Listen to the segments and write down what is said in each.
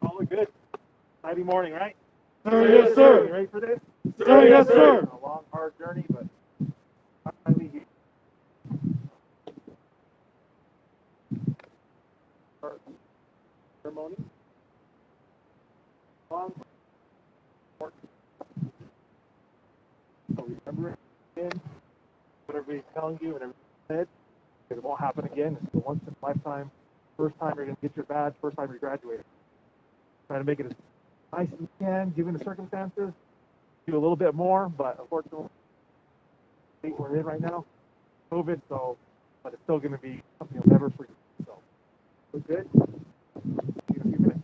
All good. Friday morning, right? Sir, yes, sir. You ready for this? Sir, yes, sir. A long, hard journey, but finally here. Start ceremony. Long, important. So remember it, what everybody's telling you and everything said, because it won't happen again. This is a once in a lifetime. First time you're going to get your badge, first time you graduate. Try to make it as nice as you can, given the circumstances. Do a little bit more, but unfortunately, we're in right now, COVID, so, but it's still going to be something you'll never forget. So, we're good. See you in a few minutes.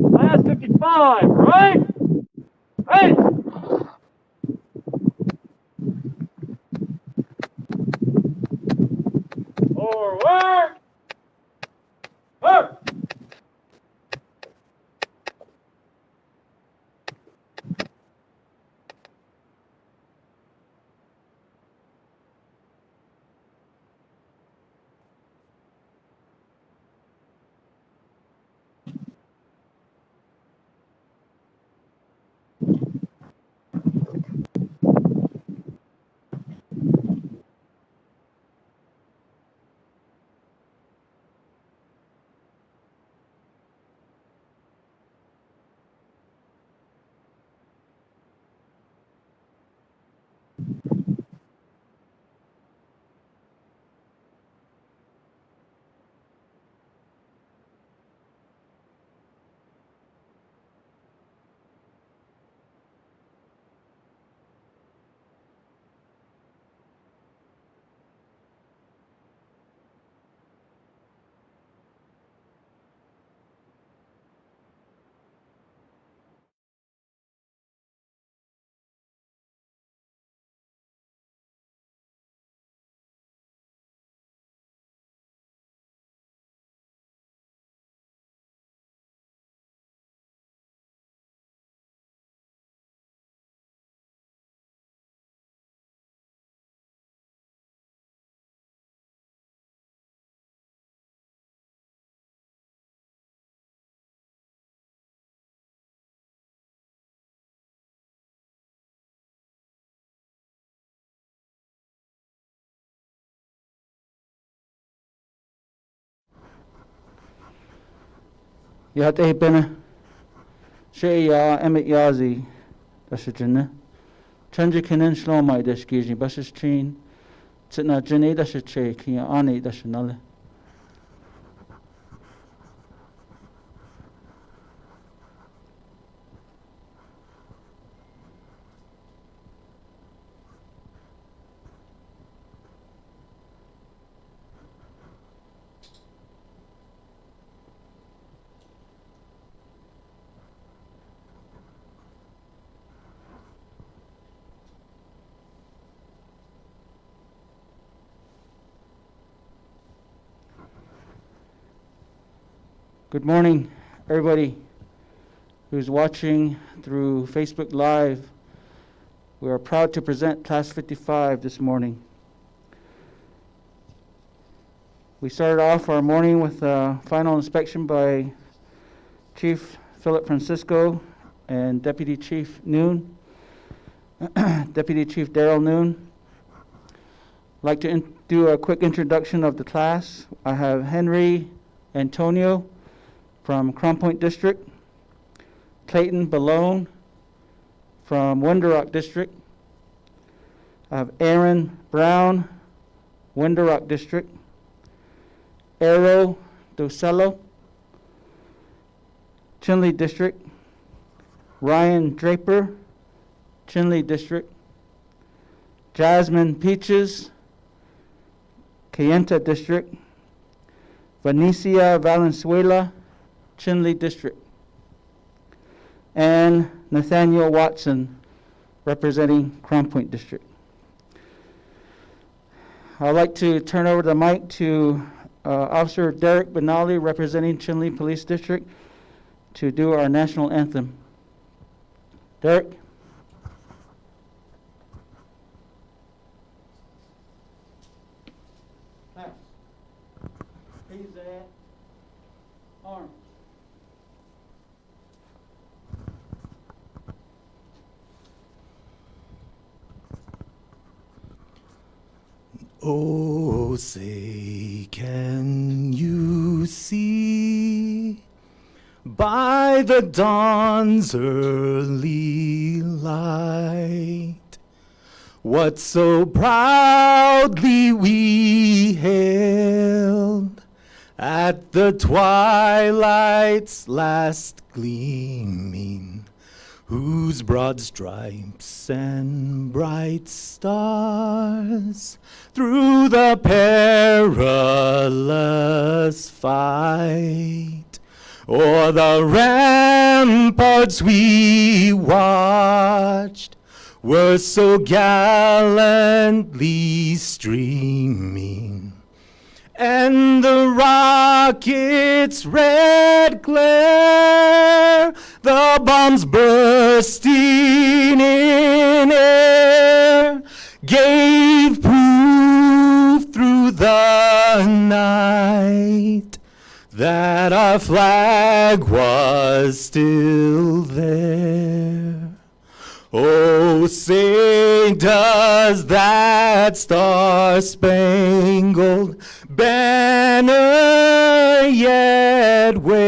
Class 55, right? Right. Forward. Up. Ja ei pene. Se ja emet yazi. Das ist jinne. Change kinen shlomai des gizi basis chin. Tsna jinne das ist che ki ani das nale. Good morning, everybody who's watching through Facebook Live. We are proud to present Class 55 this morning. We started off our morning with a final inspection by Chief Philip Francisco and Deputy Chief Noon, Deputy Chief Darrell Noon. I'd like to do a quick introduction of the class. I have Henry Antonio from Crown Point District, Clayton Balone from Window District. I have Aaron Brown, Window District, Arrow Docello, Chinle District, Ryan Draper, Chinle District, Jasmine Peaches, Kayenta District, Vanicia Valenzuela, Chinle District, and Nathaniel Watson, representing Crown Point District. I'd like to turn over the mic to Officer Derek Benali, representing Chinle Police District, to do our National Anthem. Derek? Pass. He's at arms. Oh, say, can you see by the dawn's early light what so proudly we hailed at the twilight's last gleaming, whose broad stripes and bright stars through the perilous fight o'er the ramparts we watched were so gallantly streaming, and the rocket's red glare, the bombs bursting in air, gave proof through the night that our flag was still there. Oh, say, does that star-spangled banner yet wave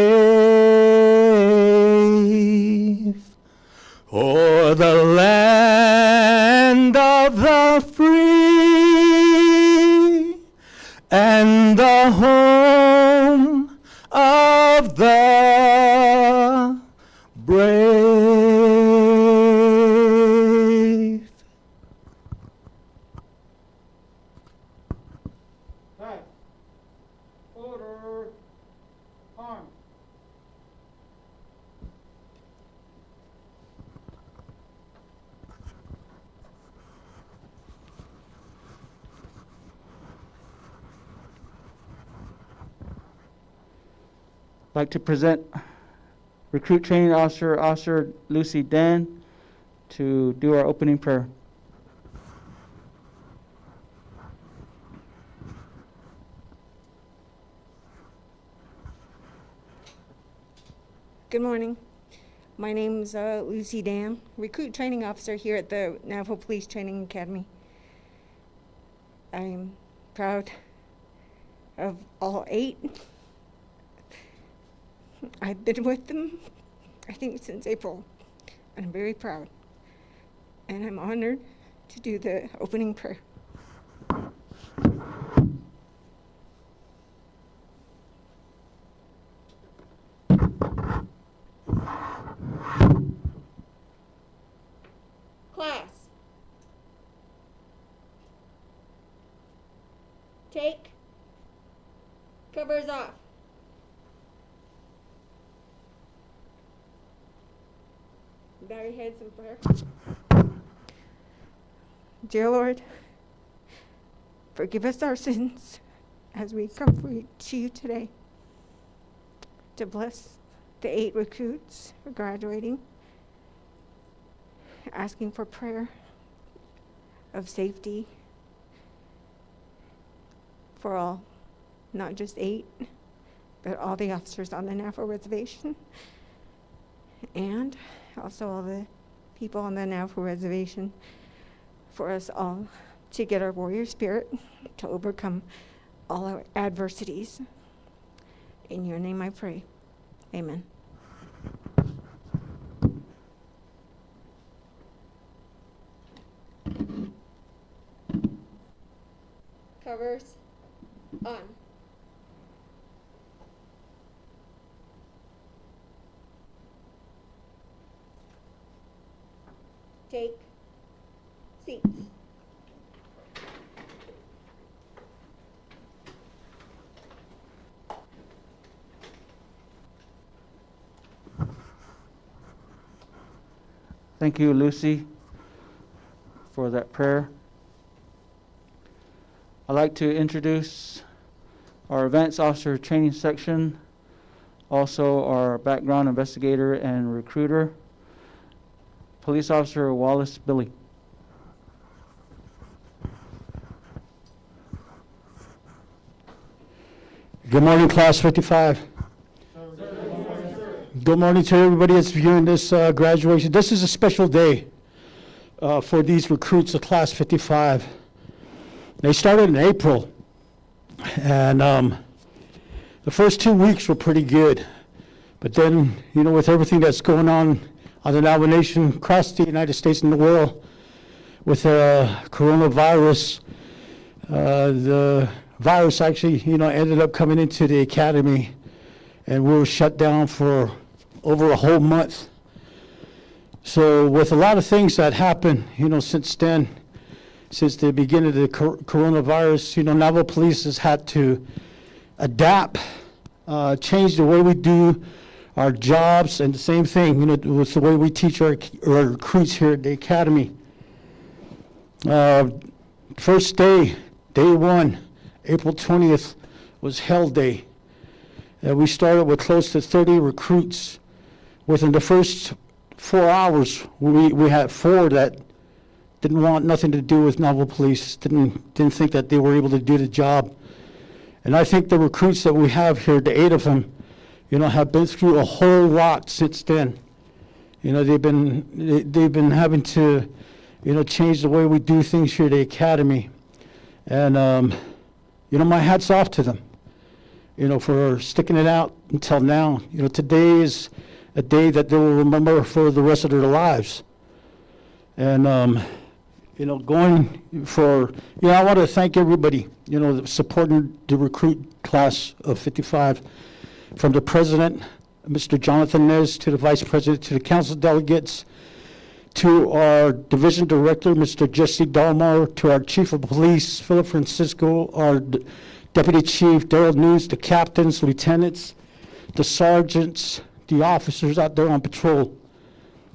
o'er the land of the free and the home of the brave? Pass. Order. Arms. I'd like to present Recruit Training Officer, Officer Lucy Dan, to do our opening prayer. Good morning. My name's Lucy Dan, Recruit Training Officer here at the Navajo Police Training Academy. I'm proud of all 8. I've been with them, I think, since April, and I'm very proud. And I'm honored to do the opening prayer. Class, take covers off. Bow your heads in prayer. Dear Lord, forgive us our sins as we come to you today. to bless the 8 recruits for graduating, asking for prayer of safety for all, not just 8, but all the officers on the Navajo reservation, and also all the people on the Navajo reservation, for us all to get our warrior spirit to overcome all our adversities. In your name I pray. Amen. Covers on. Take seats. Thank you, Lucy, for that prayer. I'd like to introduce our Advanced Officer Training Section, also our background investigator and recruiter, Police Officer Wallace Billie. Good morning, Class 55. Good morning to everybody that's viewing this graduation. This is a special day for these recruits of Class 55. They started in April, and the first 2 weeks were pretty good. But then, you know, with everything that's going on the Navajo Nation, across the United States and the world, with coronavirus, the virus actually, you know, ended up coming into the academy, and we were shut down for over a whole month. So with a lot of things that happened, you know, since then, since the beginning of the coronavirus, you know, Navajo Police has had to adapt, change the way we do our jobs, and the same thing, you know, with the way we teach our recruits here at the academy. First day, day 1, April 20th, was Hell Day. We started with close to 30 recruits. Within the first 4 hours, we had 4 that didn't want nothing to do with Navajo Police, didn't think that they were able to do the job. And I think the recruits that we have here, the 8 of them, you know, have been through a whole lot since then. You know, they've been having to, you know, change the way we do things here at the academy. And, you know, my hat's off to them, you know, for sticking it out until now. You know, today is a day that they will remember for the rest of their lives. And, you know, going for, you know, I want to thank everybody, you know, supporting the recruit class of 55, from the president, Mr. Jonathan Nez, to the vice president, to the council delegates, to our division director, Mr. Jesse Dalmar, to our chief of police, Philip Francisco, our deputy chief, Daryl News, the captains, lieutenants, the sergeants, the officers out there on patrol,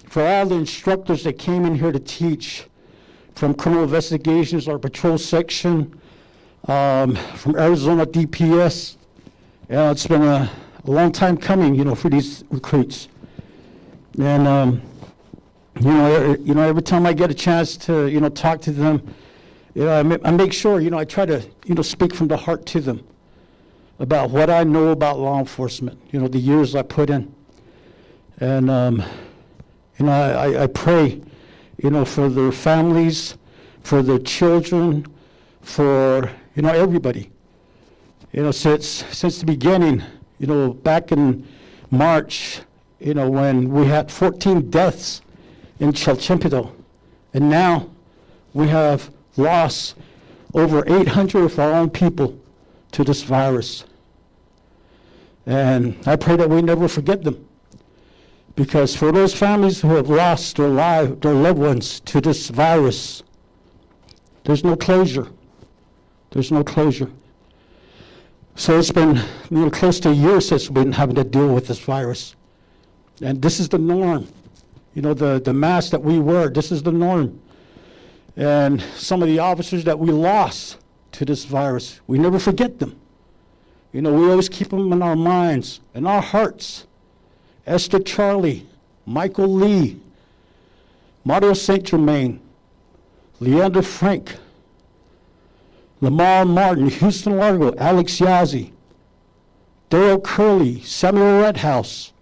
for all the instructors that came in here to teach, from criminal investigations, our patrol section, from Arizona DPS. It's been a long time coming, you know, for these recruits. And, you know, every time I get a chance to, you know, talk to them, you know, I make sure, you know, I try to, you know, speak from the heart to them about what I know about law enforcement, you know, the years I put in. And, you know, I pray, you know, for their families, for their children, for, you know, everybody. You know, since the beginning, you know, back in March, you know, when we had 14 deaths in Chalchimpido, and now we have lost over 800 of our own people to this virus. And I pray that we never forget them, because for those families who have lost their loved ones to this virus, there's no closure. There's no closure. So it's been, you know, close to a year since we've been having to deal with this virus. And this is the norm. You know, the mask that we wear, this is the norm. And some of the officers that we lost to this virus, we never forget them. You know, we always keep them in our minds, in our hearts. Esther Charlie, Michael Lee, Mario St. Germain, Leander Frank, Lamar Martin, Houston Largo, Alex Yazzie, Daryl Curley, Samuel Redhouse,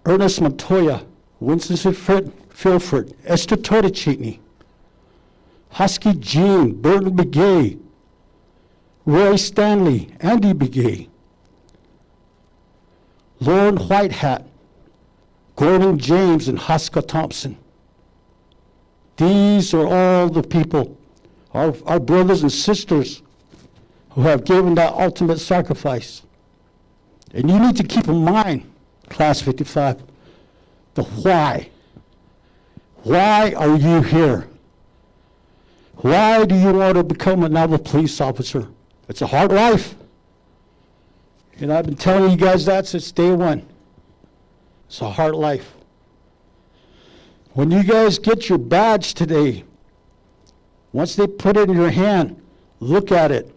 Ernest Montoya, Winston Filford, Esther Torticini, Husky Jean, Burton Begay, Roy Stanley, Andy Begay, Lauren Whitehat, Gordon James, and Haska Thompson. These are all the people, our brothers and sisters, who have given that ultimate sacrifice. And you need to keep in mind, Class 55, the why. Why are you here? Why do you want to become a Navajo police officer? It's a hard life. And I've been telling you guys that since day one. It's a hard life. When you guys get your badge today, once they put it in your hand, look at it.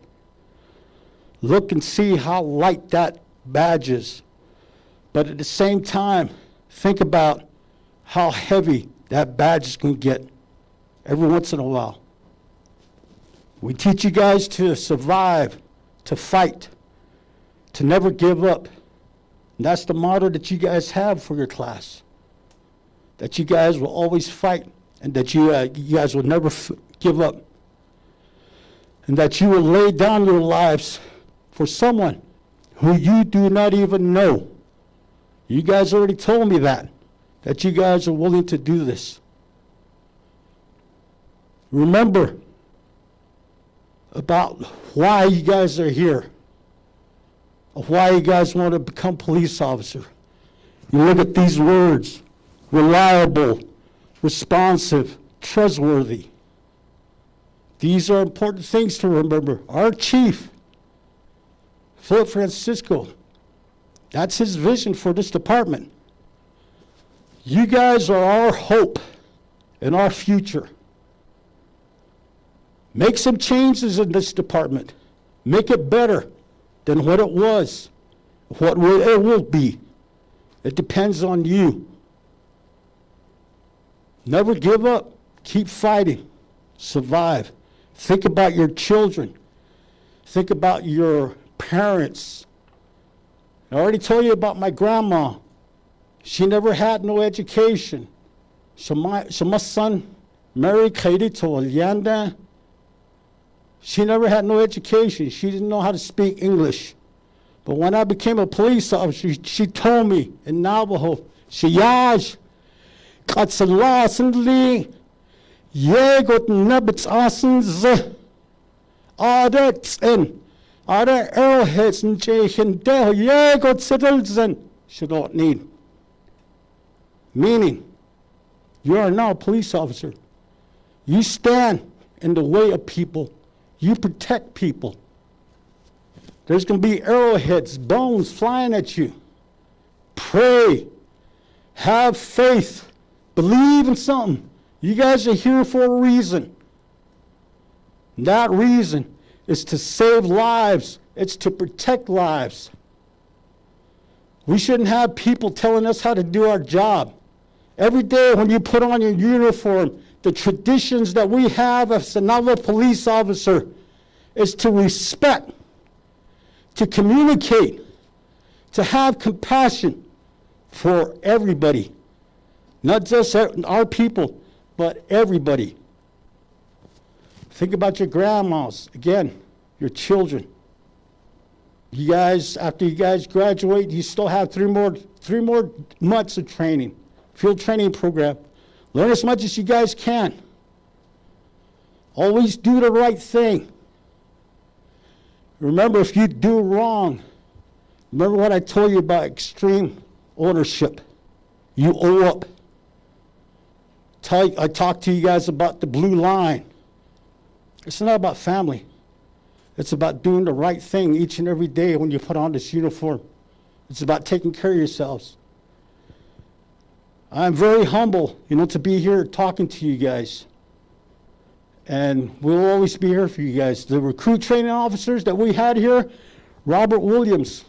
Look and see how light that badge is. But at the same time, think about how heavy that badge is going to get every once in a while. We teach you guys to survive, to fight, to never give up. And that's the motto that you guys have for your class. That you guys will always fight, and that you guys will never give up. And that you will lay down your lives for someone who you do not even know. You guys already told me that you guys are willing to do this. Remember about why you guys are here, of why you guys want to become police officer. You look at these words: reliable, responsive, trustworthy. These are important things to remember. Our chief, Philip Francisco, that's his vision for this department. You guys are our hope and our future. Make some changes in this department. Make it better than what it was, what it will be. It depends on you. Never give up. Keep fighting. Survive. Think about your children. Think about your parents. I already told you about my grandma. She never had no education. So my son, Mary Katie Tolyanda, she never had no education. She didn't know how to speak English. But when I became a police officer, she told me in Navajo, Shiyaj, Katsalasandli, Yegot Nebits Asens, Adets and Ada arrowheads and Jahan Del, Yegot Citizen, she don't need. Meaning, you are now a police officer. You stand in the way of people. You protect people. There's going to be arrowheads, bones flying at you. Pray. Have faith. Believe in something. You guys are here for a reason. And that reason is to save lives. It's to protect lives. We shouldn't have people telling us how to do our job. Every day when you put on your uniform, the traditions that we have as a Navajo police officer is to respect, to communicate, to have compassion for everybody. Not just our people, but everybody. Think about your grandmas, again, your children. You guys, after you guys graduate, you still have three more months of training, field training program. Learn as much as you guys can. Always do the right thing. Remember, if you do wrong, remember what I told you about extreme ownership. You owe up. I talked to you guys about the blue line. It's not about family. It's about doing the right thing each and every day when you put on this uniform. It's about taking care of yourselves. I'm very humble, to be here talking to you guys. And we'll always be here for you guys. The recruit training officers that we had here Robert Williams,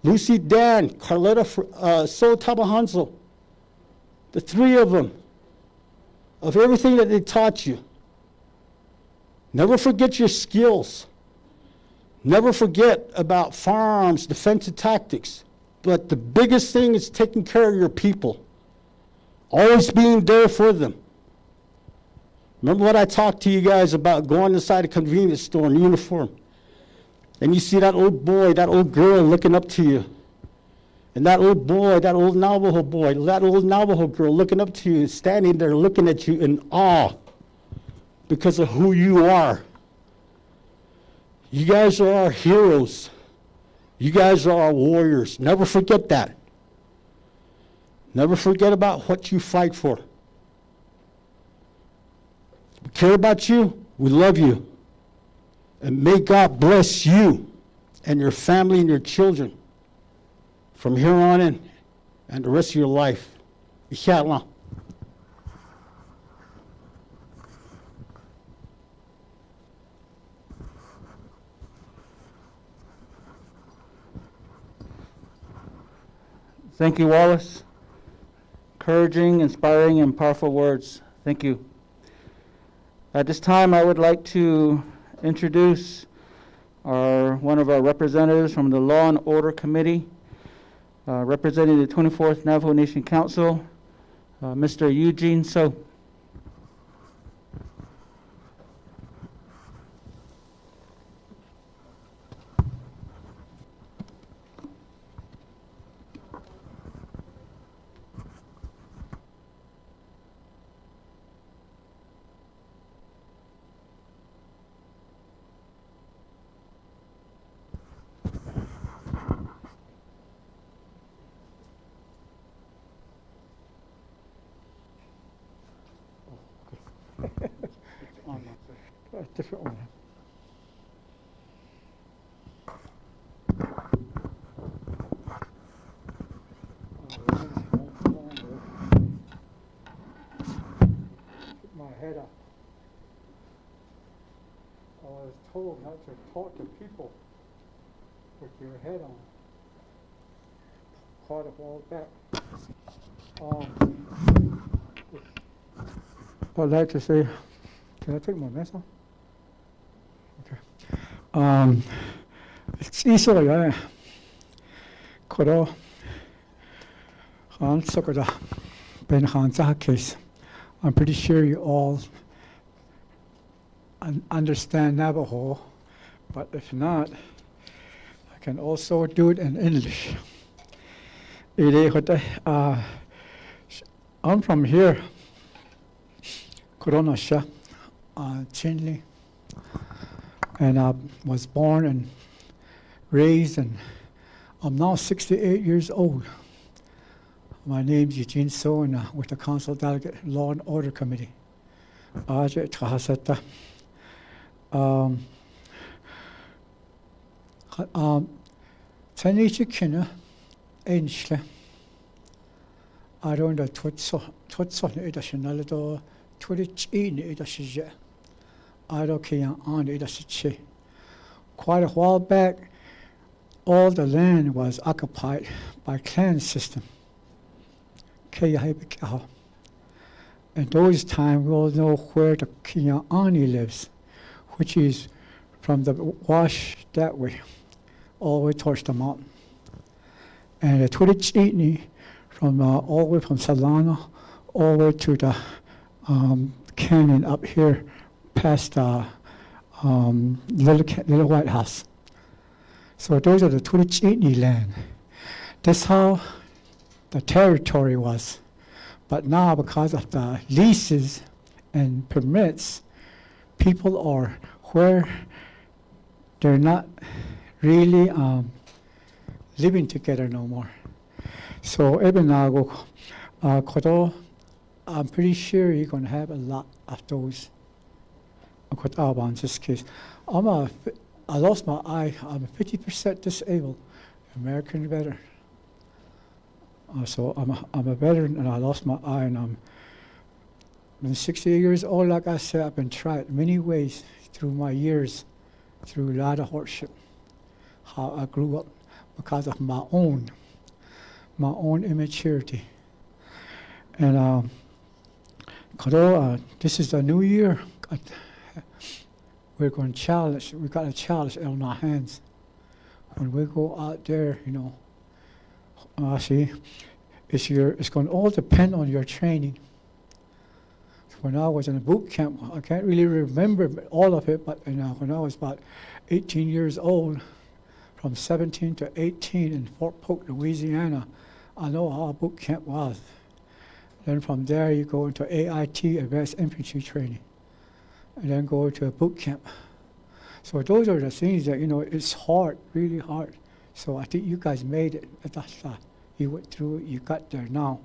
Lucy Dan, Carletta So Tabahanzo, the three of them, of everything that they taught you. Never forget your skills. Never forget about firearms, defensive tactics. But the biggest thing is taking care of your people. Always being there for them. Remember what I talked to you guys about going inside a convenience store in uniform. And you see that old boy, that old girl looking up to you. And that old boy, that old Navajo boy, that old Navajo girl looking up to you, standing there looking at you in awe because of who you are. You guys are our heroes. You guys are our warriors. Never forget that. Never forget about what you fight for. We care about you. We love you. And may God bless you and your family and your children from here on in and the rest of your life. Inshallah. Thank you, Wallace. Encouraging, inspiring, and powerful words. Thank you. At this time, I would like to introduce one of our representatives from the Law and Order Committee, representing the 24th Navajo Nation Council, Mr. Eugene So. Different one. Keep my head up. I was told not to talk to people with your head on. Caught it all back. I'd like to say, can I take my mask off? It's easily, Koro, Han Sokoda, Ben Han case. I'm pretty sure you all understand Navajo, but if not, I can also do it in English. I'm from here, Koronasha, Chinle. And I was born and raised, and I'm now 68 years old. My name's Eugene So, and with the Council Delegate Law and Order Committee. I Quite a while back, all the land was occupied by clan system. In those times, we all know where the Kia'ani lives, which is from the wash that way, all the way towards the mountain. And the Twitichini, from all the way from Salana, all the way to the canyon up here, past the little White House. So those are the Twitichini land. That's how the territory was. But now, because of the leases and permits, people are where they're not really living together no more. So I'm pretty sure you're going to have a lot of those. In this case, I lost my eye. I'm 50% disabled, American veteran. So I'm a veteran, and I lost my eye, and I'm 68 years old. Like I said, I've been tried many ways through my years, through a lot of hardship. how I grew up because of my own immaturity. And this is the new year, we're going to challenge, we got a challenge on our hands. When we go out there, see, it's going to all depend on your training. When I was in a boot camp, I can't really remember all of it, but when I was about 18 years old, from 17 to 18 in Fort Polk, Louisiana, I know how boot camp was. Then from there, you go into AIT, Advanced Infantry Training, and then go to a boot camp. So those are the things that, it's hard, really hard. So I think you guys made it. You went through it, you got there now.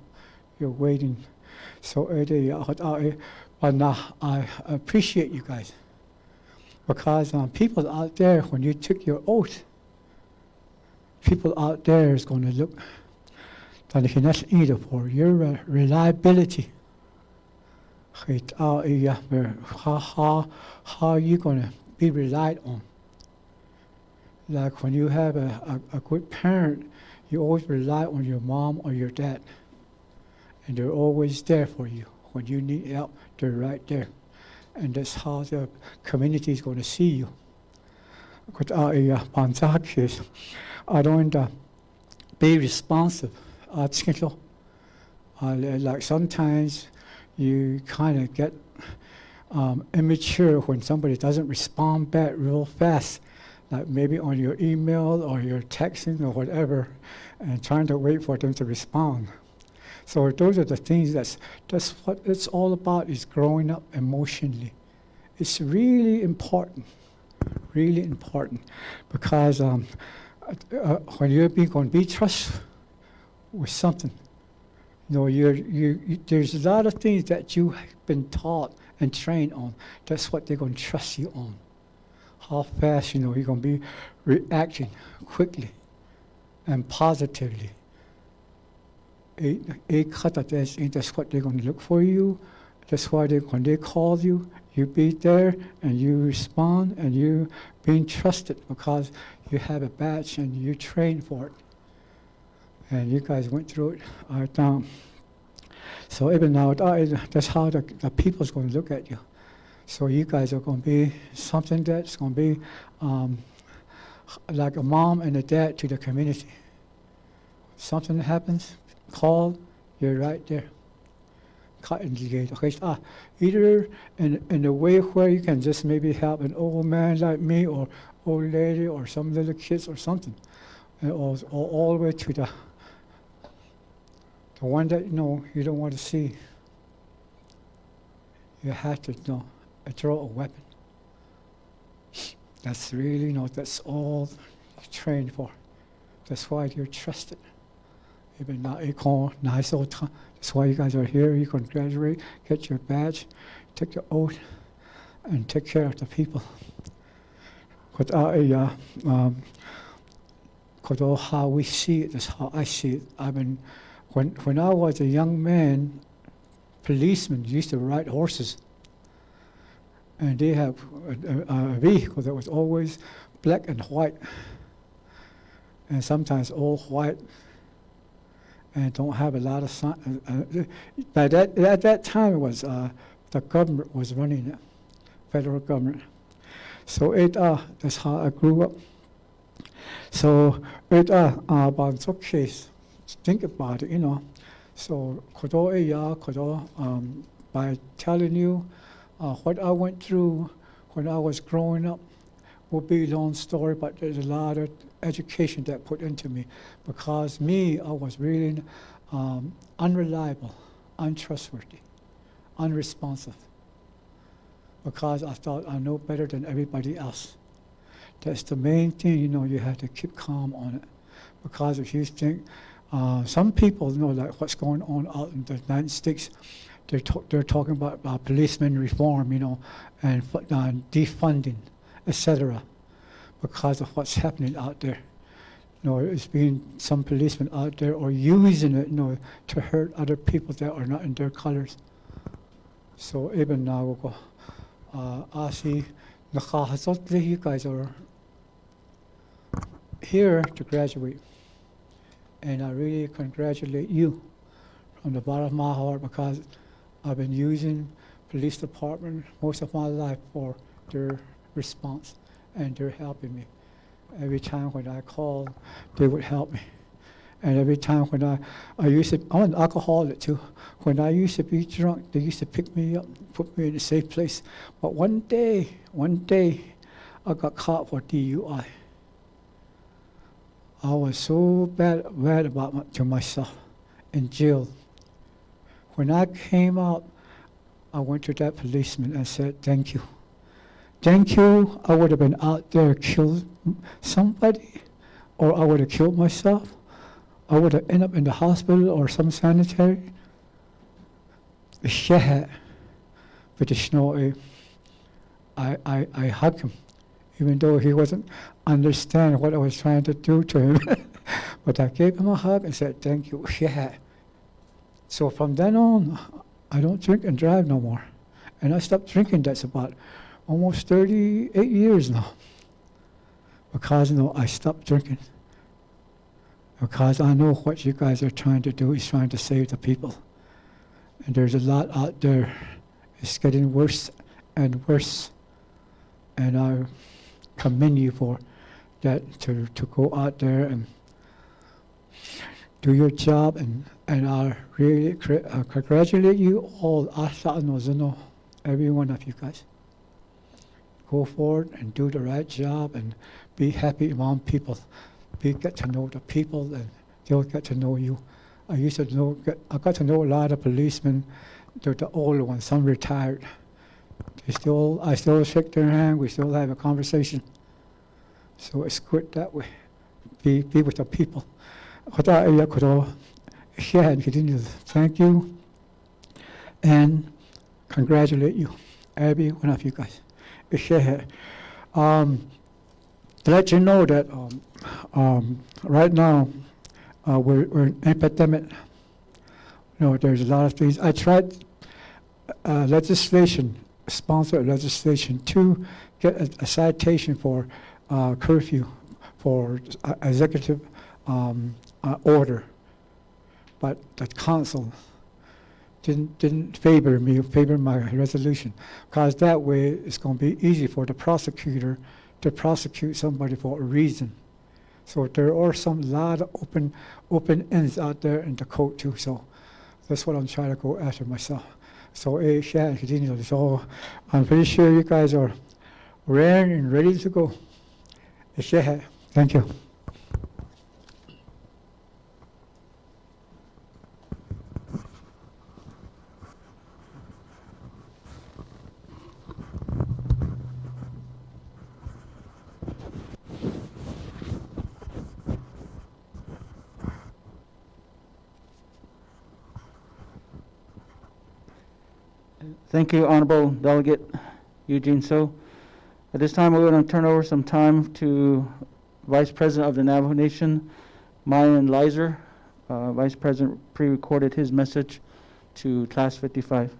You're waiting. So I appreciate you guys. Because people out there, when you took your oath, people out there is going to look for your reliability. How are you going to be relied on? Like when you have a good parent, you always rely on your mom or your dad. And they're always there for you. When you need help, they're right there. And that's how the community is going to see you. I don't be responsive. Like sometimes you kind of get immature when somebody doesn't respond back real fast, like maybe on your email or your texting or whatever, and trying to wait for them to respond. So those are the things that's what it's all about, is growing up emotionally. It's really important, because when you're going to be trusted with something, there's a lot of things that you've been taught and trained on. That's what they're going to trust you on. How fast, you're going to be reacting quickly and positively. That's what they're going to look for you. That's why when they call you, you be there and you respond and you being trusted because you have a badge and you train for it. And you guys went through it. So even now, that's how the people's going to look at you. So you guys are going to be something that's going to be like a mom and a dad to the community. Something happens, call, you're right there. Either in a way where you can just maybe help an old man like me or old lady or some little kids or something, or all the way to the one that you don't want to see. You have to draw a weapon. That's really that's all you train for. That's why you're trusted. That's why you guys are here. You can graduate, get your badge, take your oath, and take care of the people. How we see it is how I see it. When I was a young man, policemen used to ride horses. And they have a vehicle that was always black and white. And sometimes all white. And don't have a lot of sign. At that time, it was the government was running it, federal government. So that's how I grew up. So about okay, think about it, So by telling you what I went through when I was growing up will be a long story, but there's a lot of education that put into me, because I was really unreliable, untrustworthy, unresponsive, because I thought I know better than everybody else. That's the main thing, you have to keep calm on it, because if you think, some people like what's going on out in the United States, they're talking about policeman reform, and defunding, etc., because of what's happening out there. It's been some policemen out there or using it, to hurt other people that are not in their colors. So even now, I see you guys are here to graduate. And I really congratulate you from the bottom of my heart, because I've been using police department most of my life for their response, and they're helping me. Every time when I called, they would help me. And every time when I'm an alcoholic too. When I used to be drunk, they used to pick me up, put me in a safe place. But one day, I got caught for DUI. I was so bad to myself in jail. When I came out, I went to that policeman and said, thank you. Thank you. I would have been out there killed somebody, or I would have killed myself. I would have ended up in the hospital or some sanitary. I hugged him, even though he wasn't understanding what I was trying to do to him. But I gave him a hug and said, thank you. So from then on, I don't drink and drive no more. And I stopped drinking, that's about almost 38 years now. Because I stopped drinking. Because I know what you guys are trying to do is trying to save the people. And there's a lot out there. It's getting worse and worse. And I commend you for that, to go out there and do your job. And I really congratulate you all, every one of you guys. Go forward and do the right job and be happy among people. Get to know the people, and they'll get to know you. I got to know a lot of policemen. They're the old ones, some retired. I still shake their hand, we still have a conversation. So it's good that way. Be with the people. Thank you and congratulate you, every one of you guys. To let you know that right now we're in epidemic. There's a lot of things. I tried sponsored legislation to get a citation for curfew, for executive order, but the council didn't favor my resolution, because that way it's going to be easy for the prosecutor to prosecute somebody for a reason. So there are some lot of open ends out there in the code too. So that's what I'm trying to go after myself. So so I'm pretty sure you guys are ready and ready to go. Thank you. Thank you, Honorable Delegate Eugene So. At this time, we're going to turn over some time to Vice President of the Navajo Nation, Myron Lizer. Vice President pre-recorded his message to Class 55.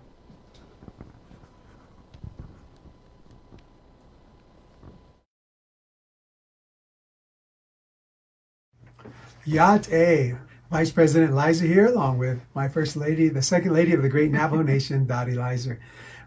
Yat-A, Vice President Lizer here, along with my First Lady, the Second Lady of the Great Navajo Nation, Dottie Lizer.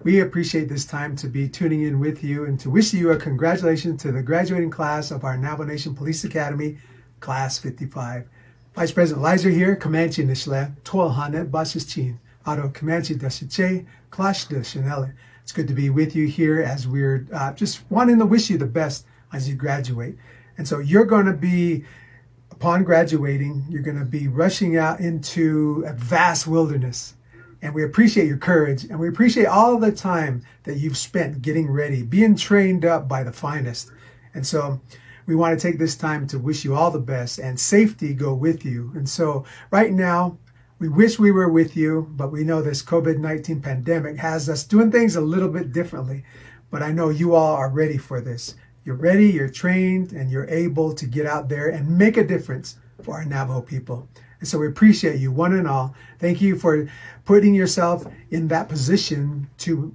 We appreciate this time to be tuning in with you and to wish you a congratulations to the graduating class of our Navajo Nation Police Academy, Class 55. Vice President Lizer here, Comanche Nishle, Toal Hanet Basis Chin, Ado Comanche Dashiche, Clash de Chinle. It's good to be with you here as we're just wanting to wish you the best as you graduate. And so you're going to be, upon graduating, you're going to be rushing out into a vast wilderness. And we appreciate your courage, and we appreciate all the time that you've spent getting ready, being trained up by the finest. And so we want to take this time to wish you all the best, and safety go with you. And so right now, we wish we were with you, but we know this COVID-19 pandemic has us doing things a little bit differently. But I know you all are ready for this. You're ready, you're trained, and you're able to get out there and make a difference for our Navajo people. And so we appreciate you, one and all. Thank you for putting yourself in that position to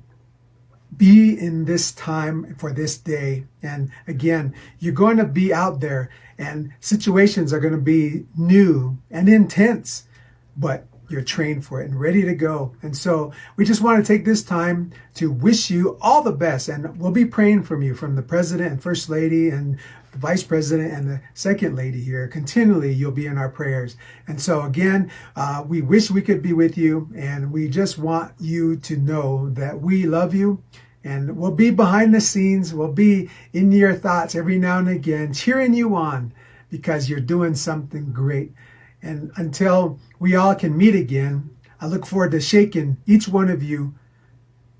be in this time for this day. And again, you're going to be out there and situations are going to be new and intense, but you're trained for it and ready to go. And so we just want to take this time to wish you all the best. And we'll be praying from you, from the President and First Lady and the Vice President and the Second Lady here. Continually, you'll be in our prayers. And so again, we wish we could be with you. And we just want you to know that we love you. And we'll be behind the scenes. We'll be in your thoughts every now and again, cheering you on because you're doing something great. And until we all can meet again, I look forward to shaking each one of you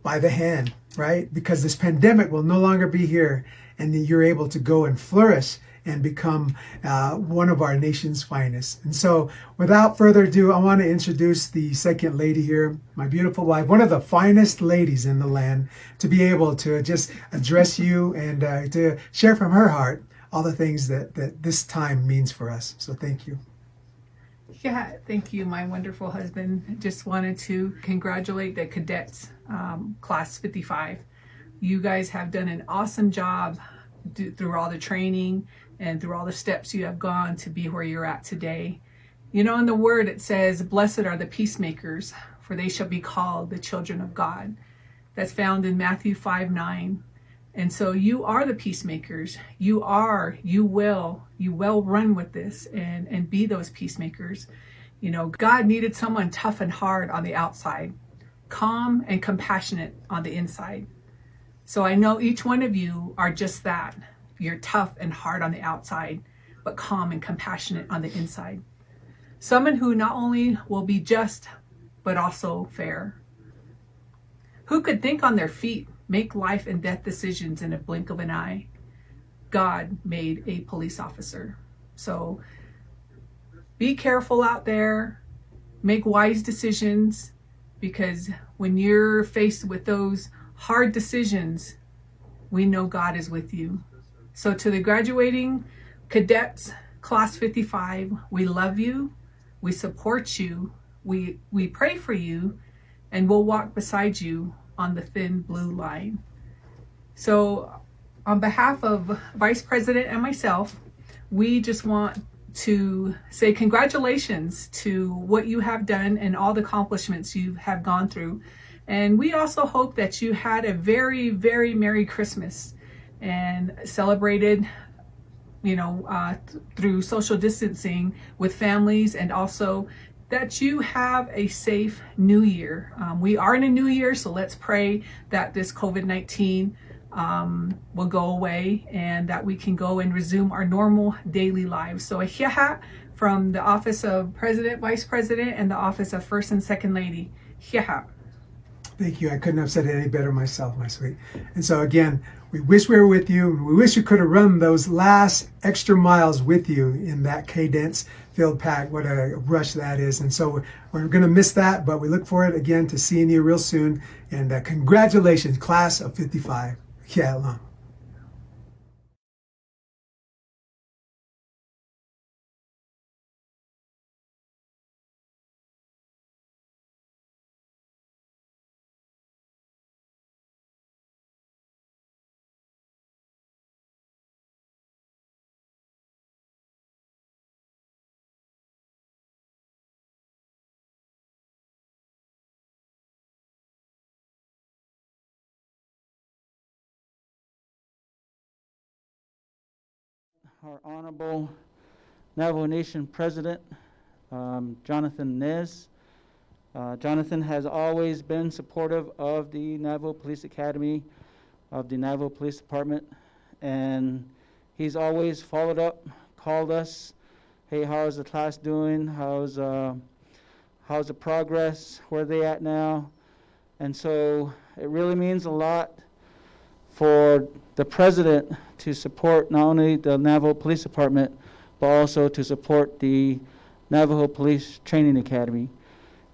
by the hand, right? Because this pandemic will no longer be here, and you're able to go and flourish and become one of our nation's finest. And so without further ado, I want to introduce the Second Lady here, my beautiful wife, one of the finest ladies in the land, to be able to just address you and to share from her heart all the things that this time means for us. So thank you. Yeah, thank you, my wonderful husband. Just wanted to congratulate the cadets, class 55. You guys have done an awesome job through all the training and through all the steps you have gone to be where you're at today. You know, in the word it says, "Blessed are the peacemakers, for they shall be called the children of God." That's found in Matthew 5:9. And so you are the peacemakers. You will run with this and be those peacemakers. You know, God needed someone tough and hard on the outside, calm and compassionate on the inside. So I know each one of you are just that. You're tough and hard on the outside, but calm and compassionate on the inside. Someone who not only will be just, but also fair. Who could think on their feet, make life and death decisions in a blink of an eye? God made a police officer. So be careful out there, make wise decisions, because when you're faced with those hard decisions, we know God is with you. So to the graduating cadets, class 55, we love you, we support you, we pray for you, and we'll walk beside you on the thin blue line. So on behalf of Vice President and myself, we just want to say congratulations to what you have done and all the accomplishments you have gone through. And we also hope that you had a very, very Merry Christmas and celebrated, through social distancing with families, and also that you have a safe new year. We are in a new year, so let's pray that this COVID-19 will go away and that we can go and resume our normal daily lives. So hiya from the Office of President, Vice President, and the Office of First and Second Lady. Hiya. Thank you. I couldn't have said it any better myself, my sweet. And so again, we wish we were with you. We wish you could have run those last extra miles with you in that cadence field pack. What a rush that is. And so we're going to miss that, but we look forward again to seeing you real soon. And congratulations, class of 55. Yeah, long. Our Honorable Navajo Nation President, Jonathan Nez. Jonathan has always been supportive of the Navajo Police Academy, of the Navajo Police Department, and he's always followed up, called us, hey, how's the class doing? How's the progress? Where are they at now? And so it really means a lot for the President to support not only the Navajo Police Department, but also to support the Navajo Police Training Academy.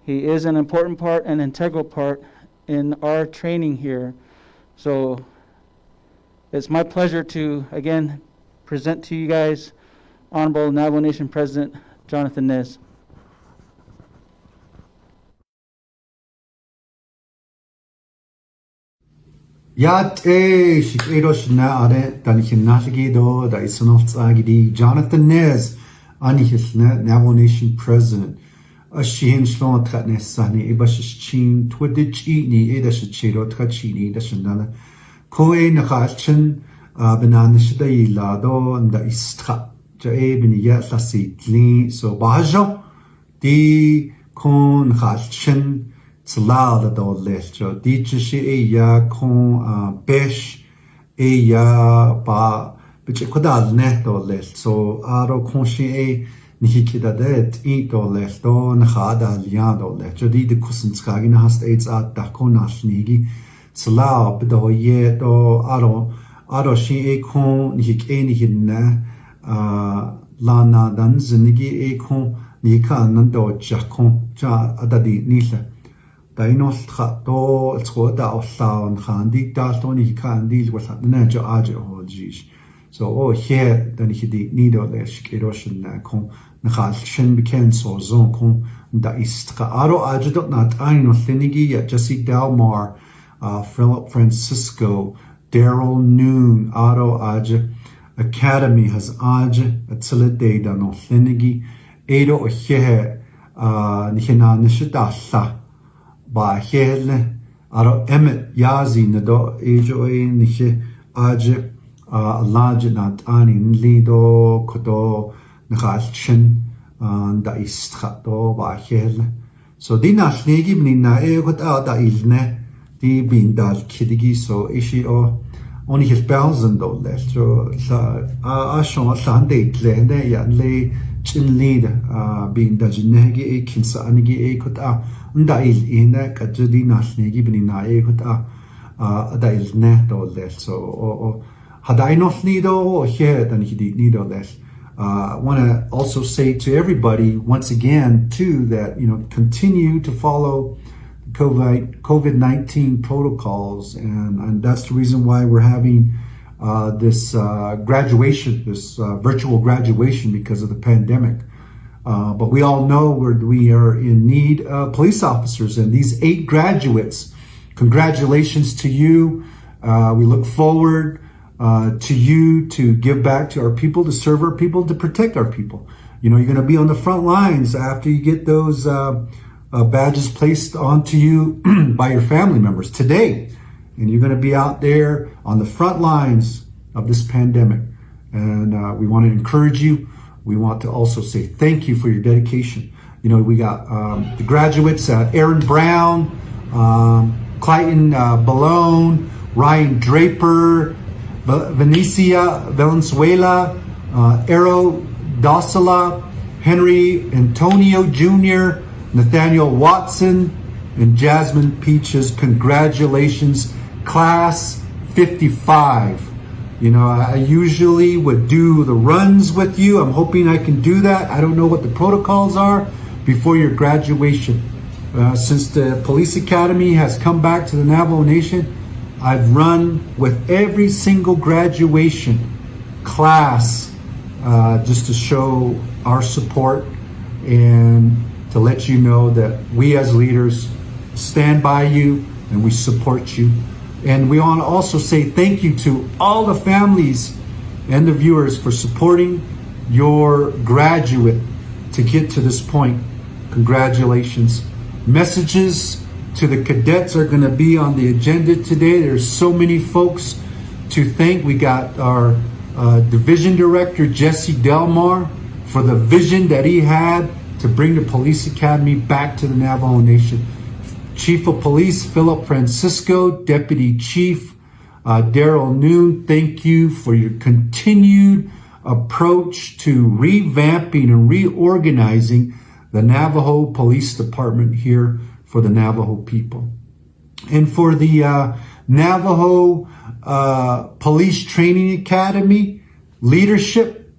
He is an important part, an integral part in our training here. So it's my pleasure to, again, present to you guys Honorable Navajo Nation President Jonathan Nez. Yat Shikroshna Ade, Danichinatigido, da Isonofzagidi, Jonathan Nez, Anihilne, Navajo Nation President. Ashin Shlon Tratne Sani, Ebashish Chin, Twidich Ni, Edashachiro, Trachini, Dashandala, Koe Nakachin, Benanishda Lado, and the Istra, Jaebin Yatlasi, Tlin, so Bajo, Di Kon Hachin. Tzlal da lecho dichishi ya kon besh ya ba biche kodal ne do lech so aro konshi nikida det I do lech do khada lian do lech di de kusen tragen hast aids at da konach nigi tzlal do ye do aro shi kon nik ne lana dan zinigi kon nika nan do jakon ja adadi nila Dainoltra do Skoda or Sound Handi, Daltoni Kandi was at the Naja Aja or Jish. So, here, then he did neither less Kiroshan Nakon, Nakashin became so Zonkon, da Istra Aro Aja not Aino Thinigi, yet Jesse Delmar, Philip Francisco, Daryl Noon, Aro Aja Academy has Aja, Atheletic, no Thinigi, Edo or here, Nihina Nishida. Ba hele aro emet yazi nado ejoe niche aje laje nat ani lido kodo nachalchen da istra do ba hele so di nachlegi bnina got da ilne di bin dal kidigi so ishi o oni his bells do left so a shon sande tlende ya le Chinle bin da jinegi kinsa anigi kota da il ina kajudi nasnegi bnina kota da il ne do less so hadai not nido here than he did nido less want to also say to everybody once again too that continue to follow COVID-19 protocols and that's the reason why we're having this graduation, this virtual graduation because of the pandemic. But we all know we are in need of police officers, and these 8 graduates, congratulations to you. We look forward to you to give back to our people, to serve our people, to protect our people. You're going to be on the front lines after you get those badges placed onto you by your family members today. And you're going to be out there on the front lines of this pandemic. And we want to encourage you. We want to also say thank you for your dedication. We got the graduates, Aaron Brown, Clayton Balone, Ryan Draper, Venecia Valenzuela, Ero Dosala, Henry Antonio Jr., Nathaniel Watson, and Jasmine Peaches. Congratulations. Class 55. I usually would do the runs with you. I'm hoping I can do that. I don't know what the protocols are before your graduation. Since the police academy has come back to the Navajo Nation, I've run with every single graduation class just to show our support and to let you know that we as leaders stand by you and we support you. And we want to also say thank you to all the families and the viewers for supporting your graduate to get to this point. Congratulations. Messages to the cadets are going to be on the agenda today. There's so many folks to thank. We got our Division Director, Jesse Delmar, for the vision that he had to bring the Police Academy back to the Navajo Nation. Chief of Police Philip Francisco, Deputy Chief Daryl Noon, thank you for your continued approach to revamping and reorganizing the Navajo Police Department here for the Navajo people. And for the Navajo Police Training Academy leadership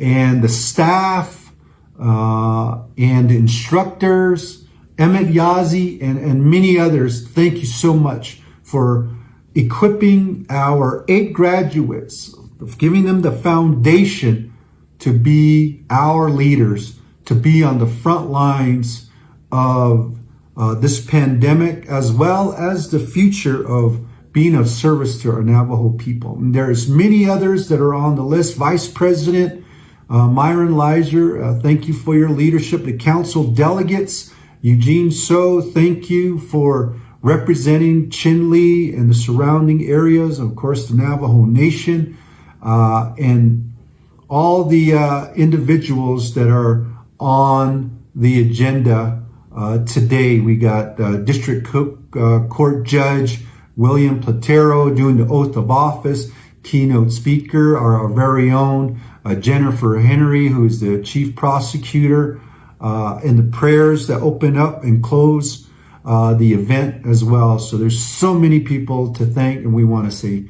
and the staff and the instructors, Emmett Yazi and many others, thank you so much for equipping our 8 graduates, giving them the foundation to be our leaders, to be on the front lines of this pandemic, as well as the future of being of service to our Navajo people. And there's many others that are on the list. Vice President Myron Leiser, thank you for your leadership. The council delegates, Eugene So, thank you for representing Chinle and the surrounding areas, of course, the Navajo Nation, and all the individuals that are on the agenda today. We got District Court Judge William Platero doing the oath of office, keynote speaker, our very own Jennifer Henry, who is the chief prosecutor, and the prayers that open up and close the event as well. So there's so many people to thank, and we want to say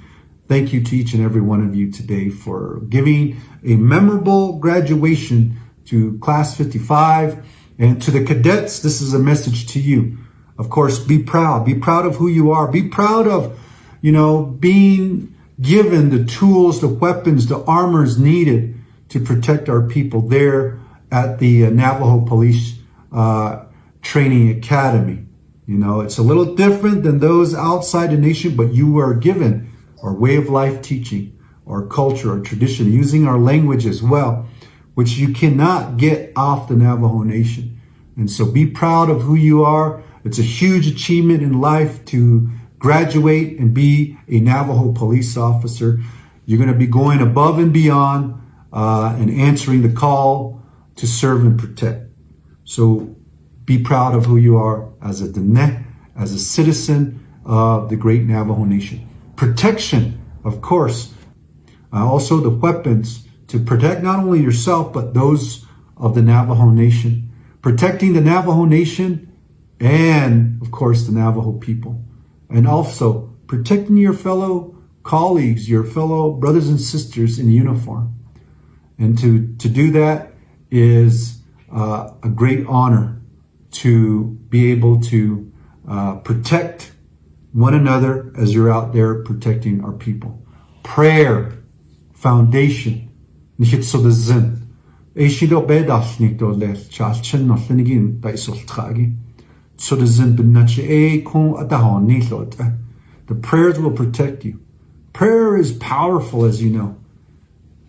thank you to each and every one of you today for giving a memorable graduation to Class 55. And to the cadets, this is a message to you. Of course, be proud. Be proud of who you are. Be proud of, being given the tools, the weapons, the armors needed to protect our people there at the Navajo Police Training Academy. It's a little different than those outside the nation, but you are given our way of life teaching, our culture, our tradition, using our language as well, which you cannot get off the Navajo Nation. And so be proud of who you are. It's a huge achievement in life to graduate and be a Navajo police officer. You're going to be going above and beyond and answering the call to serve and protect. So be proud of who you are as a Diné, as a citizen of the great Navajo Nation. Protection, of course, also the weapons to protect not only yourself, but those of the Navajo Nation. Protecting the Navajo Nation and, of course, the Navajo people. And also protecting your fellow colleagues, your fellow brothers and sisters in uniform. And to do that is a great honor, to be able to protect one another as you're out there protecting our people. Prayer, foundation, nicht so the Sinn. Eishido bedas nicht do les chalchen no thinigin by sultragi. So the Sinn benache e kun adahon nilot. The prayers will protect you. Prayer is powerful, as you know.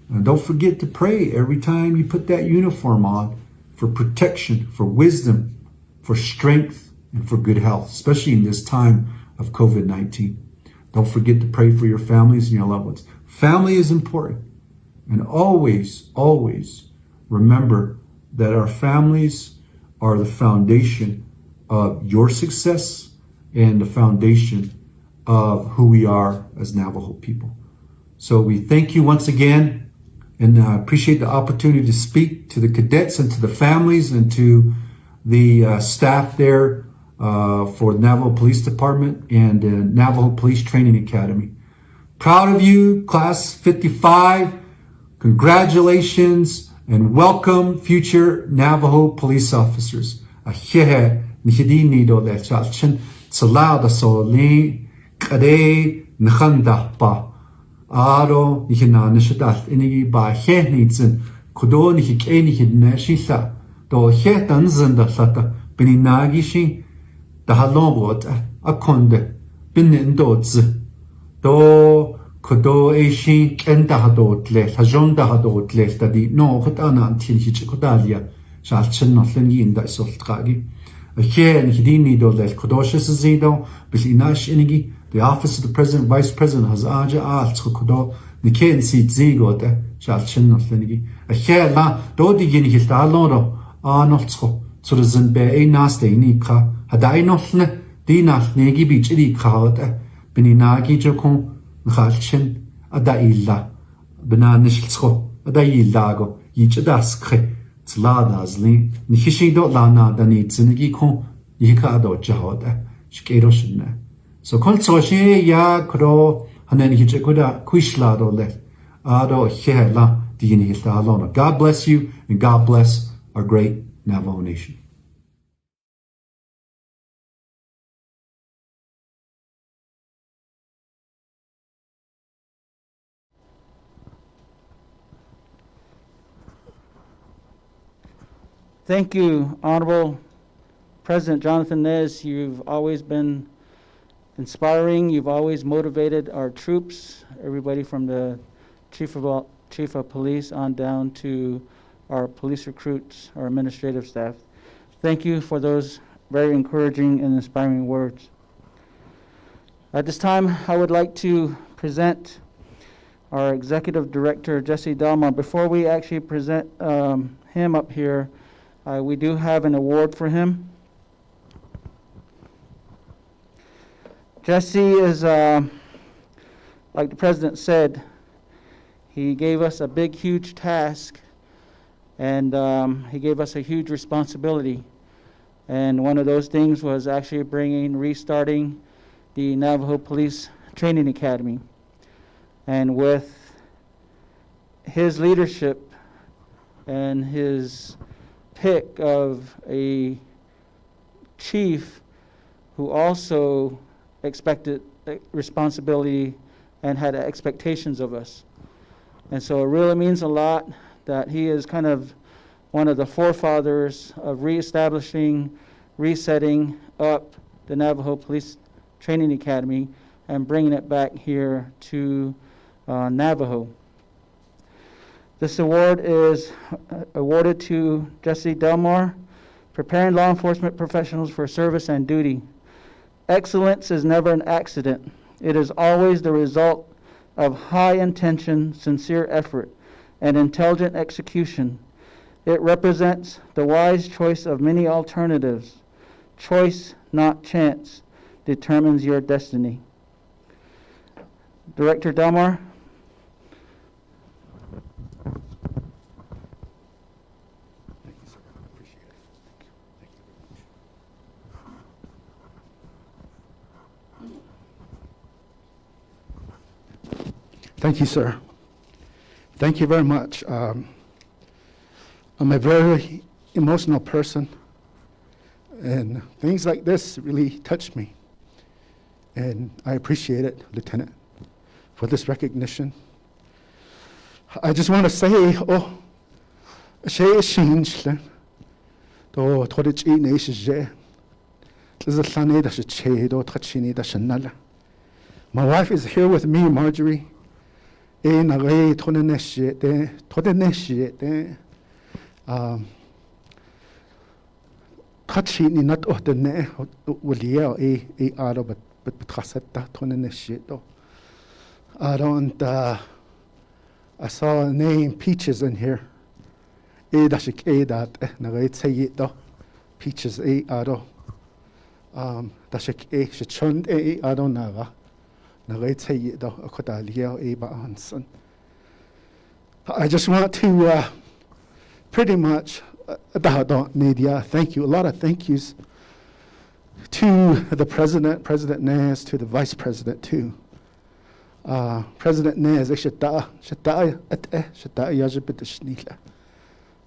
And don't forget to pray every time you put that uniform on for protection, for wisdom, for strength, and for good health, especially in this time of COVID-19. Don't forget to pray for your families and your loved ones. Family is important. And always, always remember that our families are the foundation of your success and the foundation of who we are as Navajo people. So we thank you once again, and I appreciate the opportunity to speak to the cadets and to the families and to the staff there for the Navajo Police Department and the Navajo Police Training Academy. Proud of you, Class 55. Congratulations and welcome future Navajo police officers. Ahehe nihidi do le chalchen salada so li kade nkhanda pa aro nihina nishadat inigi ba he nitsin kudo nihike nihidna shisa do he tanzan da sata bininagi shi da halobot akonde binindodz do kudo eshi kenda hadotle hajonda hadotle tadi no khotana antil hichi kodalia shalchen no lengi inda soltragi again hidini do le kodoshes zido bil inash inigi the office of the president vice president has aja alt kodo niken sit zigote shalchen no lengi again la do digin hiltaloro anoltsko so the zen be e naste inika hadai nolne dinal negi bichiri khawata bininagi jokon Ngalchen adailla benanishko adaillago yichdaskhe tladazli nishido lana dani tsinigi kon yikado jahada shkeroshne so kolsoshi ya kro hanen hichekoda kuishlado le ado hela dini hiltalona. God bless you and God bless our great Navajo Nation. Thank you, Honorable President Jonathan Nez. You've always been inspiring. You've always motivated our troops, everybody from the chief of police on down to our police recruits, our administrative staff. Thank you for those very encouraging and inspiring words. At this time, I would like to present our Executive Director, Jesse Delmar. Before we actually present him up here, we do have an award for him. Jesse is, like the President said, he gave us a big, huge task, and he gave us a huge responsibility. And one of those things was actually restarting the Navajo Police Training Academy. And with his leadership and his pick of a chief who also expected responsibility and had expectations of us. And so it really means a lot that he is kind of one of the forefathers of reestablishing, resetting up the Navajo Police Training Academy and bringing it back here to Navajo. This award is awarded to Jesse Delmar, preparing law enforcement professionals for service and duty. Excellence is never an accident. It is always the result of high intention, sincere effort, and intelligent execution. It represents the wise choice of many alternatives. Choice, not chance, determines your destiny. Director Delmar. Thank you, sir. Thank you very much. I'm a very emotional person, and things like this really touch me. And I appreciate it, Lieutenant, for this recognition. I just want to say, my wife is here with me, Marjorie. I saw a name, Peaches, in here. Peaches, I just want to pretty much thank you, a lot of thank yous to the President, President Nez, to the Vice President too. President Nez,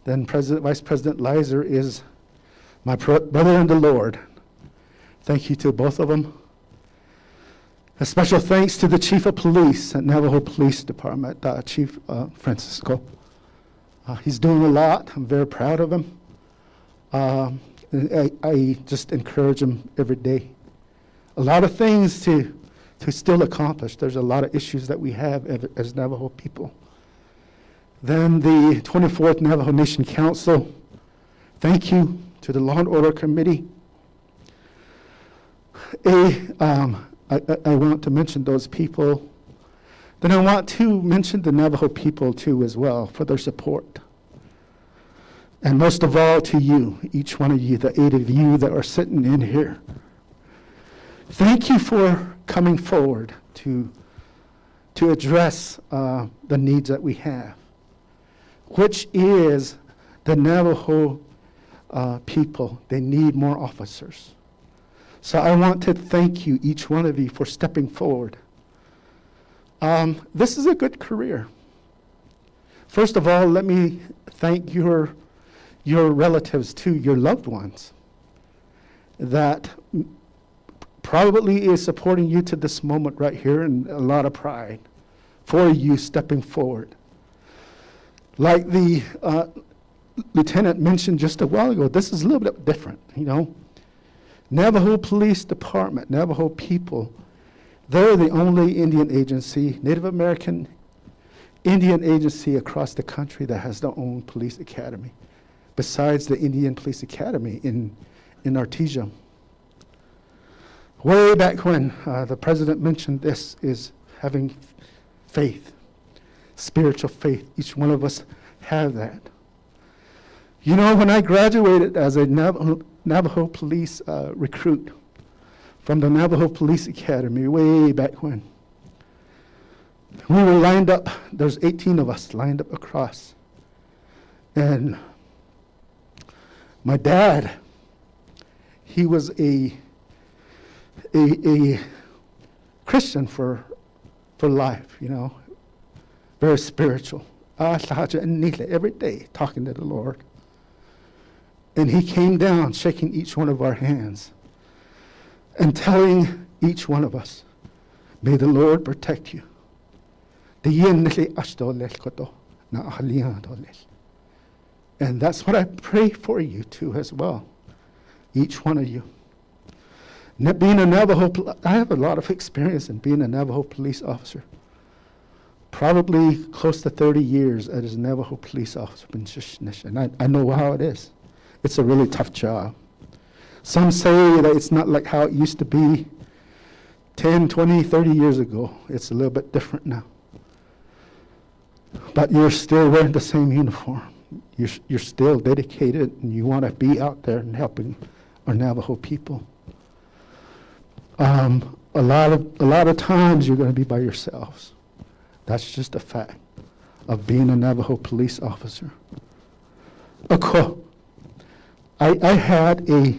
then Vice President Lizer is my brother in the Lord. Thank you to both of them. A special thanks to the Chief of Police at Navajo Police Department, Chief Francisco. He's doing a lot. I'm very proud of him. I just encourage him every day. A lot of things to still accomplish. There's a lot of issues that we have as Navajo people. Then the 24th Navajo Nation Council, thank you to the Law and Order Committee. I want to mention those people. Then I want to mention the Navajo people too as well for their support. And most of all to you, each one of you, the 8 of you that are sitting in here. Thank you for coming forward to address the needs that we have, which is the Navajo people. They need more officers. So I want to thank you, each one of you, for stepping forward. This is a good career. First of all, let me thank your relatives too, your loved ones, that probably is supporting you to this moment right here, and a lot of pride for you stepping forward. Like the Lieutenant mentioned just a while ago, this is a little bit different, you know. Navajo Police Department, Navajo people, they're the only Indian agency, Native American Indian agency across the country that has their own police academy, besides the Indian Police Academy in Artesia. Way back when, the president mentioned this is having faith, spiritual faith. Each one of us have that. You know, when I graduated as a Navajo police recruit from the Navajo Police Academy way back when, we were lined up, there's 18 of us lined up across. And my dad, he was a Christian for life, you know, very spiritual. Every day talking to the Lord. And he came down shaking each one of our hands and telling each one of us, may the Lord protect you. And that's what I pray for you too as well, each one of you. Being a Navajo, I have a lot of experience in being a Navajo police officer. Probably close to 30 years as a Navajo police officer. And I know how it is. It's a really tough job. Some say that it's not like how it used to be 10, 20, 30 years ago. It's a little bit different now. But you're still wearing the same uniform. You're still dedicated, and you want to be out there and helping our Navajo people. A lot of times you're going to be by yourselves. That's just a fact of being a Navajo police officer. I had a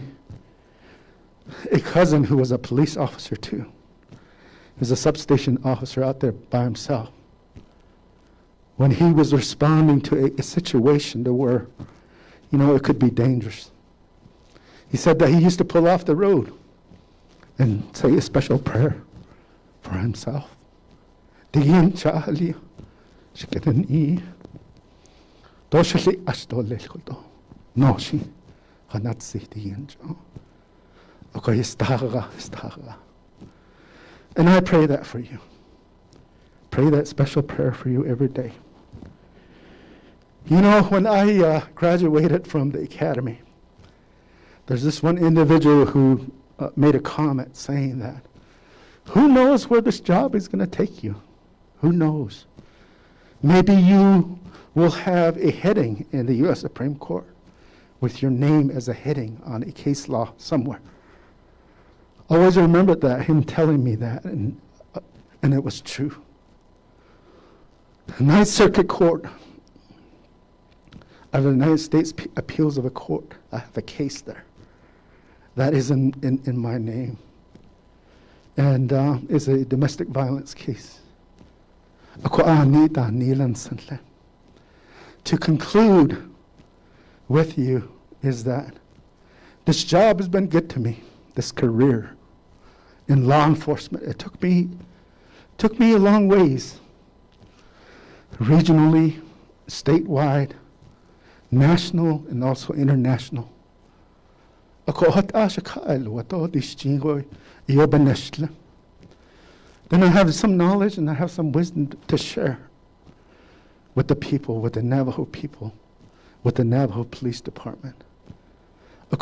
cousin who was a police officer too. He was a substation officer out there by himself. When he was responding to a situation to where, you know, it could be dangerous. He said that he used to pull off the road and say a special prayer for himself. And I pray that for you. Pray that special prayer for you every day. You know, when I graduated from the academy, there's this one individual who made a comment saying that, who knows where this job is going to take you? Who knows? Maybe you will have a heading in the U.S. Supreme Court with your name as a heading on a case law somewhere. I always remembered that, him telling me that, and it was true. The Ninth Circuit Court of the United States Appeals of a Court, I have a case there. That is in my name. And it's a domestic violence case. To conclude with you is that this job has been good to me, this career in law enforcement. It took me a long ways, regionally, statewide, national, and also international. Then I have some knowledge and I have some wisdom to share with the people, with the Navajo people, with the Navajo Police Department. I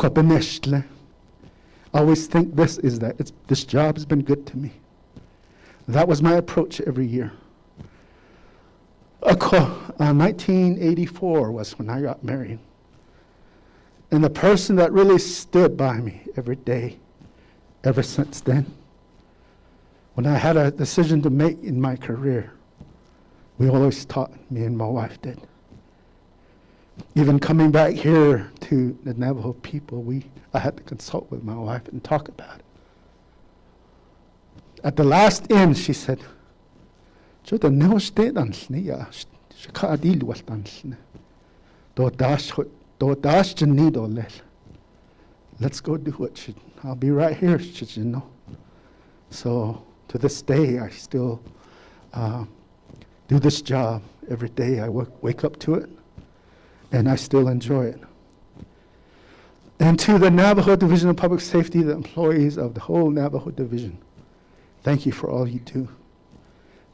always think this job has been good to me. That was my approach every year. 1984 was when I got married. And the person that really stood by me every day, ever since then, when I had a decision to make in my career, we always taught, me and my wife did. Even coming back here to the Navajo people, I had to consult with my wife and talk about it. At the last end, she said, let's go do it. I'll be right here, you know. So to this day, I still do this job every day. I wake up to it, and I still enjoy it. And to the Navajo Division of Public Safety, the employees of the whole Navajo Division, thank you for all you do.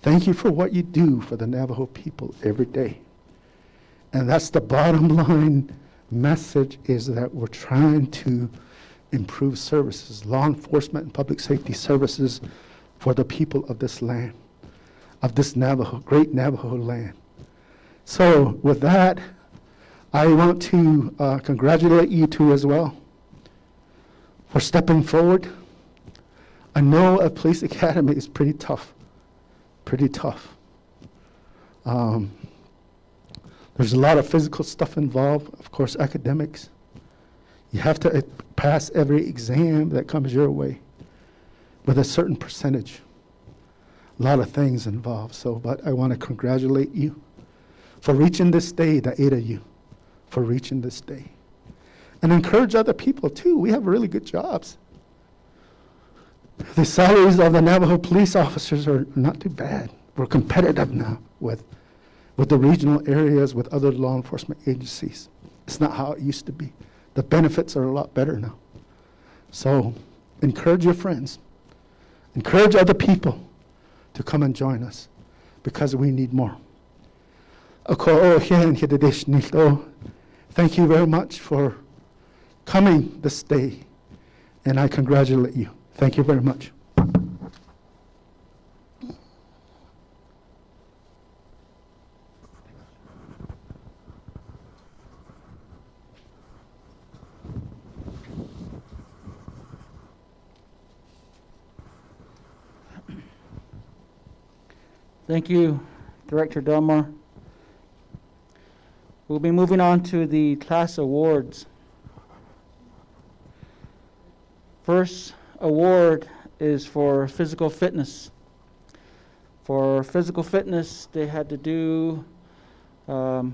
Thank you for what you do for the Navajo people every day. And that's the bottom line message, is that we're trying to improve services, law enforcement and public safety services for the people of this land, of this Navajo, great Navajo land. So with that, I want to congratulate you two as well for stepping forward. I know a police academy is pretty tough, pretty tough. There's a lot of physical stuff involved, of course, academics. You have to pass every exam that comes your way with a certain percentage. A lot of things involved. So, but I want to congratulate you for reaching this day, the 8 of you, for reaching this day. And encourage other people too. We have really good jobs. The salaries of the Navajo police officers are not too bad. We're competitive now with the regional areas, with other law enforcement agencies. It's not how it used to be. The benefits are a lot better now. So encourage your friends. Encourage other people to come and join us, because we need more. Thank you very much for coming this day, and I congratulate you. Thank you very much. Thank you, Director Delmar. We'll be moving on to the class awards. First award is for physical fitness. For physical fitness, they had to do mile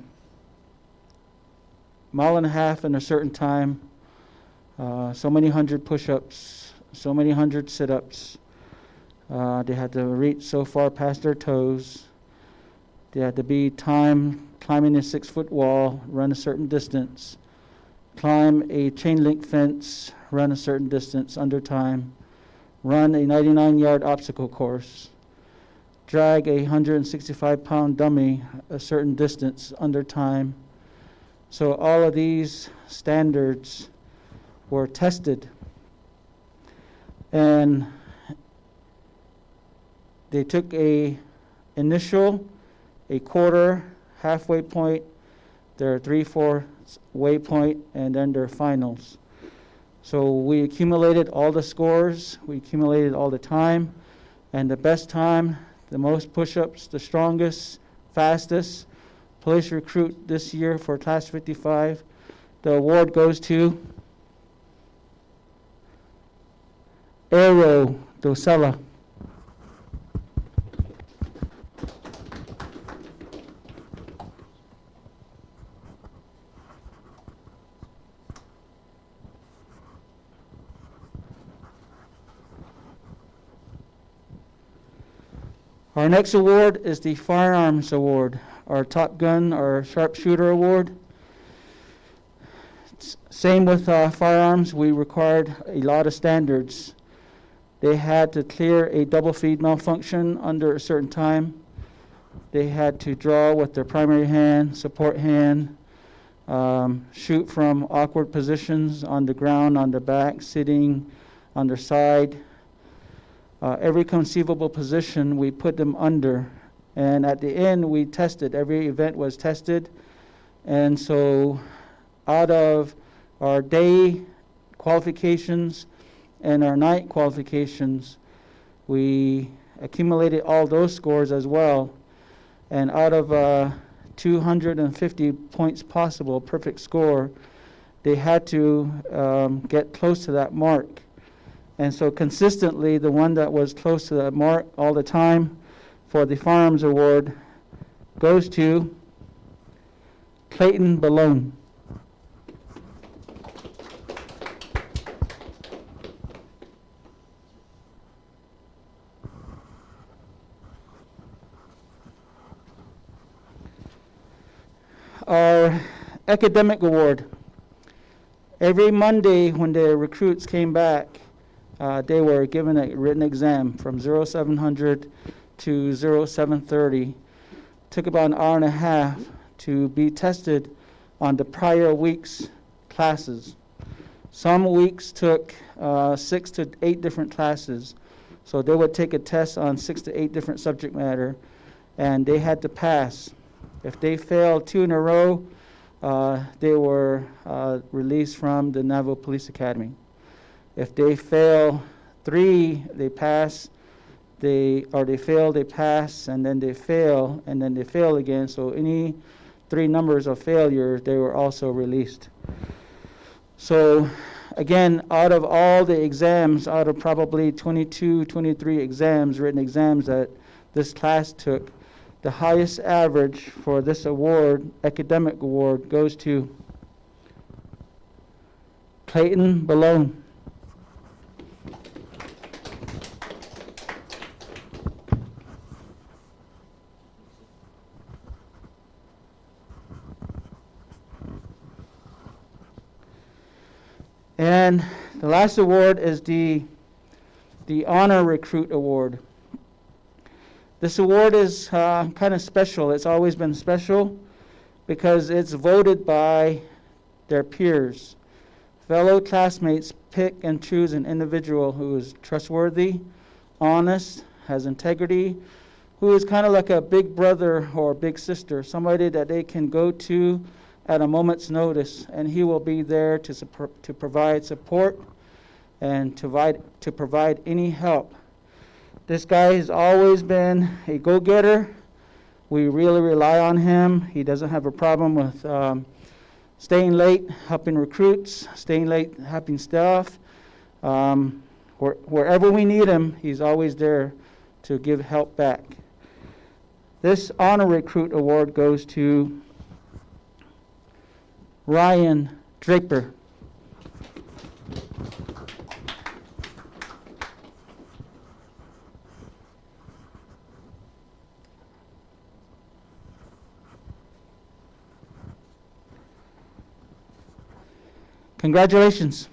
and a half in a certain time, so many 100 push-ups, so many 100 sit-ups. They had to reach so far past their toes. They had to be timed climbing a 6-foot wall, run a certain distance, climb a chain link fence, run a certain distance under time, run a 99-yard obstacle course, drag a 165-pound dummy a certain distance under time. So all of these standards were tested, and they took a initial, a quarter, halfway point, their 3/4 waypoint, and then their finals. So we accumulated all the scores, we accumulated all the time, and the best time, the most push-ups, the strongest, fastest police recruit this year for Class 55. The award goes to Aero Dosella. Our next award is the Firearms Award, our Top Gun, our Sharpshooter Award. Same with firearms, we required a lot of standards. They had to clear a double feed malfunction under a certain time. They had to draw with their primary hand, support hand, shoot from awkward positions on the ground, on the back, sitting, on their side. Every conceivable position we put them under, and at the end we tested. Every event was tested, and so out of our day qualifications and our night qualifications, we accumulated all those scores as well, and out of 250 points possible, perfect score, they had to get close to that mark. And so consistently, the one that was close to that mark all the time for the Firearms Award goes to Clayton Balone. Our Academic Award Every Monday when the recruits came back, they were given a written exam from 0700 to 0730. Took about an hour and a half to be tested on the prior week's classes. Some weeks took 6 to 8 different classes. So they would take a test on 6 to 8 different subject matter, and they had to pass. If they failed 2 in a row, they were released from the Navajo Police Academy. If they fail 3, they pass. They fail, they pass, and then they fail, and then they fail again. So any 3 numbers of failure, they were also released. So again, out of all the exams, out of probably 22, 23 exams, written exams that this class took, the highest average for this award, academic award, goes to Clayton Balone. And the last award is the Honor Recruit Award. This award is kind of special. It's always been special because it's voted by their peers. Fellow classmates pick and choose an individual who is trustworthy, honest, has integrity, who is kind of like a big brother or big sister, somebody that they can go to at a moment's notice, and he will be there to provide support and to provide any help. This guy has always been a go-getter. We really rely on him. He doesn't have a problem with staying late, helping recruits, staying late, helping staff. Wherever we need him, he's always there to give help back. This Honor Recruit Award goes to Ryan Draper. Congratulations.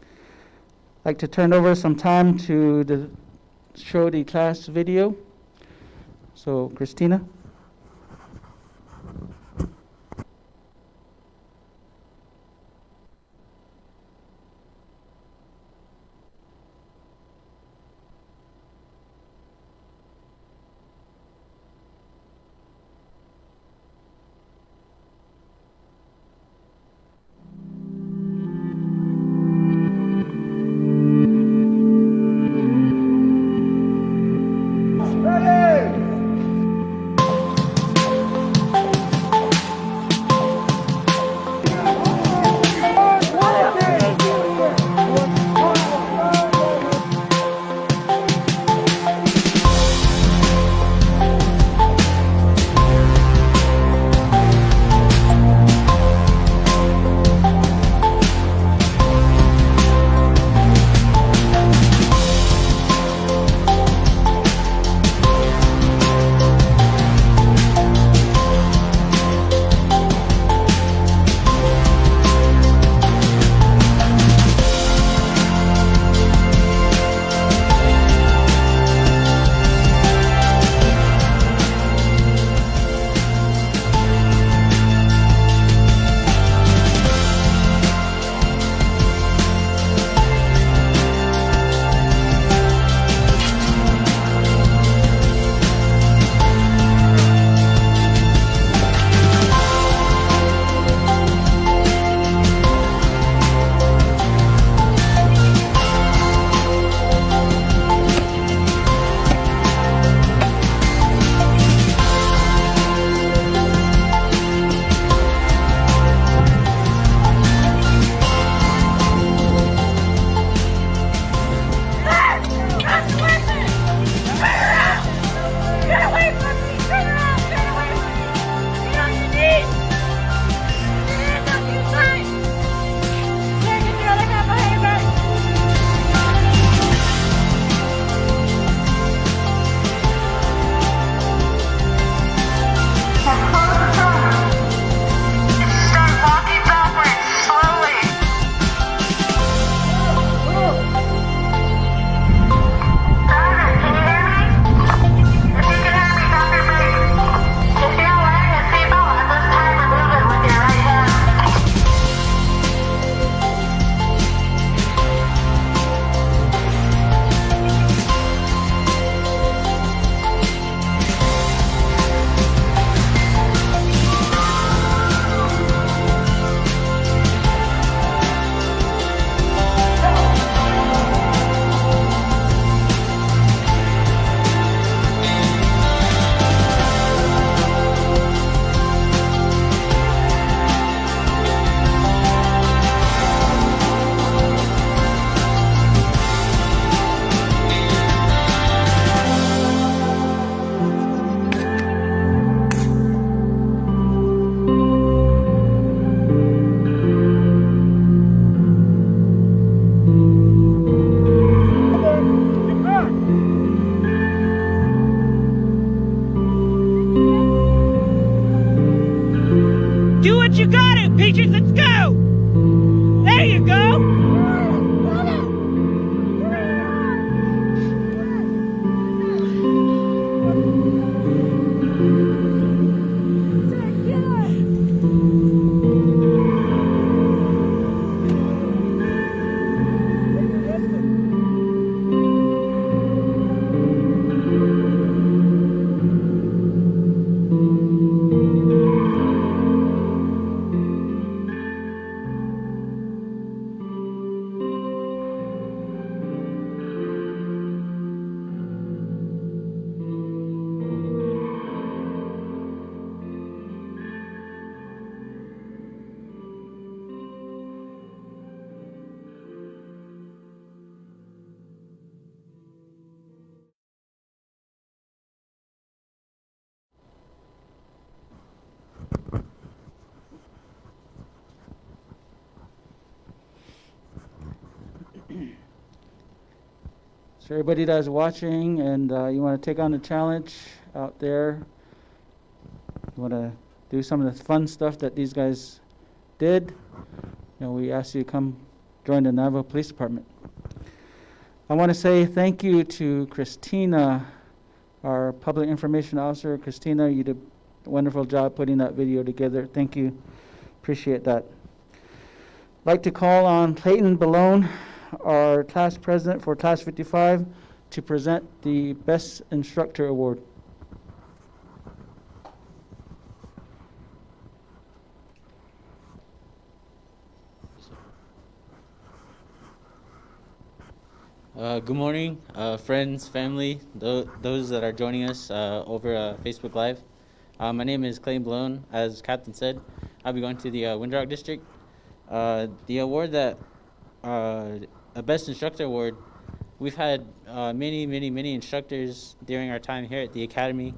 I'd like to turn over some time to show the class video. So, Christina. So everybody that's watching and you want to take on the challenge out there, you want to do some of the fun stuff that these guys did, we ask you to come join the Navajo Police Department. I want to say thank you to Christina, our public information officer. Christina, you did a wonderful job putting that video together. Thank you. Appreciate that. I'd like to call on Clayton Balone, our class president for Class 55, to present the Best Instructor Award. Good morning, friends, family, those that are joining us over Facebook Live. My name is Clayton Balone. As Captain said, I'll be going to the Windrock District. The award that, a Best Instructor Award, we've had many instructors during our time here at the Academy,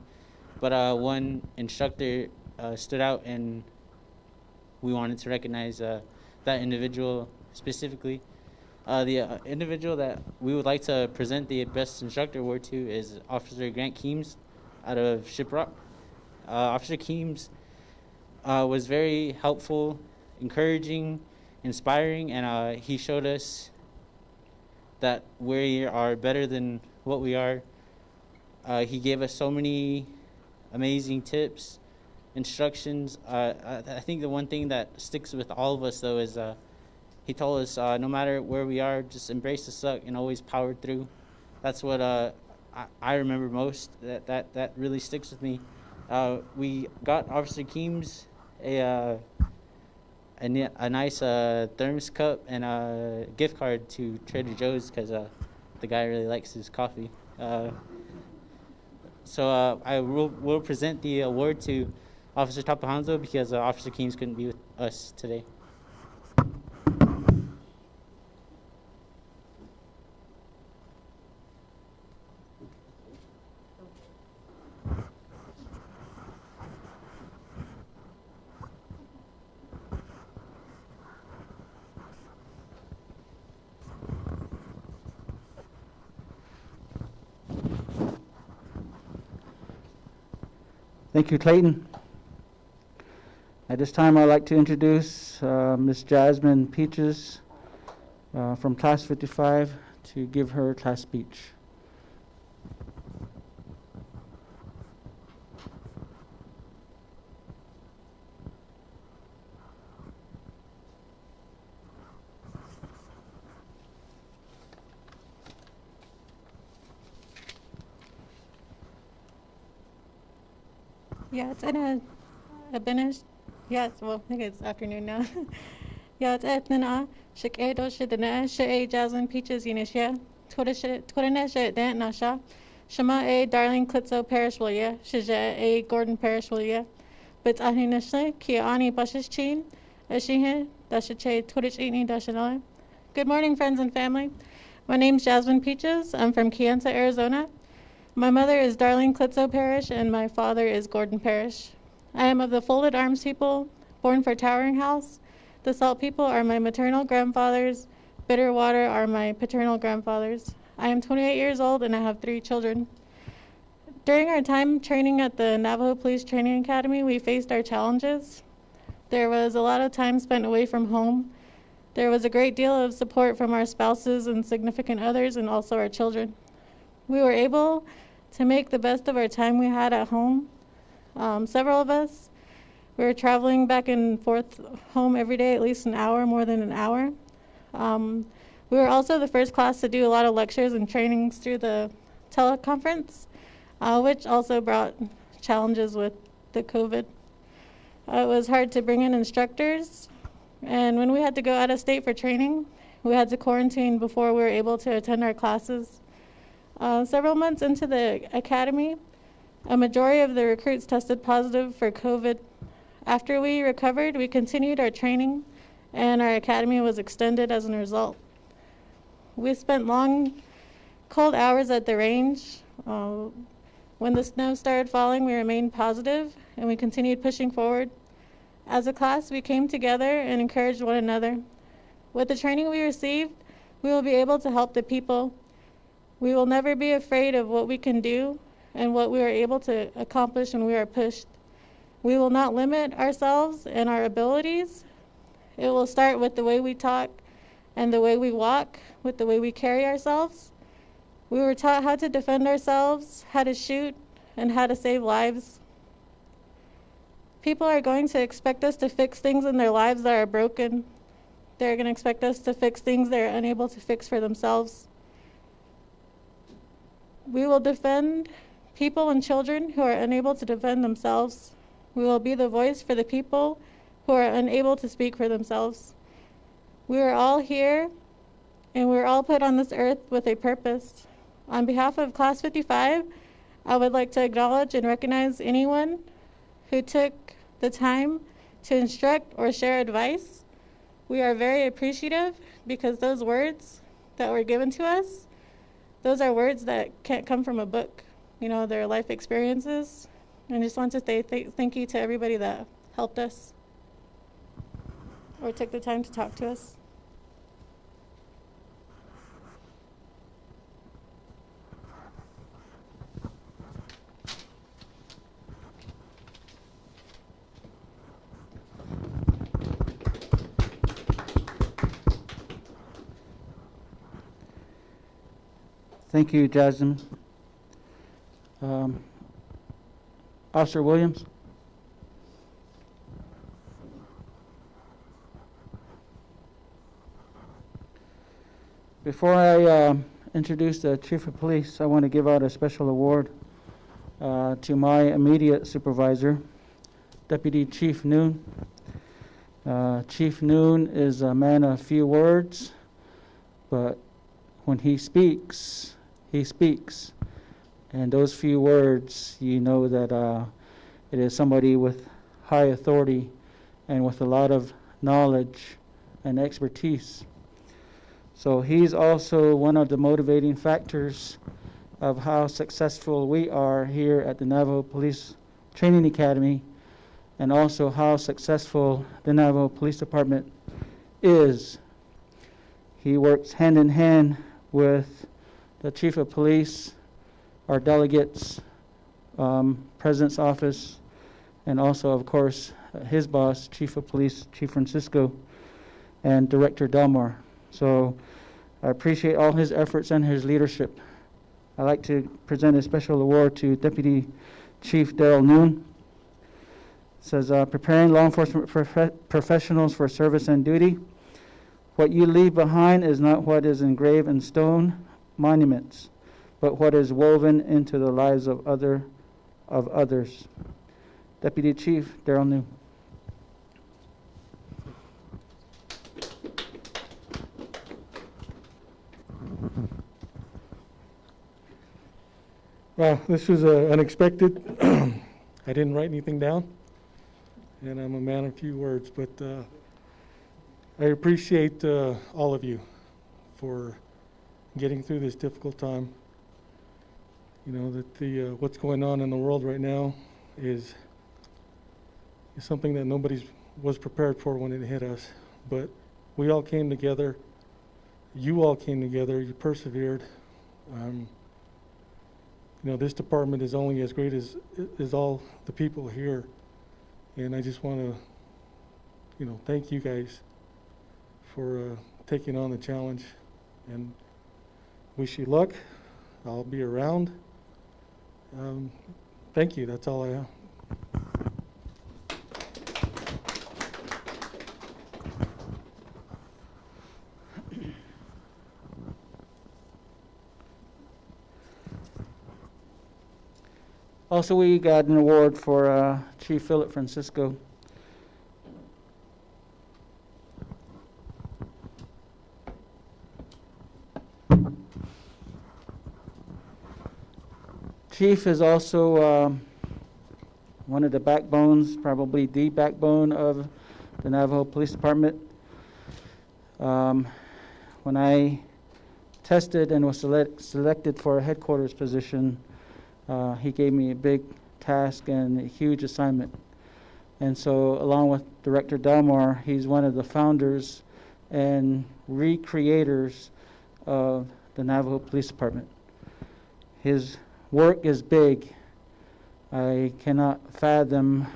but one instructor stood out and we wanted to recognize that individual specifically. The individual that we would like to present the Best Instructor Award to is Officer Grant Keams out of Shiprock. Officer Keams was very helpful, encouraging, inspiring, and he showed us that we are better than what we are. He gave us so many amazing tips, instructions. I think the one thing that sticks with all of us, though, is he told us no matter where we are, just embrace the suck and always power through. That's what I remember most. That really sticks with me. We got Officer Keams a nice thermos cup and a gift card to Trader Joe's because the guy really likes his coffee. So I will present the award to Officer Tapahanzo because Officer Keams couldn't be with us today. Thank you, Clayton. At this time, I'd like to introduce Ms. Jasmine Peaches from Class 55 to give her class speech. Yeah, it's in a binish. Yes, well, I think it's afternoon now. Yeah, it's at Nana. Shake do shidana, shake Jasmine Peaches Unisha. Twitter Dan Nasha. Shama a Darling Klitzo Parish Willia. Shija a Gordon Parish Willia. But Ahinishle, Kiani Bushes Chin. Ashihe, Dashache Twitch Eatney Dashanala. Good morning, friends and family. My name's Jasmine Peaches. I'm from Keyenta, Arizona. My mother is Darling Klitzo Parish, and my father is Gordon Parish. I am of the Folded Arms people, born for Towering House. The Salt people are my maternal grandfathers. Bitter Water are my paternal grandfathers. I am 28 years old, and I have 3 children. During our time training at the Navajo Police Training Academy, we faced our challenges. There was a lot of time spent away from home. There was a great deal of support from our spouses and significant others, and also our children. We were able to make the best of our time we had at home. Several of us, we were traveling back and forth home every day, at least an hour, more than an hour. We were also the first class to do a lot of lectures and trainings through the teleconference, which also brought challenges with the COVID. It was hard to bring in instructors, and when we had to go out of state for training, we had to quarantine before we were able to attend our classes. Several months into the academy, a majority of the recruits tested positive for COVID. After we recovered, we continued our training, and our academy was extended as a result. We spent long, cold hours at the range. When the snow started falling, we remained positive, and we continued pushing forward. As a class, we came together and encouraged one another. With the training we received, we will be able to help the people We will never be afraid of what we can do and what we are able to accomplish when we are pushed. We will not limit ourselves and our abilities. It will start with the way we talk and the way we walk, with the way we carry ourselves. We were taught how to defend ourselves, how to shoot, and how to save lives. People are going to expect us to fix things in their lives that are broken. They're going to expect us to fix things they're unable to fix for themselves. We will defend people and children who are unable to defend themselves. We will be the voice for the people who are unable to speak for themselves. We are all here, and we're all put on this earth with a purpose. On behalf of Class 55, I would like to acknowledge and recognize anyone who took the time to instruct or share advice. We are very appreciative because those words that were given to us, those are words that can't come from a book. You know, they're life experiences. And I just want to say thank you to everybody that helped us or took the time to talk to us. Thank you, Jasmine. Officer Williams. Before I introduce the Chief of Police, I want to give out a special award to my immediate supervisor, Deputy Chief Noon. Chief Noon is a man of few words, but when he speaks, he speaks. And those few words, you know that it is somebody with high authority and with a lot of knowledge and expertise. So he's also one of the motivating factors of how successful we are here at the Navajo Police Training Academy, and also how successful the Navajo Police Department is. He works hand in hand with the Chief of Police, our delegates, President's Office, and also, of course, his boss, Chief of Police, Chief Francisco, and Director Delmar. So I appreciate all his efforts and his leadership. I'd like to present a special award to Deputy Chief Daryl Noon. It says, preparing law enforcement professionals for service and duty. What you leave behind is not what is engraved in stone monuments, but what is woven into the lives of others. Deputy Chief Daryl Noon. Well, this was unexpected. I didn't write anything down, and I'm a man of few words, but I appreciate all of you for getting through this difficult time. You know that the what's going on in the world right now is something that nobody was prepared for when it hit us, but we all came together. You all came together. You persevered. You know, this department is only as great as all the people here, and I just want to, you know, thank you guys for taking on the challenge, and wish you luck. I'll be around. Thank you. That's all I have. Also, we got an award for Chief Philip Francisco. Chief is also one of the backbones, probably the backbone of the Navajo Police Department. When I tested and was selected for a headquarters position, he gave me a big task and a huge assignment. And so along with Director Delmar, he's one of the founders and recreators of the Navajo Police Department. His work is big. I cannot fathom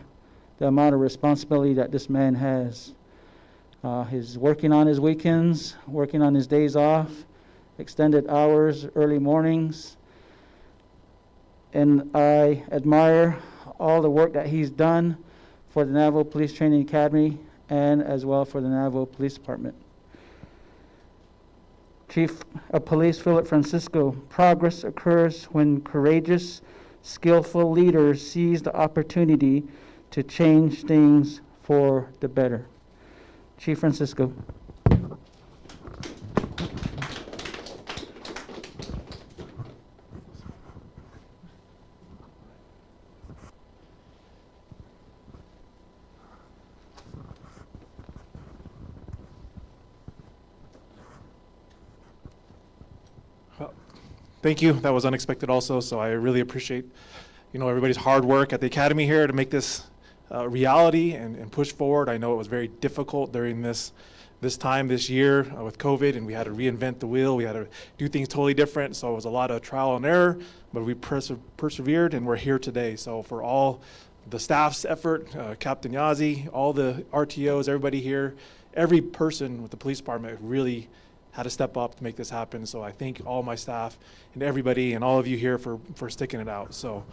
the amount of responsibility that this man has. He's working on his weekends, working on his days off, extended hours, early mornings. And I admire all the work that he's done for the Navajo Police Training Academy and as well for the Navajo Police Department. Chief of Police Philip Francisco, progress occurs when courageous, skillful leaders seize the opportunity to change things for the better. Chief Francisco. Thank you. That was unexpected also, so I really appreciate, everybody's hard work at the Academy here to make this reality and push forward. I know it was very difficult during this time this year with COVID, and we had to reinvent the wheel. We had to do things totally different, so it was a lot of trial and error, but we persevered, and we're here today. So for all the staff's effort, Captain Yazi, all the RTOs, everybody here, every person with the police department really had to step up to make this happen. So I thank all my staff and everybody and all of you here for sticking it out. So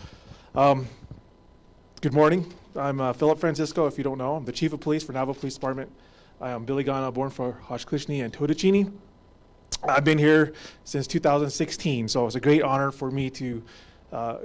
good morning. I'm Philip Francisco, if you don't know. I'm the Chief of Police for Navajo Police Department. I am Billie Ghana, born for Hashklishni and Todachini. I've been here since 2016, so it's a great honor for me to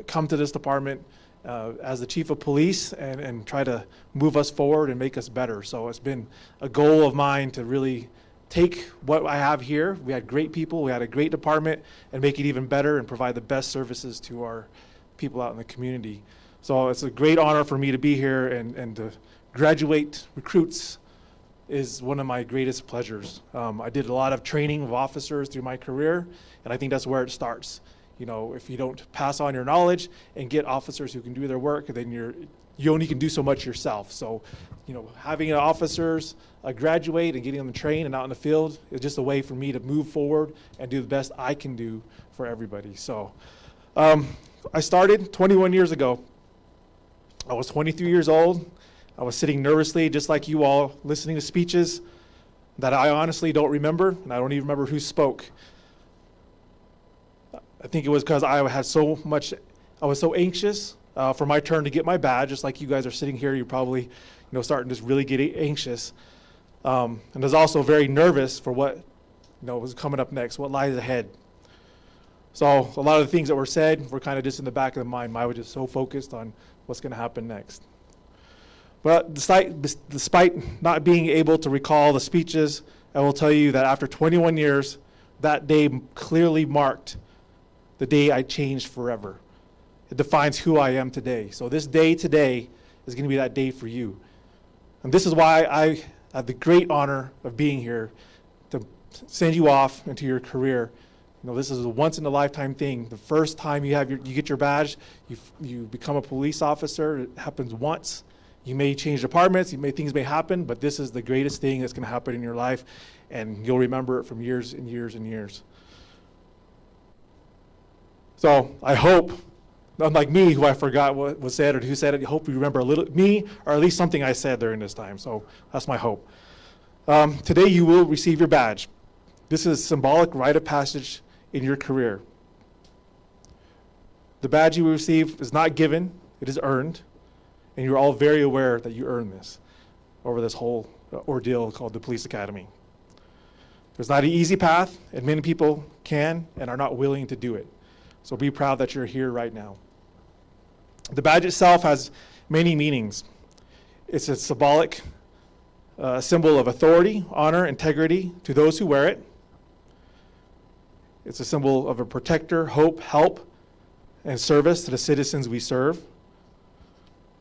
come to this department as the Chief of Police and try to move us forward and make us better. So it's been a goal of mine to really take what I have here. We had great people, we had a great department, and make it even better and provide the best services to our people out in the community. So it's a great honor for me to be here, and to graduate recruits is one of my greatest pleasures. I did a lot of training of officers through my career, and I think that's where it starts. If you don't pass on your knowledge and get officers who can do their work, then you only can do so much yourself. So, having officers graduate and getting them trained and out in the field is just a way for me to move forward and do the best I can do for everybody. So, I started 21 years ago. I was 23 years old. I was sitting nervously, just like you all, listening to speeches that I honestly don't remember, and I don't even remember who spoke. I think it was because I was so anxious for my turn to get my badge. Just like you guys are sitting here, you're probably, starting to really get anxious. And I was also very nervous for what, was coming up next, what lies ahead. So a lot of the things that were said were kind of just in the back of the mind. I was just so focused on what's going to happen next. But despite not being able to recall the speeches, I will tell you that after 21 years, that day clearly marked the day I changed forever. It defines who I am today. So this day today is going to be that day for you. And this is why I have the great honor of being here to send you off into your career. This is a once-in-a-lifetime thing. The first time you get your badge, you become a police officer. It happens once. You may change departments, things may happen, but this is the greatest thing that's going to happen in your life, and you'll remember it from years and years and years. So I hope, unlike me, who I forgot what was said or who said it, I hope you remember a little me, or at least something I said during this time. So that's my hope. Today you will receive your badge. This is a symbolic rite of passage in your career. The badge you will receive is not given, it is earned. And you're all very aware that you earned this over this whole ordeal called the Police Academy. There's not an easy path, and many people can and are not willing to do it. So be proud that you're here right now. The badge itself has many meanings. It's a symbolic symbol of authority, honor, integrity to those who wear it. It's a symbol of a protector, hope, help, and service to the citizens we serve.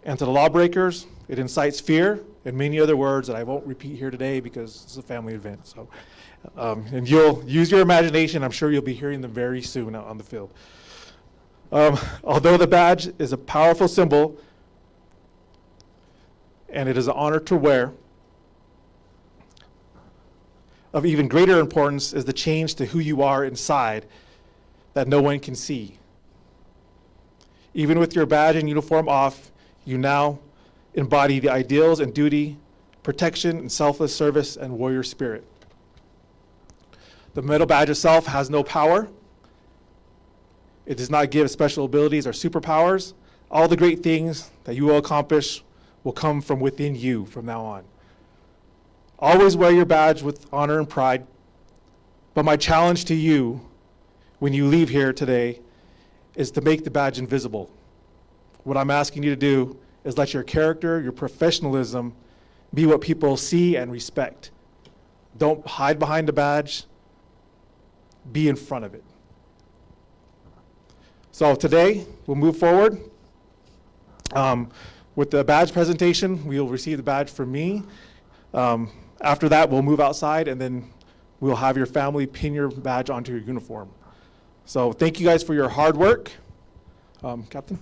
And to the lawbreakers, it incites fear and many other words that I won't repeat here today because it's a family event. So, and you'll use your imagination. I'm sure you'll be hearing them very soon out on the field. Although the badge is a powerful symbol and it is an honor to wear, of even greater importance is the change to who you are inside that no one can see. Even with your badge and uniform off, you now embody the ideals and duty, protection and selfless service and warrior spirit. The medal badge itself has no power. It does not give special abilities or superpowers. All the great things that you will accomplish will come from within you from now on. Always wear your badge with honor and pride. But my challenge to you when you leave here today is to make the badge invisible. What I'm asking you to do is let your character, your professionalism, be what people see and respect. Don't hide behind the badge. Be in front of it. So today, we'll move forward. With the badge presentation, we'll receive the badge from me. After that, we'll move outside, and then we'll have your family pin your badge onto your uniform. So thank you guys for your hard work. Captain?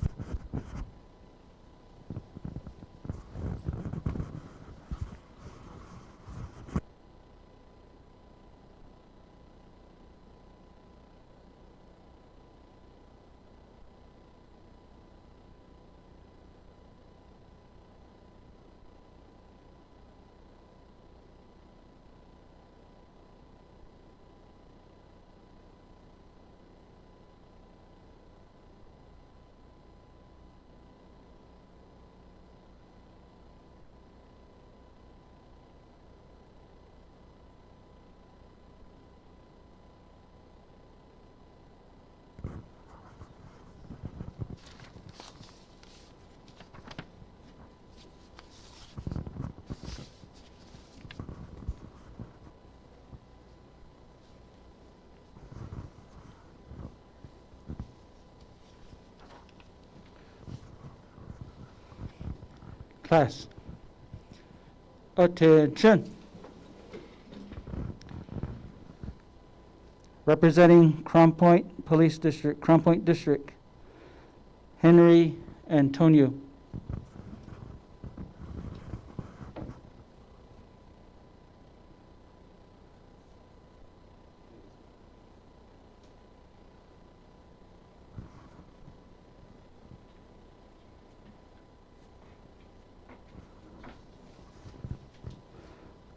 Class, attention. Representing Crown Point Police District, Crown Point District, Henry Antonio.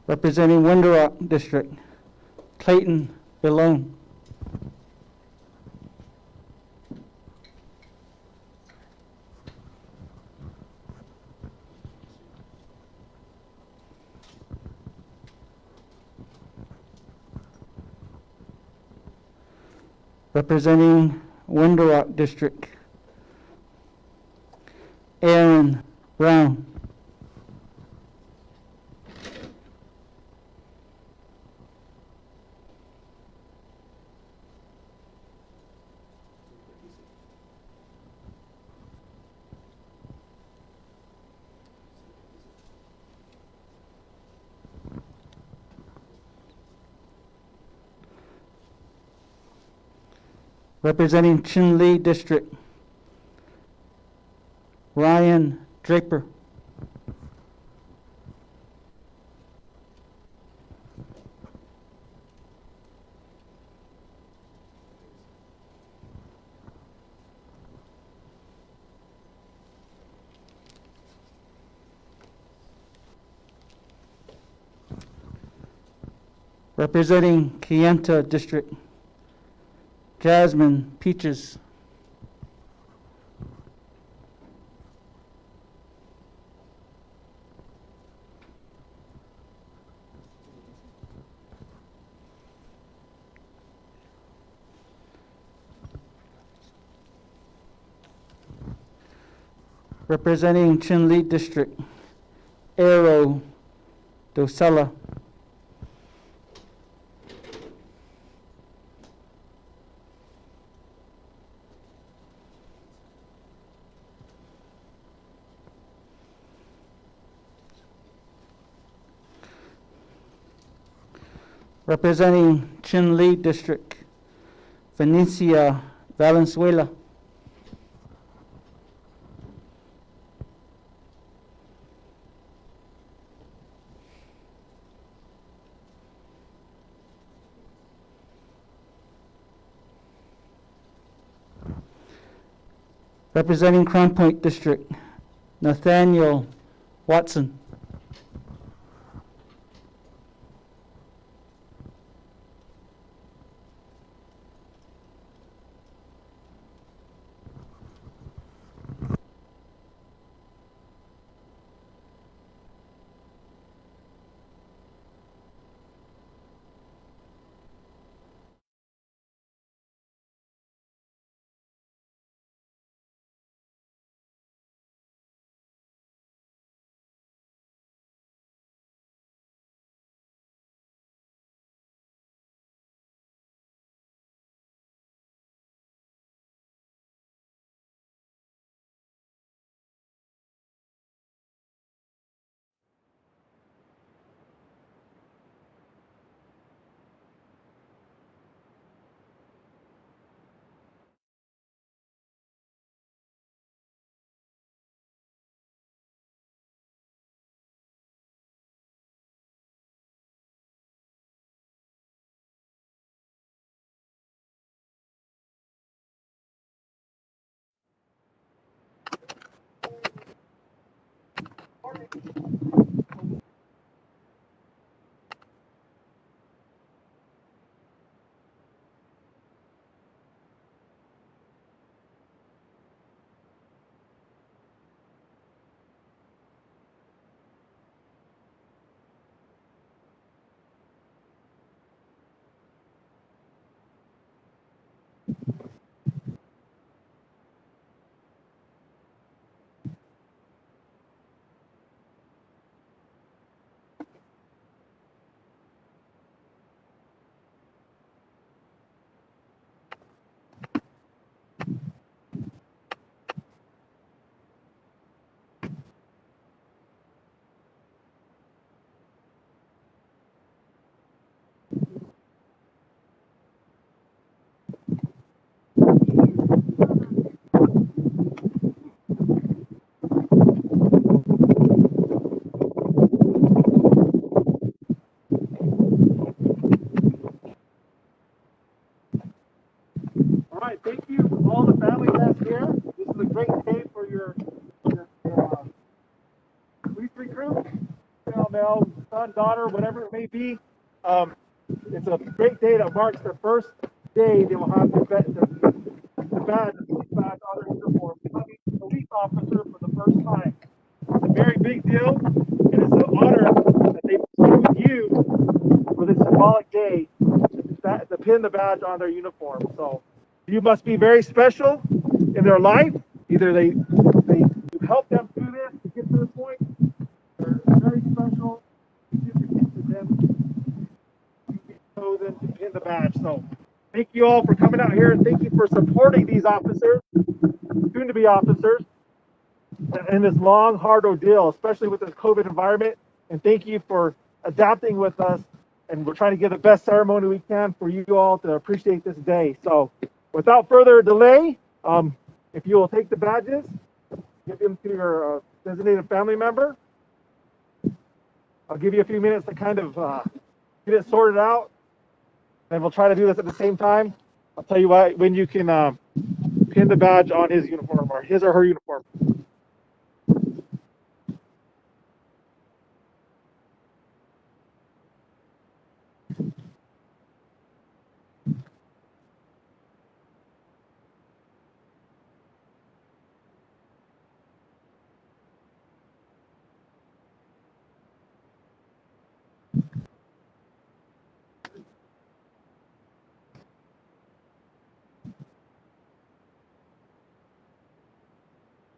Representing Window Rock District, Clayton Belone. Representing Window Rock District, Aaron Brown. Representing Chinle District, Ryan Draper. Representing Kayenta District, Jasmine Peaches. Representing Chinle District, Arrow Dosella. Representing Chinle District, Venecia Valenzuela. Representing Crown Point District, Nathaniel Watson. All right, thank you all the family that's here. This is a great day for your police recruit, male, son, daughter, whatever it may be. It's a great day that marks the first day they will have the badge on their uniform, becoming a police officer for the first time. It's a very big deal, and it's an honor that they choose you for this symbolic day to pin the badge on their uniform. So you must be very special in their life. Either you help them through this to get to this point, or very special, significant to them. You be chosen to pin the badge. So thank you all for coming out here, and thank you for supporting these officers, soon to be officers, in this long, hard ordeal, especially with this COVID environment. And thank you for adapting with us. And we're trying to give the best ceremony we can for you all to appreciate this day. So without further delay, if you will take the badges, give them to your designated family member. I'll give you a few minutes to kind of get it sorted out. And we'll try to do this at the same time. I'll tell you what, when you can pin the badge on his uniform or his or her uniform.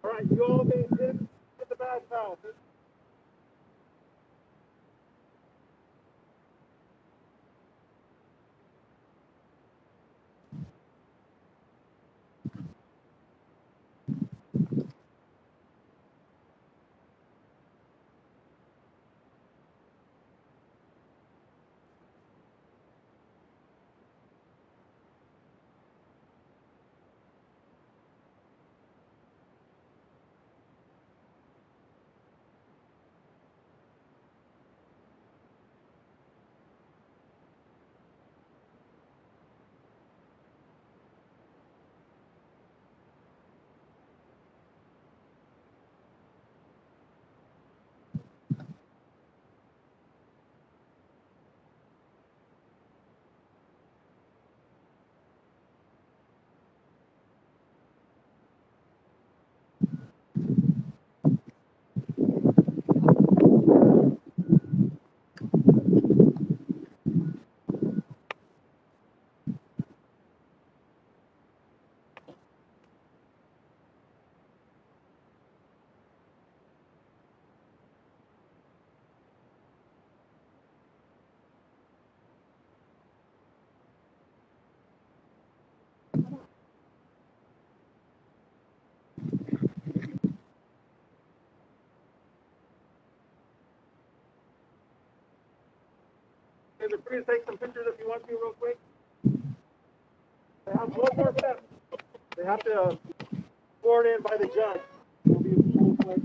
All right, you all may pin the badge now. We're gonna take some pictures if you want to real quick. They have one more step. They have to sworn in by the judge. It'll be real quick.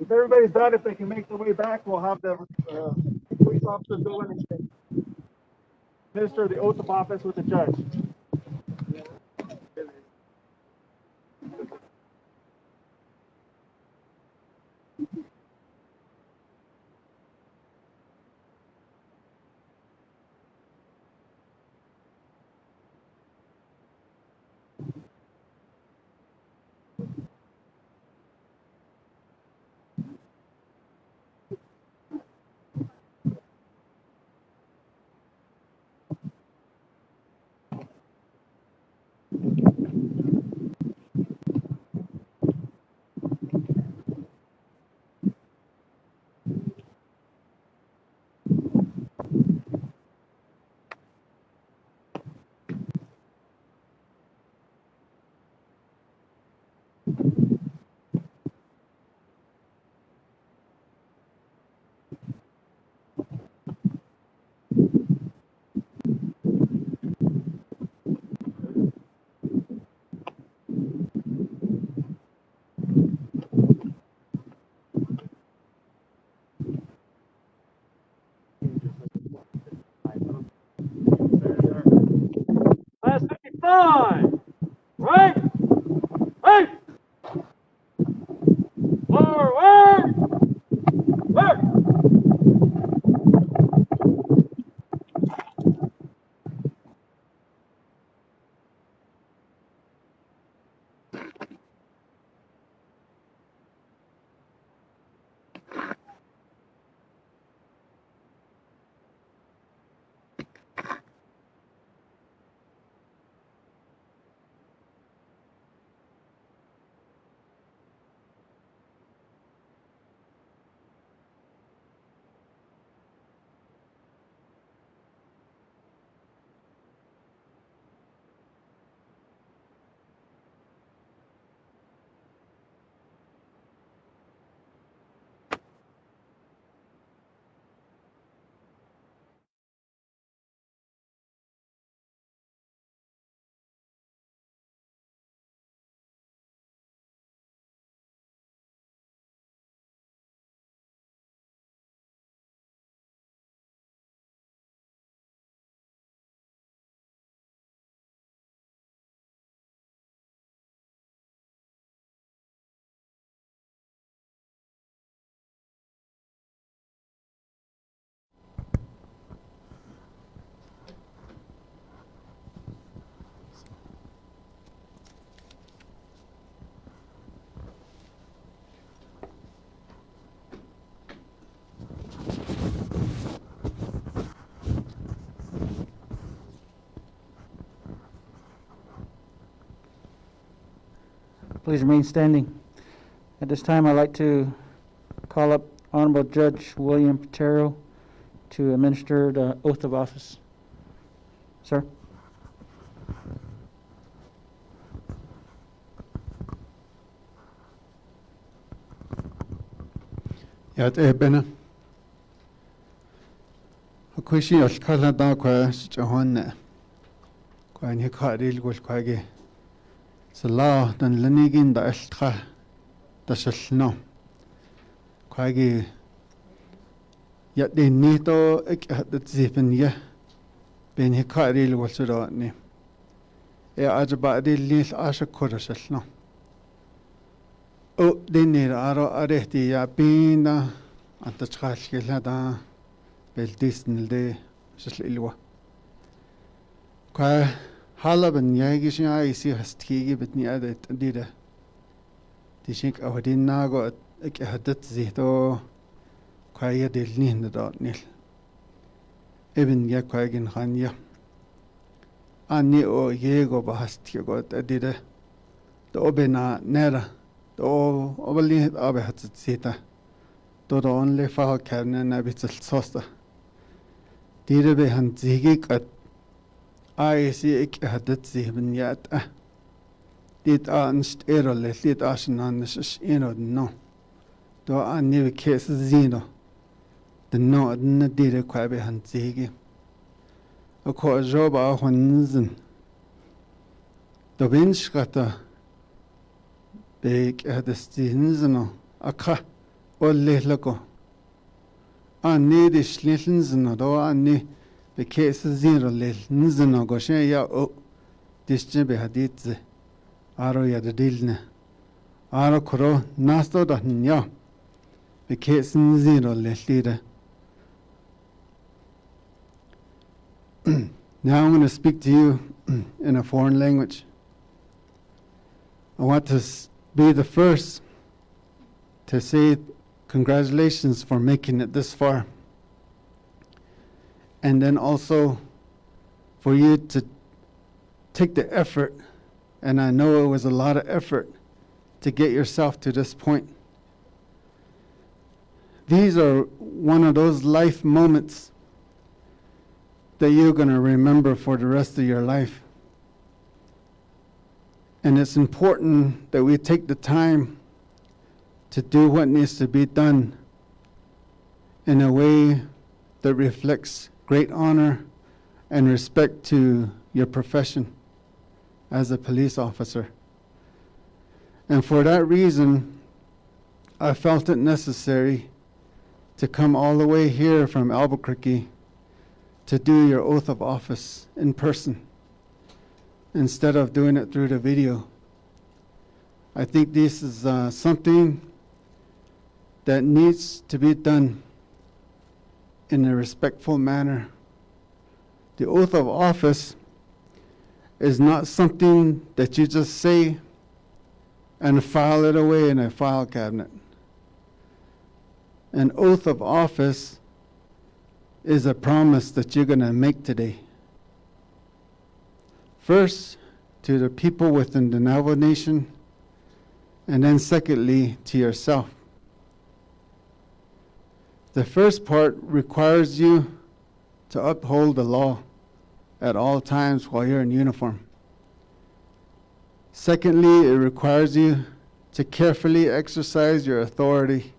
If everybody's done, if they can make their way back, we'll have the police officers go in and administer the oath of office with the judge. Last 55. Right. Right. Forward. Work. Please remain standing. At this time, I'd like to call up Honorable Judge William Patero to administer the oath of office. Sir? Yat ebena. Akuishi alkala da kwa chahon kwa ni kharil gol kwage. Sala dan lanigin da altra da shalno. Kwage yat de nito ek hat zipen ya. Ben hi kharil gol surani. E ajba de lil asha korashalno. O dinner aro arehti ya pina antachkhalkela da beldisnilde shlilwa kwa halaban yagi shia isi hastigi bitni adet dida tishik awdin nago ek hadat zihto kwa yadilni nda nil ibn ya kwa gin khanya ani o yego bahasti go dida to bena nera to obali abe hatsita to the only file cabinet na bitel sosta dire be han zigi kat ai si ik hadat zibn yat dit anst erole lit asnan is ino no to an new case zino the no na dire kwa be han zigi o ko joba honzen to binch kata Big at the Stinzano, a ca or little an needy schlittens do an the case zero little nzano go ya o this jibbe haditze aro ya the dilne aro koro nasto da nya the case zero little. Now I'm going to speak to you in a foreign language. I want to be the first to say congratulations for making it this far. And then also for you to take the effort, and I know it was a lot of effort, to get yourself to this point. These are one of those life moments that you're going to remember for the rest of your life. And it's important that we take the time to do what needs to be done in a way that reflects great honor and respect to your profession as a police officer. And for that reason, I felt it necessary to come all the way here from Albuquerque to do your oath of office in person, instead of doing it through the video. I think this is something that needs to be done in a respectful manner. The oath of office is not something that you just say and file it away in a file cabinet. An oath of office is a promise that you're going to make today. First, to the people within the Navajo Nation, and then secondly, to yourself. The first part requires you to uphold the law at all times while you're in uniform. Secondly, it requires you to carefully exercise your authority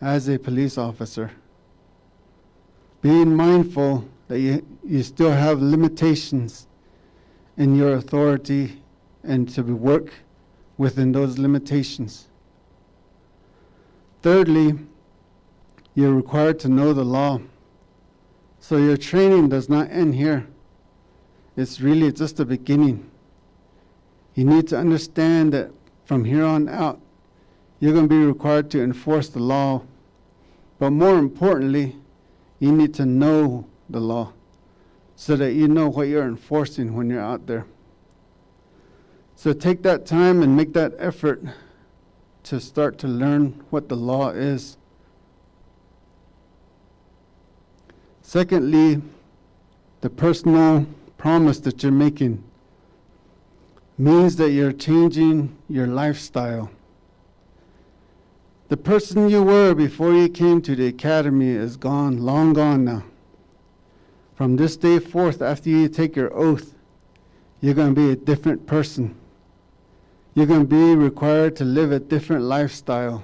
as a police officer, being mindful that you still have limitations in your authority and to work within those limitations. Thirdly, you're required to know the law. So your training does not end here. It's really just the beginning. You need to understand that from here on out, you're going to be required to enforce the law. But more importantly, you need to know the law, so that you know what you're enforcing when you're out there. So take that time and make that effort to start to learn what the law is. Secondly, the personal promise that you're making. means that you're changing your lifestyle. The person you were before you came to the academy is gone, long gone now. From this day forth, after you take your oath, you're going to be a different person. You're going to be required to live a different lifestyle.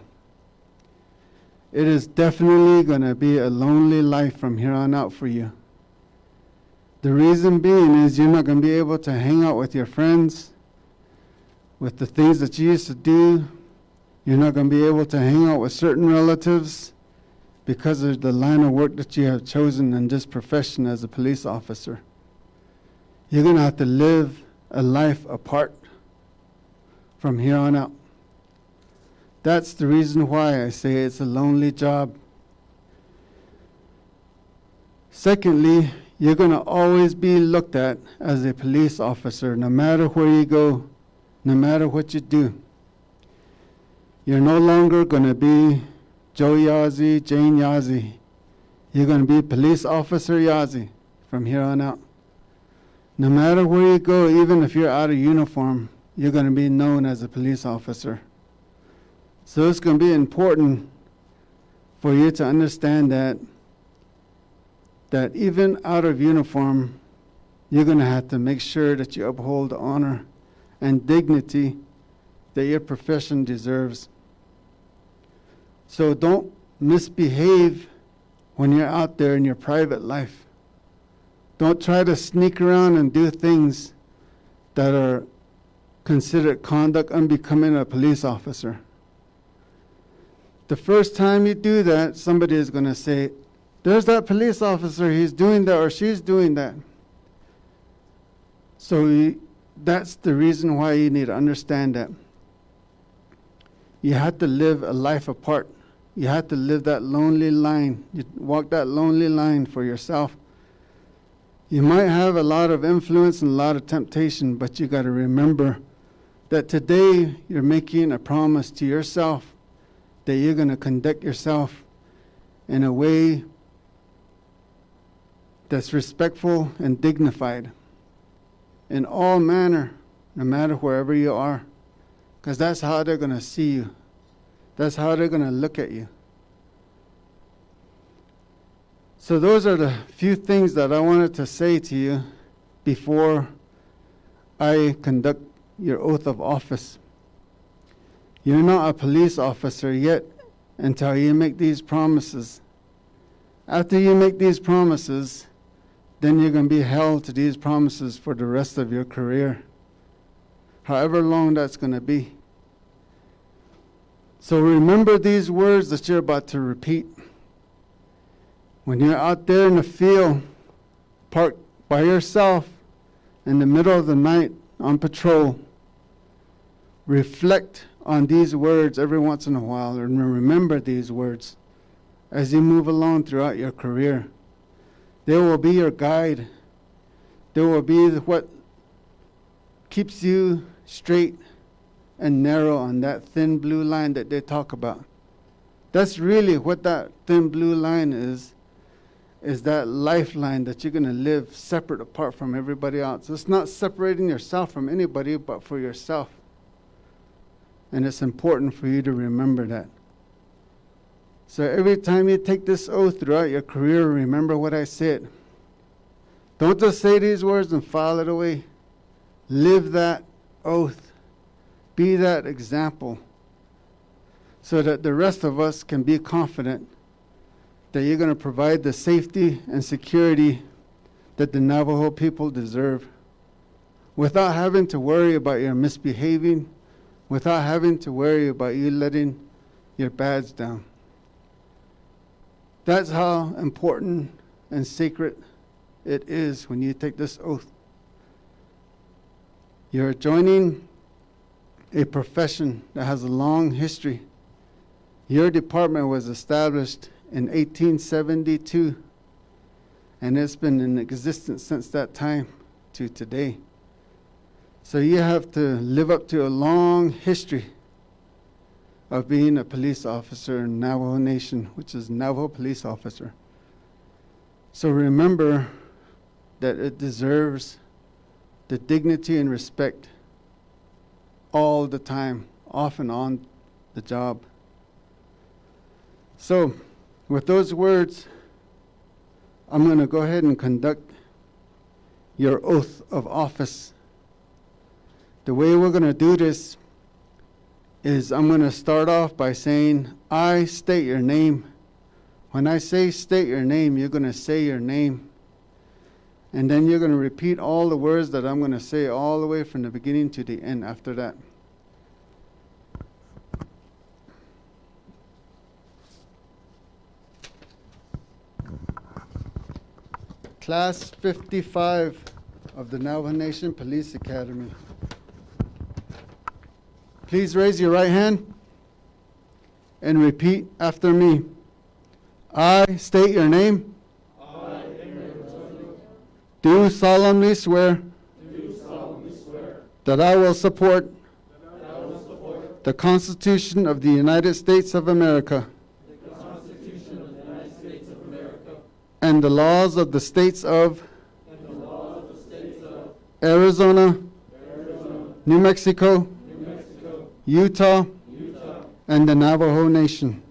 It is definitely going to be a lonely life from here on out for you. The reason being is you're not going to be able to hang out with your friends, with the things that you used to do. You're not going to be able to hang out with certain relatives because of the line of work that you have chosen in this profession as a police officer. You're going to have to live a life apart from here on out. That's the reason why I say it's a lonely job. Secondly, you're going to always be looked at as a police officer, no matter where you go, no matter what you do. You're no longer going to be Joe Yazzie, Jane Yazzie. You're going to be Police Officer Yazzie from here on out. No matter where you go, even if you're out of uniform, you're going to be known as a police officer. So it's going to be important for you to understand that even out of uniform, you're going to have to make sure that you uphold the honor and dignity that your profession deserves. So don't misbehave when you're out there in your private life. Don't try to sneak around and do things that are considered conduct unbecoming a police officer. The first time you do that, somebody is going to say, there's that police officer, he's doing that or she's doing that. So that's the reason why you need to understand that. You have to live a life apart. You have to live that lonely line. You walk that lonely line for yourself. You might have a lot of influence and a lot of temptation, but you got to remember that today you're making a promise to yourself that you're going to conduct yourself in a way that's respectful and dignified in all manner, no matter wherever you are, because that's how they're going to see you. That's how they're going to look at you. So those are the few things that I wanted to say to you before I conduct your oath of office. You're not a police officer yet until you make these promises. After you make these promises, then you're going to be held to these promises for the rest of your career, however long that's going to be. So remember these words that you're about to repeat. When you're out there in the field, parked by yourself in the middle of the night on patrol, reflect on these words every once in a while and remember these words as you move along throughout your career. They will be your guide. They will be what keeps you straight and narrow on that thin blue line that they talk about. That's really what that thin blue line is that lifeline that you're going to live separate apart from everybody else. It's not separating yourself from anybody, but for yourself. And it's important for you to remember that. So every time you take this oath throughout your career, remember what I said. Don't just say these words and file it away. Live that oath. Be that example so that the rest of us can be confident that you're going to provide the safety and security that the Navajo people deserve without having to worry about your misbehaving, without having to worry about you letting your badge down. That's how important and sacred it is when you take this oath. You're joining a profession that has a long history. Your department was established in 1872, and it's been in existence since that time to today. So you have to live up to a long history of being a police officer in Navajo Nation, which is Navajo police officer. So remember that it deserves the dignity and respect all the time, off and on the job. So, with those words, I'm going to go ahead and conduct your oath of office. The way we're going to do this is I'm going to start off by saying, I state your name. When I say state your name, you're going to say your name. And then you're going to repeat all the words that I'm going to say all the way from the beginning to the end after that. Class 55 of the Navajo Nation Police Academy. Please raise your right hand and repeat after me. I state your name. Do solemnly swear that I will support the Constitution of the United States of America and the laws of the states of Arizona, New Mexico, Utah, and the Navajo Nation.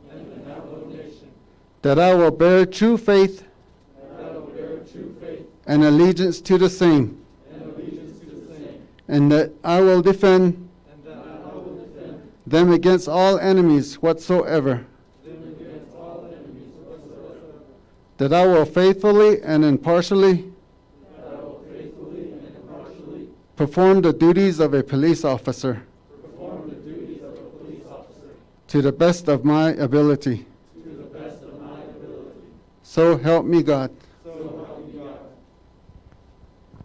That I will bear true faith and allegiance to the same, and that I will defend them against all enemies whatsoever. That I will faithfully and impartially perform the duties of a police officer to the best of my ability. So help me God.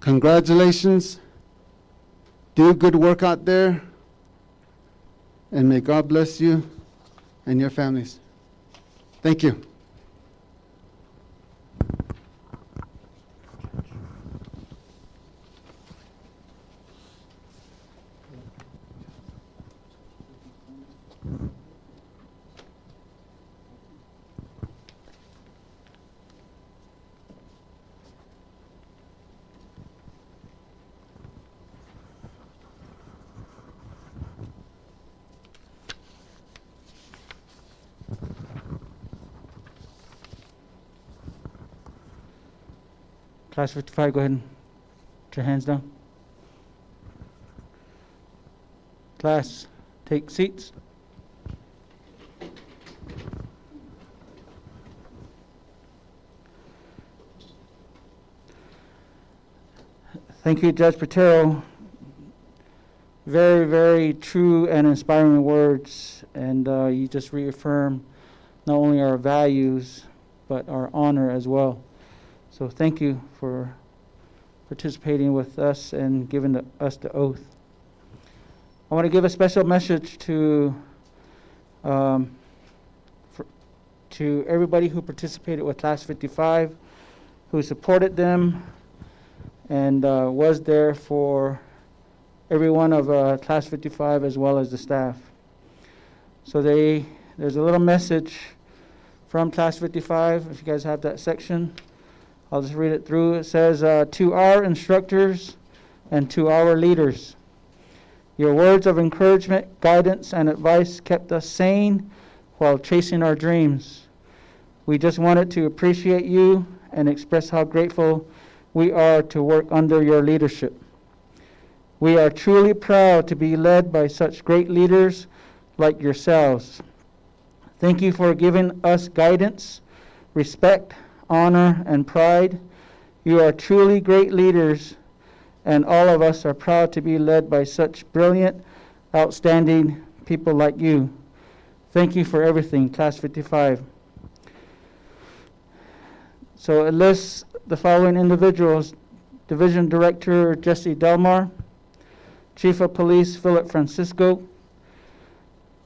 Congratulations. Do good work out there. And may God bless you and your families. Thank you. Class 55, go ahead and put your hands down. Class, take seats. Thank you, Judge Patero. Very, very true and inspiring words, and you just reaffirm not only our values, but our honor as well. So thank you for participating with us and giving us the oath. I want to give a special message to everybody who participated with Class 55, who supported them and was there for every one of Class 55 as well as the staff. So there's a little message from Class 55, if you guys have that section. I'll just read it through. It says, to our instructors and to our leaders, your words of encouragement, guidance, and advice kept us sane while chasing our dreams. We just wanted to appreciate you and express how grateful we are to work under your leadership. We are truly proud to be led by such great leaders like yourselves. Thank you for giving us guidance, respect, honor, and pride. You are truly great leaders, and all of us are proud to be led by such brilliant, outstanding people like you. Thank you for everything, Class 55. So it lists the following individuals: Division Director Jesse Delmar, Chief of Police Philip Francisco,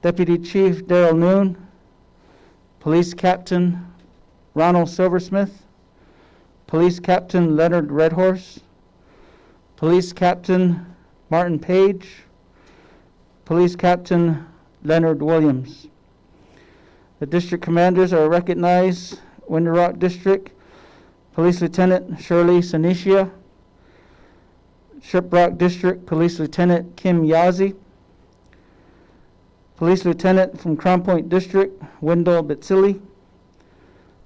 Deputy Chief Darrell Noon, Police Captain Ronald Silversmith, Police Captain Leonard Redhorse, Police Captain Martin Page, Police Captain Leonard Williams. The district commanders are recognized: Winter Rock District, Police Lieutenant Shirley Sanicia, Shiprock District, Police Lieutenant Kim Yazi, Police Lieutenant from Crown Point District, Wendell Bitsili.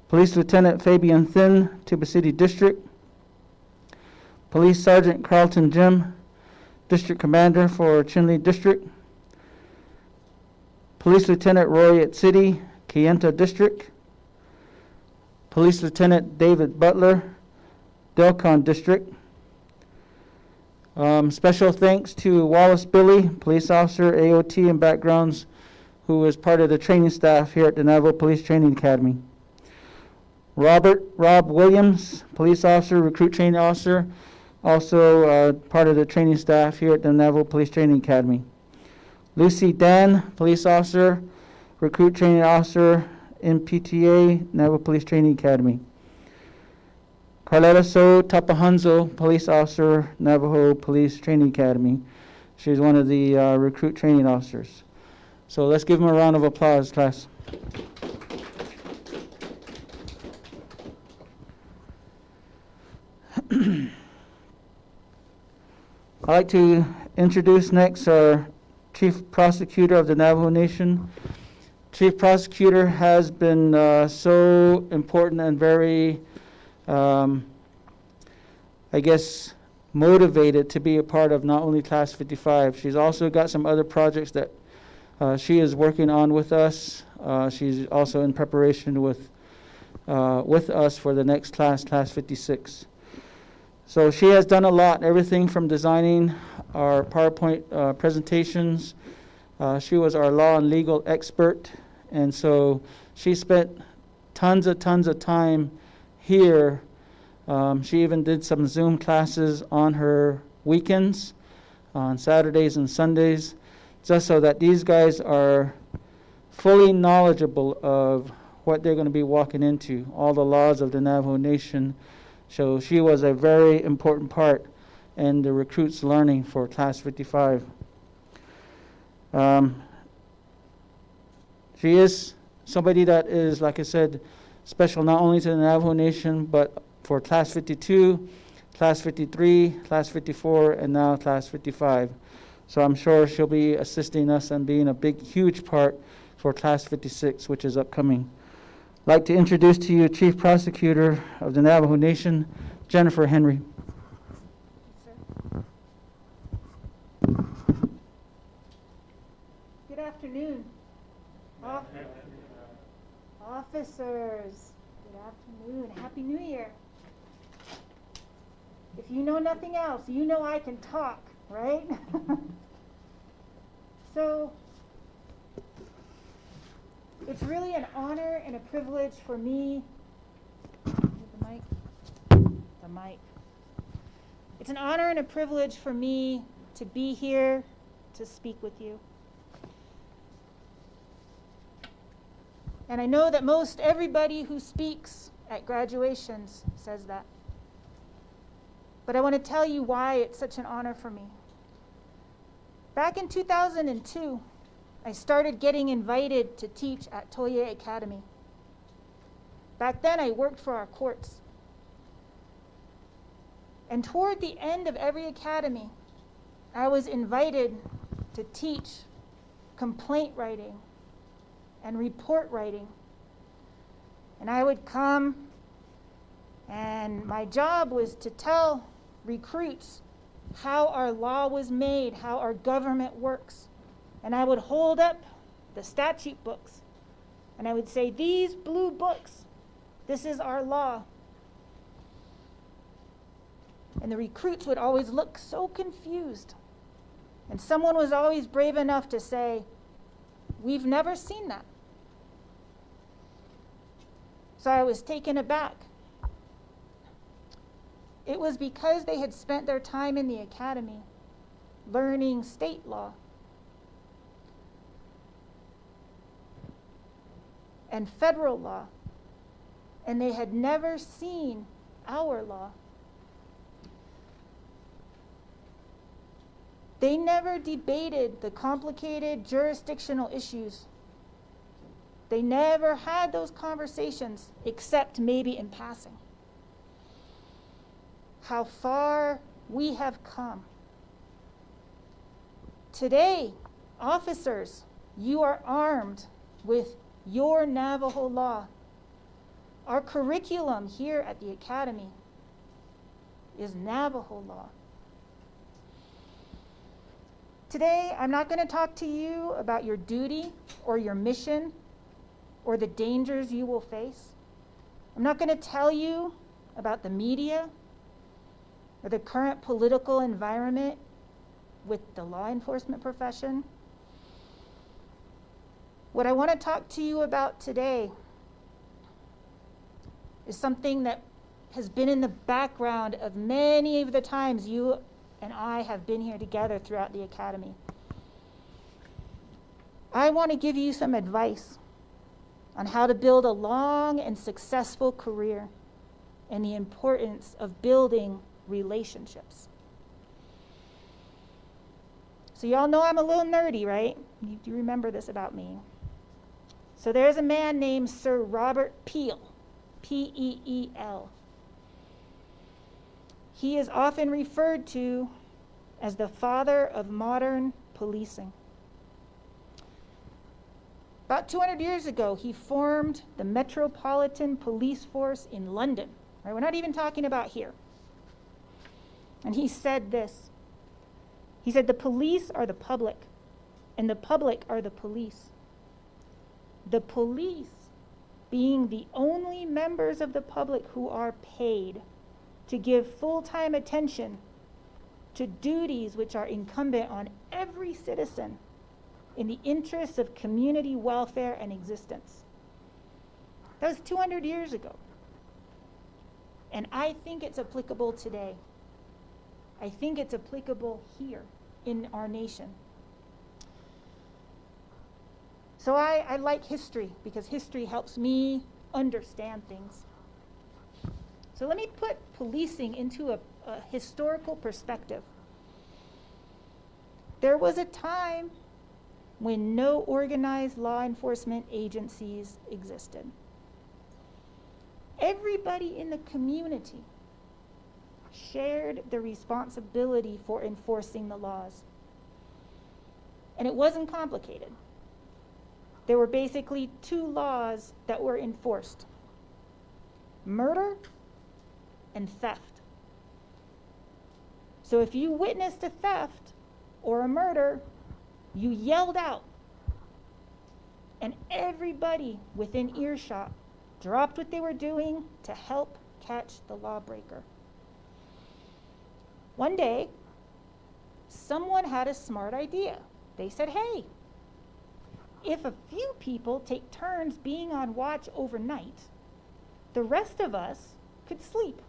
Police Lieutenant Fabian Thin, Tuba City District. Police Sergeant Carlton Jim, District Commander for Chinle District. Police Lieutenant Roy at City, Kayenta District. Police Lieutenant David Butler, Delcon District. Special thanks to Wallace Billie, police officer, AOT and backgrounds, who is part of the training staff here at the Navajo Police Training Academy. Rob Williams, police officer, recruit training officer, also part of the training staff here at the Navajo Police Training Academy. Lucy Dan, police officer, recruit training officer, MPTA, Navajo Police Training Academy. Carletta So Tapahanzo, police officer, Navajo Police Training Academy. She's one of the recruit training officers. So let's give them a round of applause, class. I'd like to introduce next our Chief Prosecutor of the Navajo Nation. Chief Prosecutor has been so important and very I guess, motivated to be a part of not only Class 55. She's also got some other projects that she is working on with us. She's also in preparation with us for the next class, Class 56. So she has done a lot, everything from designing our PowerPoint presentations. She was our law and legal expert, and so she spent tons of time here. She even did some Zoom classes on her weekends, on Saturdays and Sundays, just so that these guys are fully knowledgeable of what they're going to be walking into, all the laws of the Navajo Nation. So she was a very important part in the recruits' learning for Class 55. She is somebody that is, like I said, special not only to the Navajo Nation, but for Class 52, Class 53, Class 54, and now Class 55. So I'm sure she'll be assisting us and being a big, huge part for Class 56, which is upcoming. I'd like to introduce to you Chief Prosecutor of the Navajo Nation, Jennifer Henry. Good afternoon. Officers, good afternoon. Happy New Year. If you know nothing else, you know I can talk, right? So, it's really an honor and a privilege for me. The mic. It's an honor and a privilege for me to be here to speak with you. And I know that most everybody who speaks at graduations says that. But I want to tell you why it's such an honor for me. Back in 2002, I started getting invited to teach at Toye Academy. Back then, I worked for our courts. And toward the end of every academy, I was invited to teach complaint writing and report writing. And I would come, and my job was to tell recruits how our law was made, how our government works. And I would hold up the statute books, and I would say, these blue books, this is our law. And the recruits would always look so confused. And someone was always brave enough to say, we've never seen that. So I was taken aback. It was because they had spent their time in the academy learning state law and federal law, and they had never seen our law. They never debated the complicated jurisdictional issues. They never had those conversations, except maybe in passing. How far we have come. Today, officers You are armed with your Navajo law. Our curriculum here at the Academy is Navajo law. Today, I'm not going to talk to you about your duty or your mission or the dangers you will face. I'm not going to tell you about the media or the current political environment with the law enforcement profession. What I want to talk to you about today is something that has been in the background of many of the times you and I have been here together throughout the Academy. I want to give you some advice on how to build a long and successful career and the importance of building relationships. So y'all know I'm a little nerdy, right? You do remember this about me. So there's a man named Sir Robert Peel, P-E-E-L. He is often referred to as the father of modern policing. About 200 years ago, he formed the Metropolitan Police Force in London. Right? We're not even talking about here. And he said this. He said, "The police are the public, and the public are the police. The police being the only members of the public who are paid to give full-time attention to duties which are incumbent on every citizen in the interests of community welfare and existence." That was 200 years ago. And I think it's applicable today. I think it's applicable here in our nation. So I like history because history helps me understand things. So let me put policing into a historical perspective. There was a time when no organized law enforcement agencies existed. Everybody in the community shared the responsibility for enforcing the laws. And it wasn't complicated. There were basically two laws that were enforced: murder and theft. So if you witnessed a theft or a murder, you yelled out, and everybody within earshot dropped what they were doing to help catch the lawbreaker. One day, someone had a smart idea. They said, "Hey, if a few people take turns being on watch overnight, the rest of us could sleep."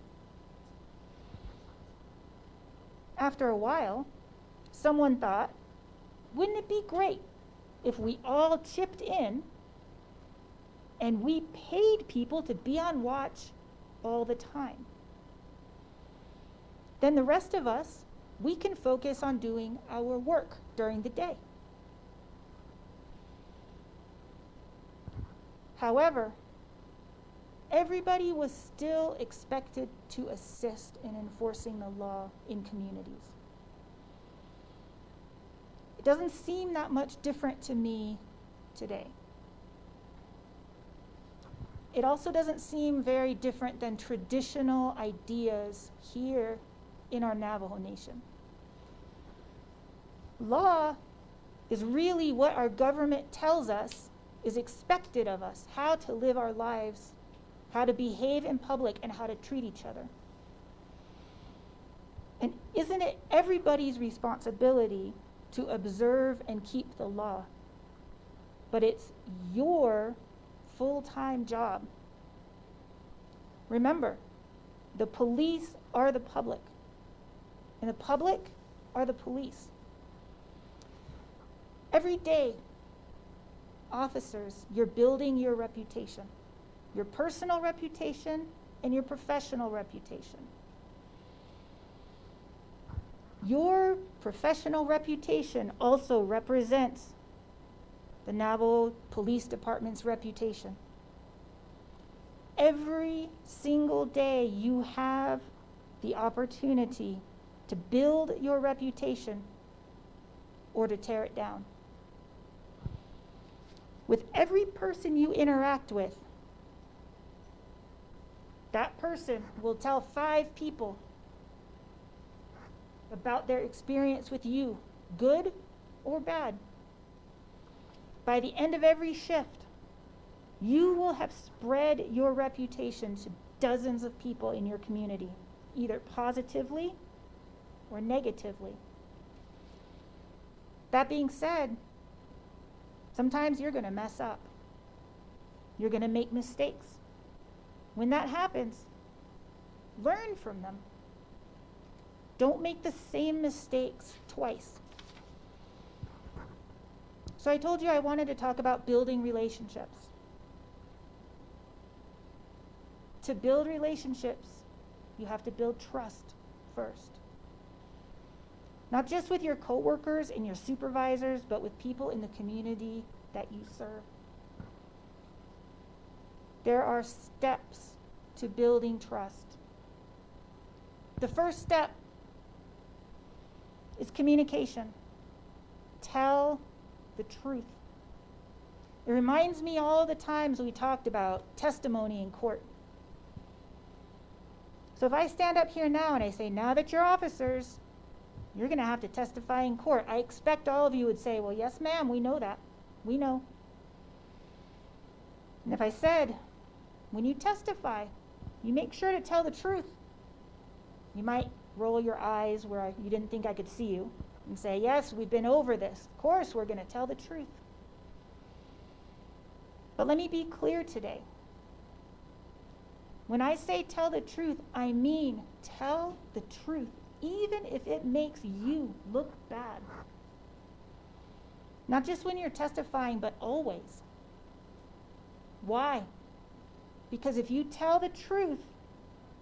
After a while, someone thought, wouldn't it be great if we all chipped in and we paid people to be on watch all the time? Then the rest of us, we can focus on doing our work during the day. However, everybody was still expected to assist in enforcing the law in communities. It doesn't seem that much different to me today. It also doesn't seem very different than traditional ideas here in our Navajo Nation. Law is really what our government tells us is expected of us, how to live our lives, how to behave in public, and how to treat each other. And isn't it everybody's responsibility to observe and keep the law? But it's your full-time job. Remember, the police are the public, and the public are the police. Every day, officers, you're building your reputation, your personal reputation and your professional reputation. Your professional reputation also represents the Navajo Police Department's reputation. Every single day you have the opportunity to build your reputation or to tear it down. With every person you interact with, that person will tell 5 people about their experience with you, good or bad. By the end of every shift, you will have spread your reputation to dozens of people in your community, either positively or negatively. That being said, sometimes you're going to mess up. You're going to make mistakes. When that happens, learn from them. Don't make the same mistakes twice. So I told you I wanted to talk about building relationships. To build relationships, you have to build trust first. Not just with your coworkers and your supervisors, but with people in the community that you serve. There are steps to building trust. The first step is communication. Tell the truth. It reminds me all the times we talked about testimony in court. So if I stand up here now and I say, now that you're officers, you're going to have to testify in court, I expect all of you would say, well, yes, ma'am, we know that. We know. And if I said, when you testify, you make sure to tell the truth. You might roll your eyes where you didn't think I could see you and say, yes, we've been over this. Of course, we're going to tell the truth. But let me be clear today. When I say tell the truth, I mean tell the truth, even if it makes you look bad. Not just when you're testifying, but always. Why? Because if you tell the truth,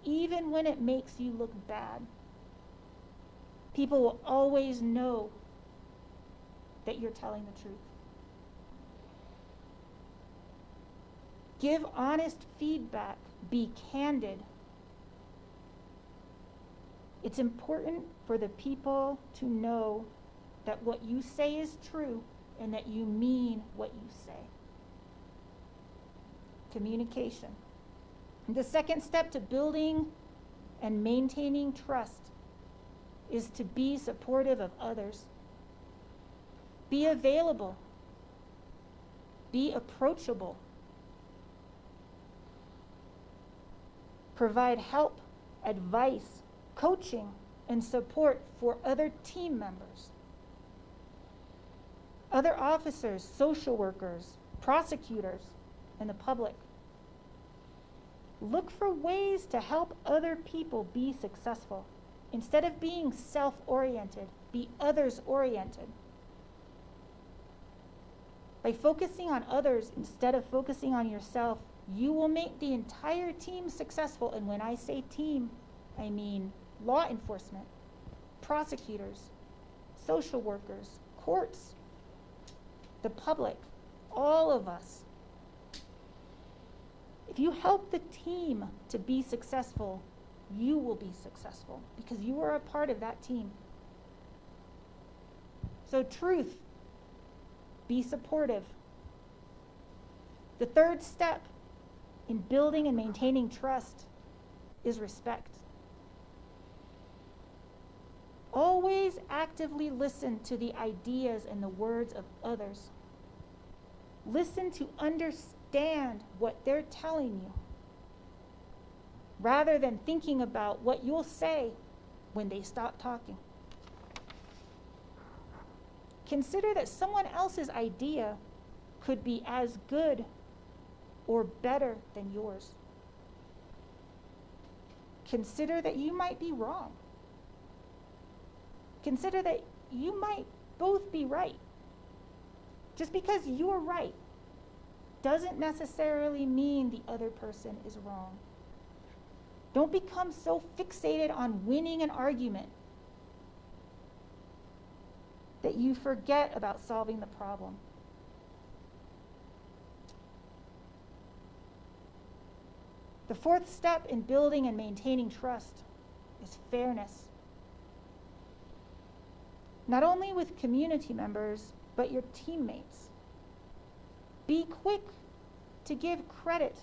even when it makes you look bad, people will always know that you're telling the truth. Give honest feedback. Be candid. It's important for the people to know that what you say is true and that you mean what you say. Communication. The second step to building and maintaining trust is to be supportive of others. Be available. Be approachable. Provide help, advice, coaching, and support for other team members. Other officers, social workers, prosecutors, and the public. Look for ways to help other people be successful. Instead of being self-oriented, be others-oriented. By focusing on others instead of focusing on yourself, you will make the entire team successful. And when I say team, I mean law enforcement, prosecutors, social workers, courts, the public, all of us. If you help the team to be successful, you will be successful because you are a part of that team. So truth, be supportive. The third step in building and maintaining trust is respect. Always actively listen to the ideas and the words of others. Listen to understand what they're telling you, rather than thinking about what you'll say when they stop talking. Consider that someone else's idea could be as good or better than yours. Consider that you might be wrong. Consider that you might both be right. Just because you're right doesn't necessarily mean the other person is wrong. Don't become so fixated on winning an argument that you forget about solving the problem. The fourth step in building and maintaining trust is fairness. Not only with community members, but your teammates. Be quick to give credit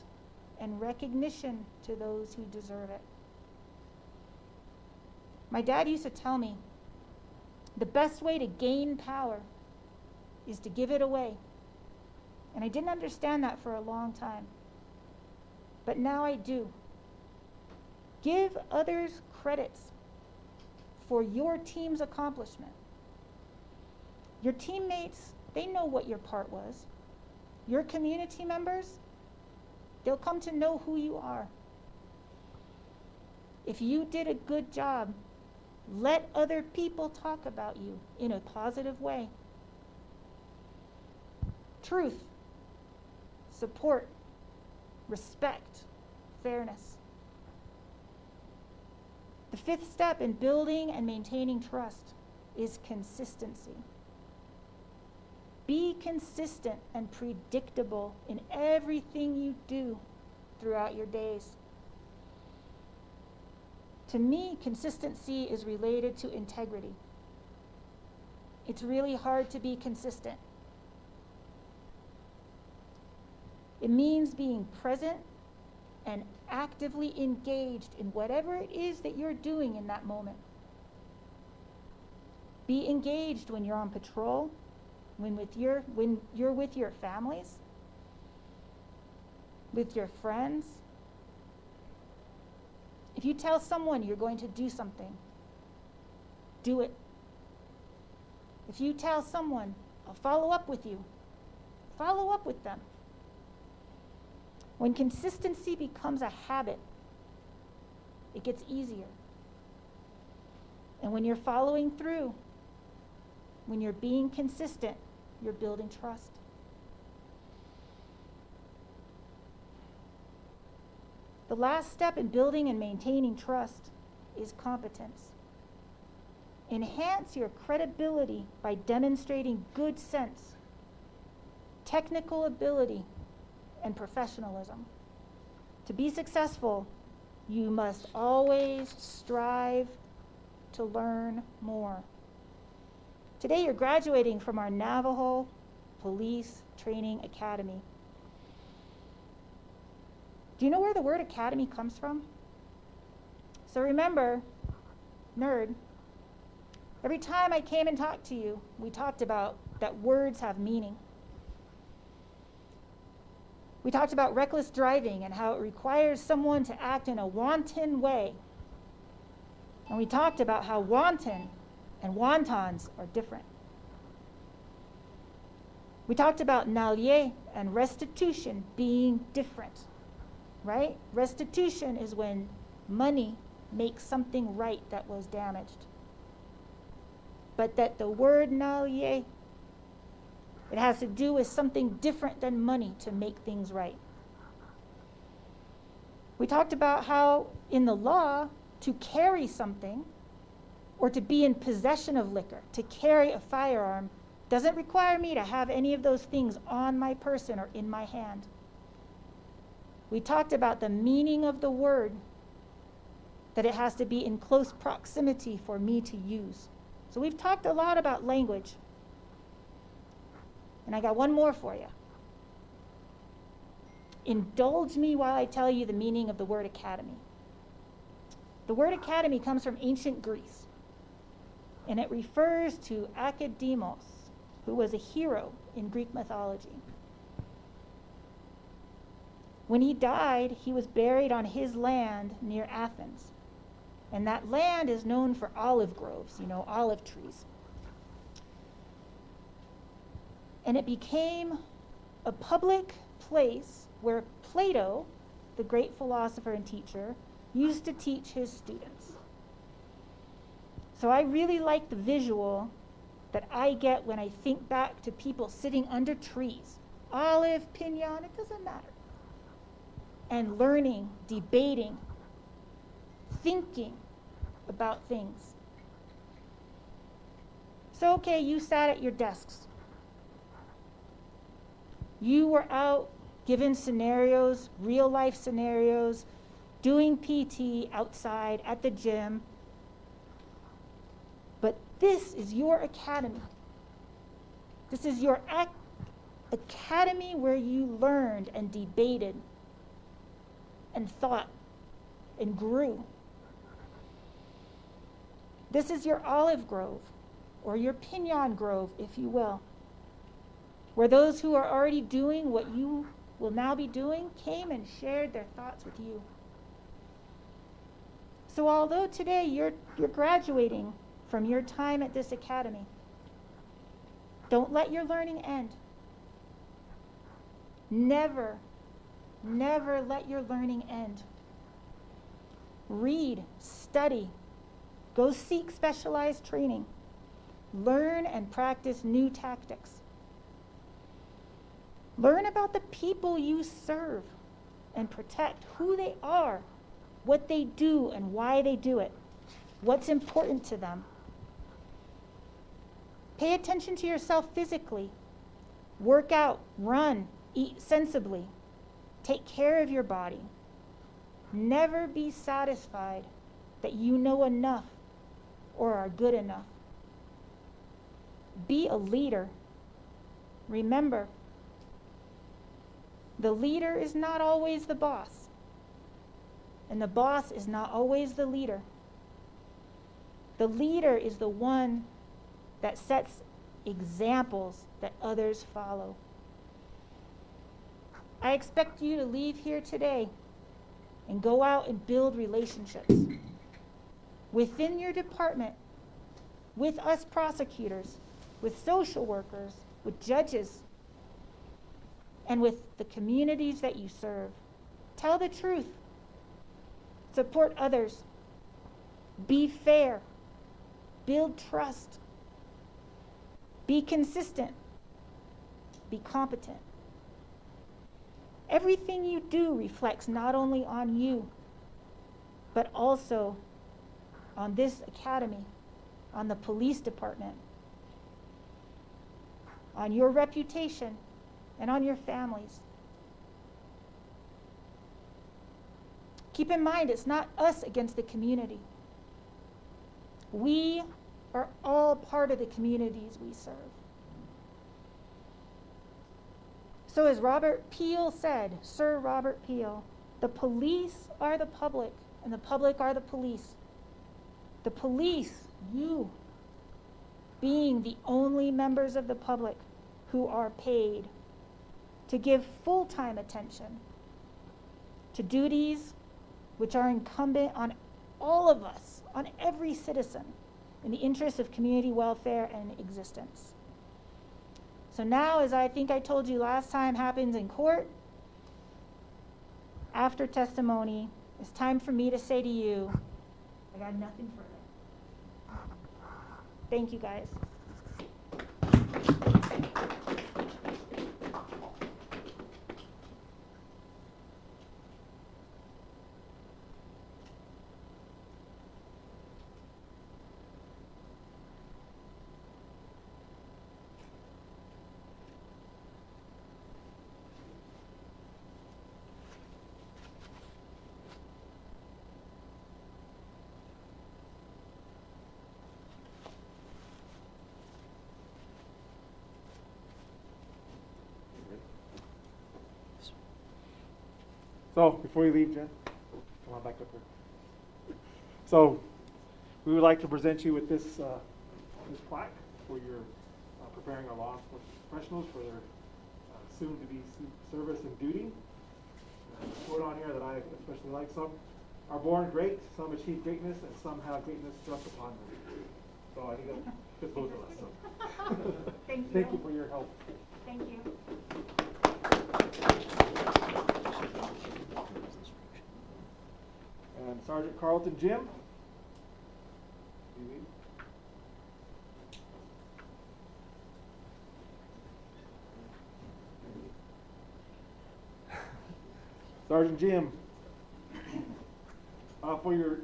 and recognition to those who deserve it. My dad used to tell me, the best way to gain power is to give it away. And I didn't understand that for a long time. But now I do. Give others credits for your team's accomplishment. Your teammates, they know what your part was. Your community members, they'll come to know who you are. If you did a good job, let other people talk about you in a positive way. Truth, support, respect, fairness. The fifth step in building and maintaining trust is consistency. Be consistent and predictable in everything you do throughout your days. To me, consistency is related to integrity. It's really hard to be consistent. It means being present and actively engaged in whatever it is that you're doing in that moment. Be engaged when you're on patrol, when you're with your families, with your friends. If you tell someone you're going to do something, do it. If you tell someone, I'll follow up with you, follow up with them. When consistency becomes a habit, it gets easier. And when you're following through, when you're being consistent, you're building trust. The last step in building and maintaining trust is competence. Enhance your credibility by demonstrating good sense, technical ability, and professionalism. To be successful, you must always strive to learn more. Today you're graduating from our Navajo Police Training Academy. Do you know where the word academy comes from? So remember, nerd, every time I came and talked to you, we talked about that words have meaning. We talked about reckless driving and how it requires someone to act in a wanton way. And we talked about how wanton and wontons are different. We talked about nalier and restitution being different, right? Restitution is when money makes something right that was damaged. But that the word nalier, it has to do with something different than money to make things right. We talked about how in the law, to carry something or to be in possession of liquor, to carry a firearm, doesn't require me to have any of those things on my person or in my hand. We talked about the meaning of the word, that it has to be in close proximity for me to use. So we've talked a lot about language. And I got one more for you. Indulge me while I tell you the meaning of the word academy. The word academy comes from ancient Greece, and it refers to Academos, who was a hero in Greek mythology. When he died, he was buried on his land near Athens. And that land is known for olive groves, olive trees. And it became a public place where Plato, the great philosopher and teacher, used to teach his students. So I really like the visual that I get when I think back to people sitting under trees, olive, pinon, it doesn't matter, and learning, debating, thinking about things. So, okay, you sat at your desks. You were out given scenarios, real life scenarios, doing PT outside at the gym. But this is your academy. This is your academy where you learned and debated and thought and grew. This is your olive grove, or your pinon grove, if you will, where those who are already doing what you will now be doing came and shared their thoughts with you. So although today you're graduating from your time at this academy, don't let your learning end. Never, never let your learning end. Read, study, go seek specialized training, learn and practice new tactics. Learn about the people you serve and protect, who they are, what they do and why they do it, what's important to them. Pay attention to yourself physically. Work out, run, eat sensibly. Take care of your body. Never be satisfied that you know enough or are good enough. Be a leader. Remember, the leader is not always the boss, and the boss is not always the leader. The leader is the one that sets examples that others follow. I expect you to leave here today and go out and build relationships within your department, with us prosecutors, with social workers, with judges, and with the communities that you serve. Tell the truth. Support others. Be fair. Build trust. Be consistent. Be competent. Everything you do reflects not only on you, but also on this academy, on the police department, on your reputation, and on your families. Keep in mind, it's not us against the community. We are all part of the communities we serve. So as Robert Peel said, Sir Robert Peel, the police are the public, and the public are the police. The police, you, being the only members of the public who are paid to give full-time attention to duties which are incumbent on all of us, on every citizen, in the interest of community welfare and existence. So now, as I think I told you last time happens in court, after testimony, it's time for me to say to you, I got nothing further. Thank you, guys. So, before you leave, Jen, come on back up here. So, we would like to present you with this this plaque for your preparing our law enforcement professionals for their soon-to-be service and duty. There's a quote on here that I especially like. Some are born great, some achieve greatness, and some have greatness thrust upon them. So I think that fits both of us. So. Thank you. Thank you for your help. Thank you. And Sergeant Carlton Jim. Sergeant Jim, for your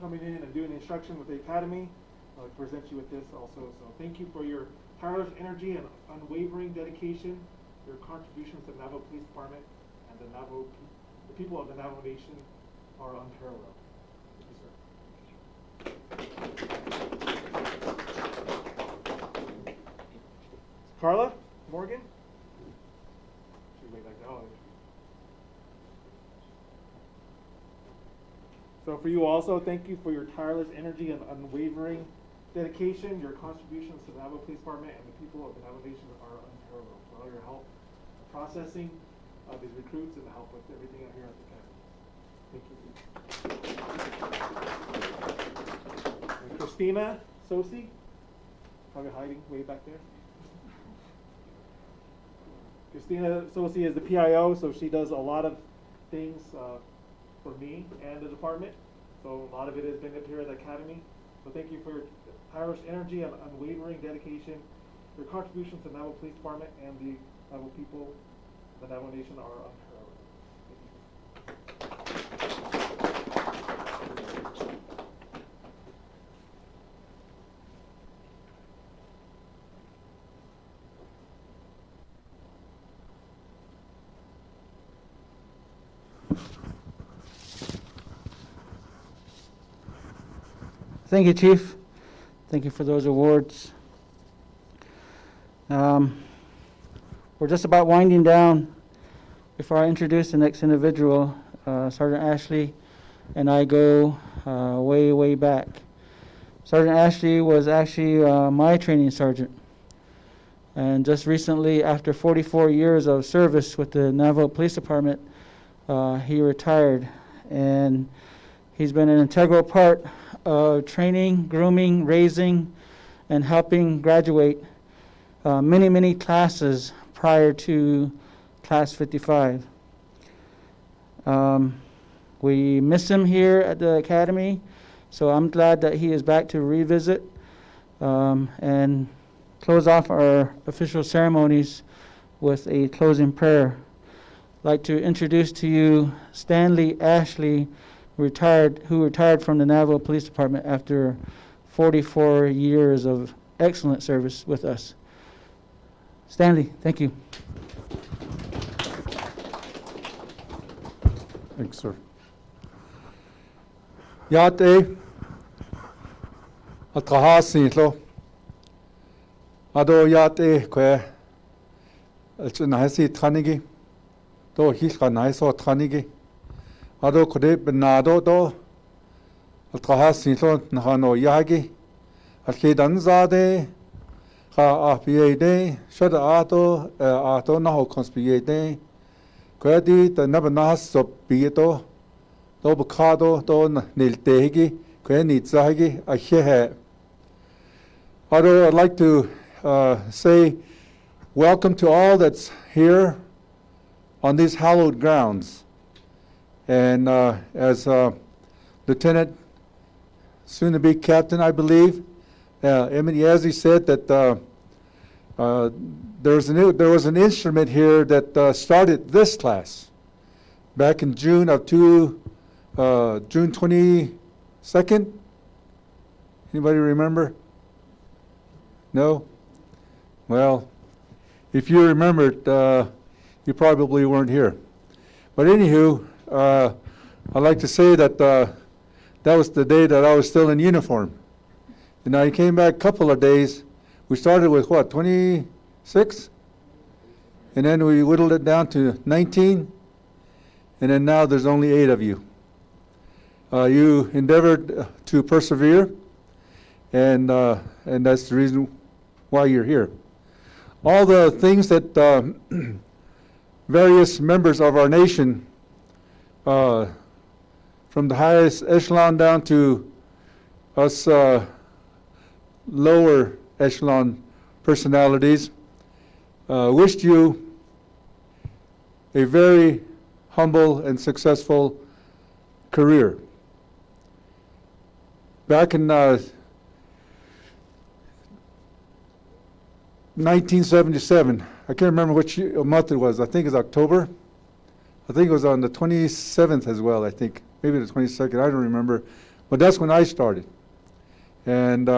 coming in and doing instruction with the Academy, I'd like to present you with this also. So thank you for your tireless energy and unwavering dedication, your contributions to the Navajo Police Department and the people of the Navajo Nation are unparalleled. Thank you, sir. Carla Morgan. So for you also, thank you for your tireless energy and unwavering dedication. Your contributions to the Navajo Police Department and the people of the Navajo Nation are unparalleled. For all your help processing these recruits and the help with everything out here at the academy. Thank you. And Christina Sosi, probably hiding way back there. Christina Sosi is the PIO, so she does a lot of things for me and the department. So a lot of it has been up here at the academy. So thank you for your tireless energy and unwavering dedication. Your contributions to the Navajo Police Department and the Navajo people, the Navajo Nation are unparalleled. Thank you, Chief. Thank you for those awards. We're just about winding down. Before I introduce the next individual, Sergeant Ashley and I go way, way back. Sergeant Ashley was actually my training sergeant. And just recently, after 44 years of service with the Navajo Police Department, he retired. And he's been an integral part of training, grooming, raising, and helping graduate many, many classes prior to Class 55. We miss him here at the Academy, so I'm glad that he is back to revisit and close off our official ceremonies with a closing prayer. I'd like to introduce to you Stanley Ashley, who retired from the Navajo Police Department after 44 years of excellent service with us. Stanley, thank you. Thanks, sir. Yate Atahasi lo Ado Yate Kwe Alchinahasi Tanigi Do Hilkanaiso Tanigi Ado Kode Benado Do Atahasi lo Nahano Yagi Alkidanzade Ha Apiade Shada Ato Ato Naho Conspiade Kwedi the Nabanahas so Bieto Do Bacado Do Niltegi Kweni Zagi Ahehe. Although I'd like to say welcome to all that's here on these hallowed grounds. And as Lieutenant, soon to be Captain, I believe, Emmett Yazzie said that there was an instrument here that started this class back in June 22nd. Anybody remember? No? Well, if you remember it, you probably weren't here. But anywho, I'd like to say that that was the day that I was still in uniform. And I came back a couple of days. We started with what, 26? And then we whittled it down to 19. And then now there's only 8 of you. You endeavored to persevere, and that's the reason why you're here. All the things that various members of our nation, from the highest echelon down to us lower echelon personalities, wished you a very humble and successful career. Back in 1977, I can't remember which month it was. I think it's October. I think it was on the 27th as well, I think. Maybe the 22nd, I don't remember. But that's when I started. And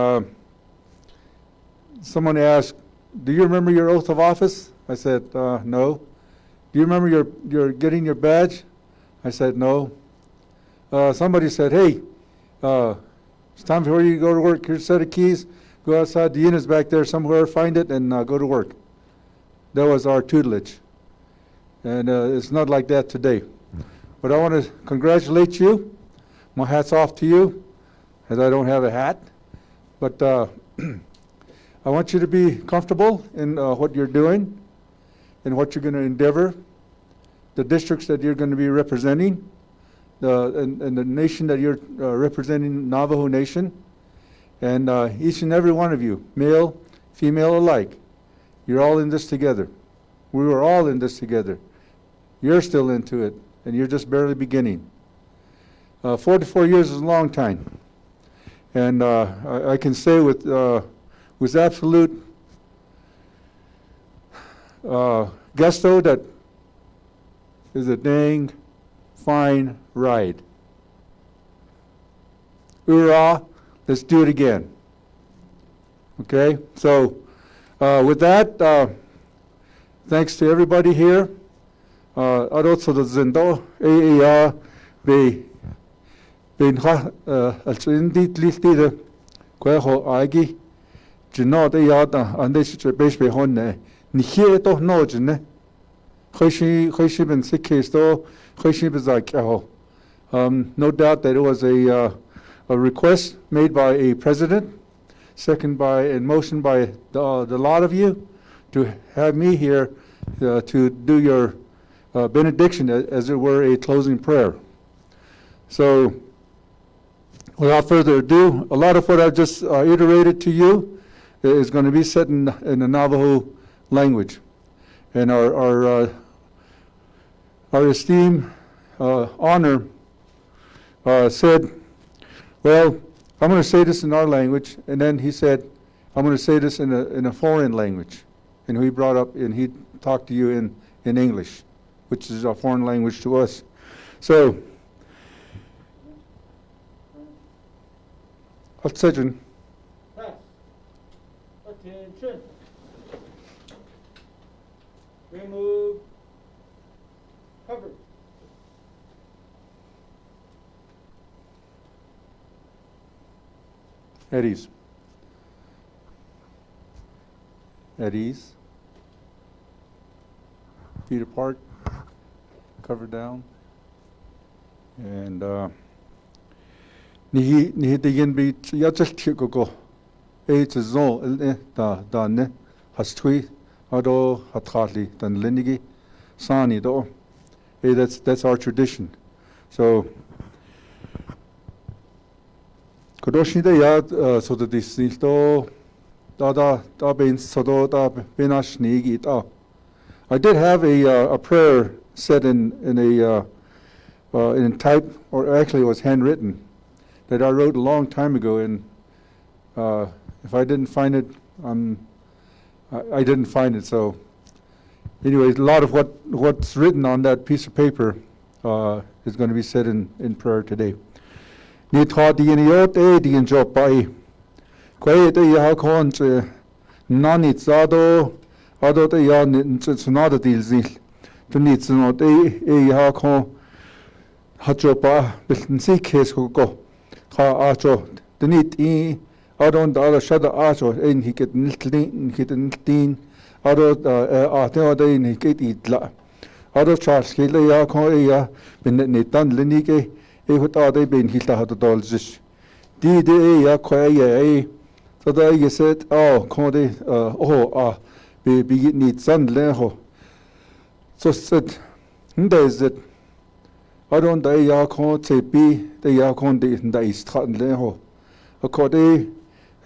someone asked, do you remember your oath of office? I said, no. Do you remember your getting your badge? I said, no. Somebody said, hey, it's time for you to go to work. Here's a set of keys. Go outside. The unit's back there somewhere. Find it and go to work. That was our tutelage. And it's not like that today. But I want to congratulate you. My hat's off to you, as I don't have a hat. But I want you to be comfortable in what you're doing and what you're going to endeavor, the districts that you're going to be representing, and the nation that you're representing, Navajo Nation. And each and every one of you, male, female alike, you're all in this together. We were all in this together. You're still into it, and you're just barely beginning. 44 years is a long time. And I can say with absolute gusto that is a dang fine ride. Hoorah, let's do it again. Okay, so with that, thanks to everybody here. Also the Zendo, AAR, Alcindi Tlistida, Queho Agi, Janot Ayata, and this is a base behind Nihieto Nojane, Hoshib and Sikisto, Hoshib is like no doubt that it was a request made by a president, second by and motion by the lot of you to have me here to do your benediction, as it were a closing prayer. So without further ado, a lot of what I've just iterated to you is going to be said in the Navajo language. And our esteemed honor said, well, I'm going to say this in our language, and then he said, I'm going to say this in a foreign language. And he brought up, and he talked to you in English, which is a foreign language to us. So, attention. Attention. Remove. Cover. At ease. At ease. Feet apart. Cover down. And Nihi digin be yachal tiko. It's a zone da ne hastui ado hatali dan linigi sani do. That's our tradition. So Kodoshi de yad so the disnito da ben sodo da benash nigi da. I did have a prayer said in type, or actually it was handwritten, that I wrote a long time ago, and if I didn't find it, I didn't find it. So anyways, a lot of what's written on that piece of paper is going to be said in prayer today. Ni tha di ni yot e di en job pai. Kwai te ya kon che nani zado ado te ya ni tsunada dil zil. Tu ni tsunot e ya kon ha job pa bil si kes ko ha a jo de ni ti adon da shada a jo en hiket niltlin hiten tin ado a te ado en hiket itla. Ado charles ke le ya kon e ya bin ni tan lini ke e hota de ben hilta hat dolzish di de ya khoye so da ye set khode be ni san le ho so set is it I don't da ya kho che bi de ya khon de da is than le ho khode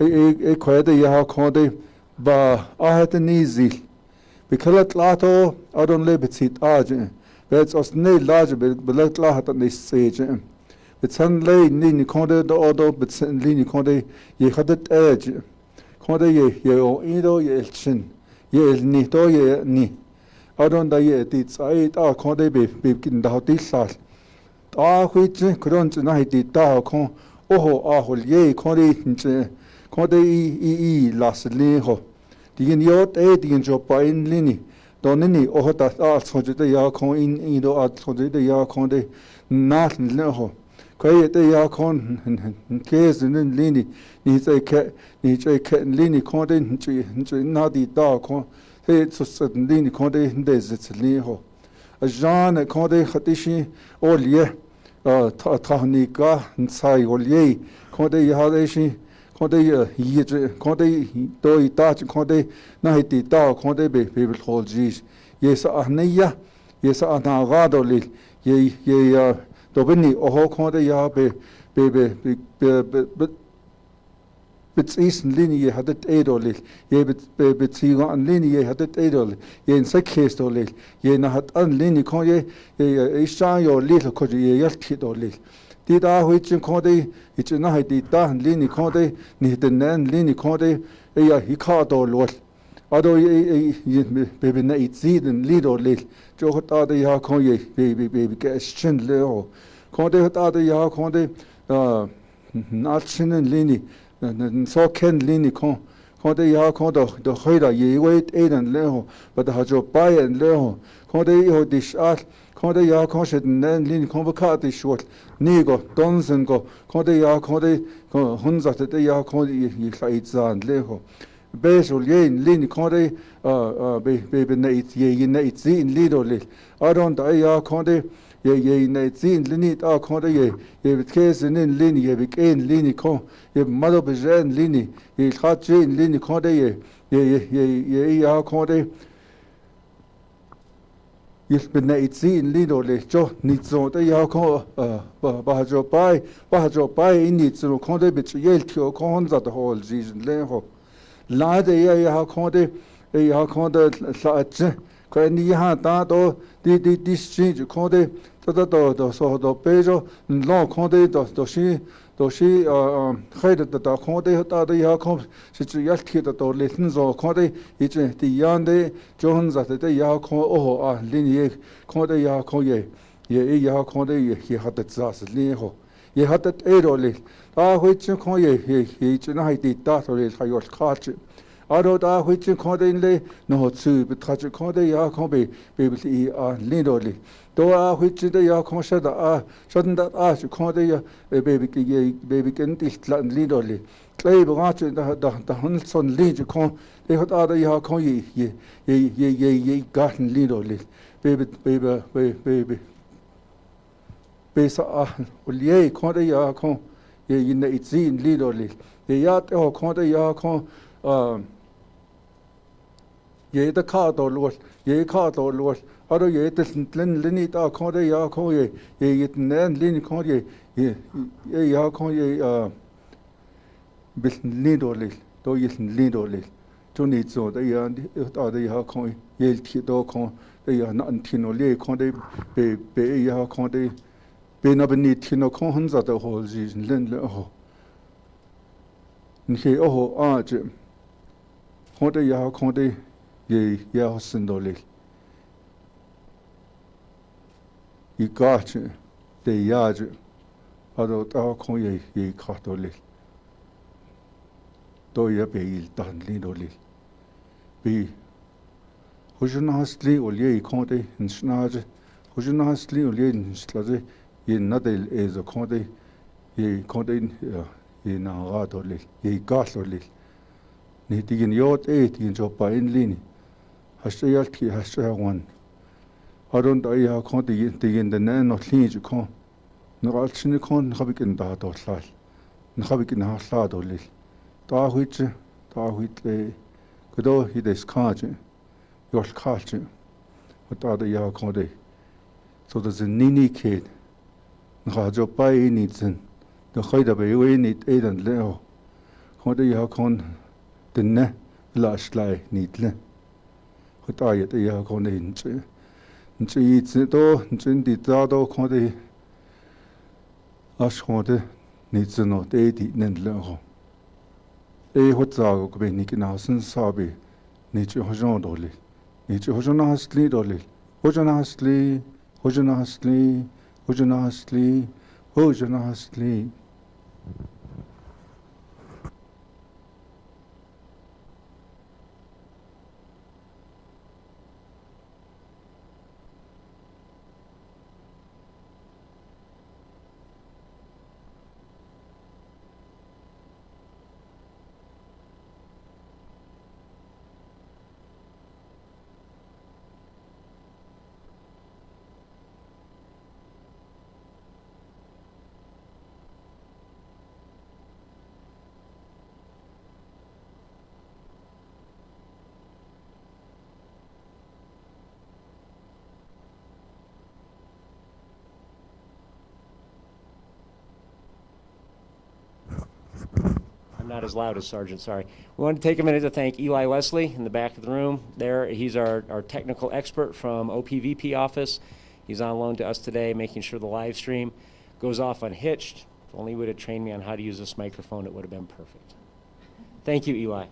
e khoye de ya khode ba a hat ni zil because lato I don't live it aj but it's ne large but la hat ni sage but suddenly ni konde do odo but suddenly ni konde ye hadet edge konde ye o ido ye chin ye ni to ye ni adon da ye ti sai ta konde be kin da ti sal ta hui 그런 나 iti ta kon oho a hol ye konde i las li ho digin yot e digin jo pa in lini donini oho ta soje de ya kon in do at soje de ya konde na le ho Kway te ya kon kes nin lini ni zai ke lini kon de na di da kon he so lini kon de zits li ho Jean Conde Hatishi Olie Tahnika Nsai Olie Conde Yadeshi Conde Yij Conde Doi Dach Conde Nahiti Da Conde Baby Holgis Yes Ahneya Yes Anagadoli ye Dobini Oho Conde Ya baby bits eastern linie had it edolil, ye bit siga an linie had it edolil, ye in sekest olil, ye na hat an linie con ye ishan your little could ye yelkit olil. Did I which in conde, it's a night did that linie conde, ni the nan linie conde, he caught all lot. Although baby night seed and lead or lil, Joe hot other ya con ye, baby get Chinle. Conde hot other ya conde, not chin and linie. So ken lini kon de ya kon de hoida ye wait eden leho but the hajo buy and leho kon de ho dish at kon de ya kon shed nen lini kon vakat is short nigo donsen go kon de ya kon de hunzat de ya kon ye khait zan leho besul ye lini kon de be nait ye nait zin lido le aron da ya kon de ye nait zin lini ta kon de ye kes nin lini ye beken lini kon ye mother bejen lini ye khatjin lini kon de ye ya kon de ye benait zin lido le jo nit zo de ya kon ba jo bai in nit zo kon de bit ye tio kon za de hol season le ho la de ya kon de ya kon de sa ko ni ha ta do di change kon de do so do pejo no kon de do shi khayda da kon de ta de ya kon shi yal ki da do lesen so kon de je di yan de john za de ya kon o lin ye kon de ya kon ye ya kon de ye hat de zas li ho ye hat de erole ta hui chen kon ye chen hai di ta so le khayol khat aro da hui chen kon de le no tsu be ta kon de ya kon be i lin do le do hui chen de ya kon sha da shi kon de ya baby ken til tlan lin do le klei ba chen da hun son lin kon de hat da ya kon ye garten lin do le baby be sa ulie kon de ya kon ye in de zin lin do le ye ya te ho kon de ya kon ye da ka do lo aro ye de lin ta kon de ya kon ye nen lin kon ye ya kon ye bil lin do le do ye lin do le to ni zo de ya ta de ya kon ye ti do kon de ya nan ti no le kon de be ya kon de be na be ni ti no kon hun za de ho ji lin le ho ni he ho je kon de ya kon de ye ya sin do le I got de ya je ado ta kon ye ka do le do ye be il dan li do le be hujun hasli ol ye kon de nsnaje hujun hasli ol ye nslaje ye nadel ez kon de ye kon de ye na ga do le ye ga do le ni digin yot digin jo pa in lini hashe yal ki hashe wan aron da ya kon digin de no lini kon no al chini kon khabik in da do lal khabik in ha la do le da huit le kudo hi des kaje yol kaje da ya kon de so da zin nini kid ga jo pa in zin de khoida be we nit eden le ho kon de ya kon de ne lashly nitle hota ye de ya kon de nchi do nchin di da do kon de ash kon de nit no de di nen le ho hot za go be ni na sin sa be ni chi ho jon do le ni chi ho jon hasli do le ho jon hasli ho jon hasli ho jon hasli ho jon hasli not as loud as Sergeant, sorry. We want to take a minute to thank Eli Leslie in the back of the room there. He's our technical expert from OPVP office. He's on loan to us today, making sure the live stream goes off unhitched. If only he would have trained me on how to use this microphone, it would have been perfect. Thank you, Eli.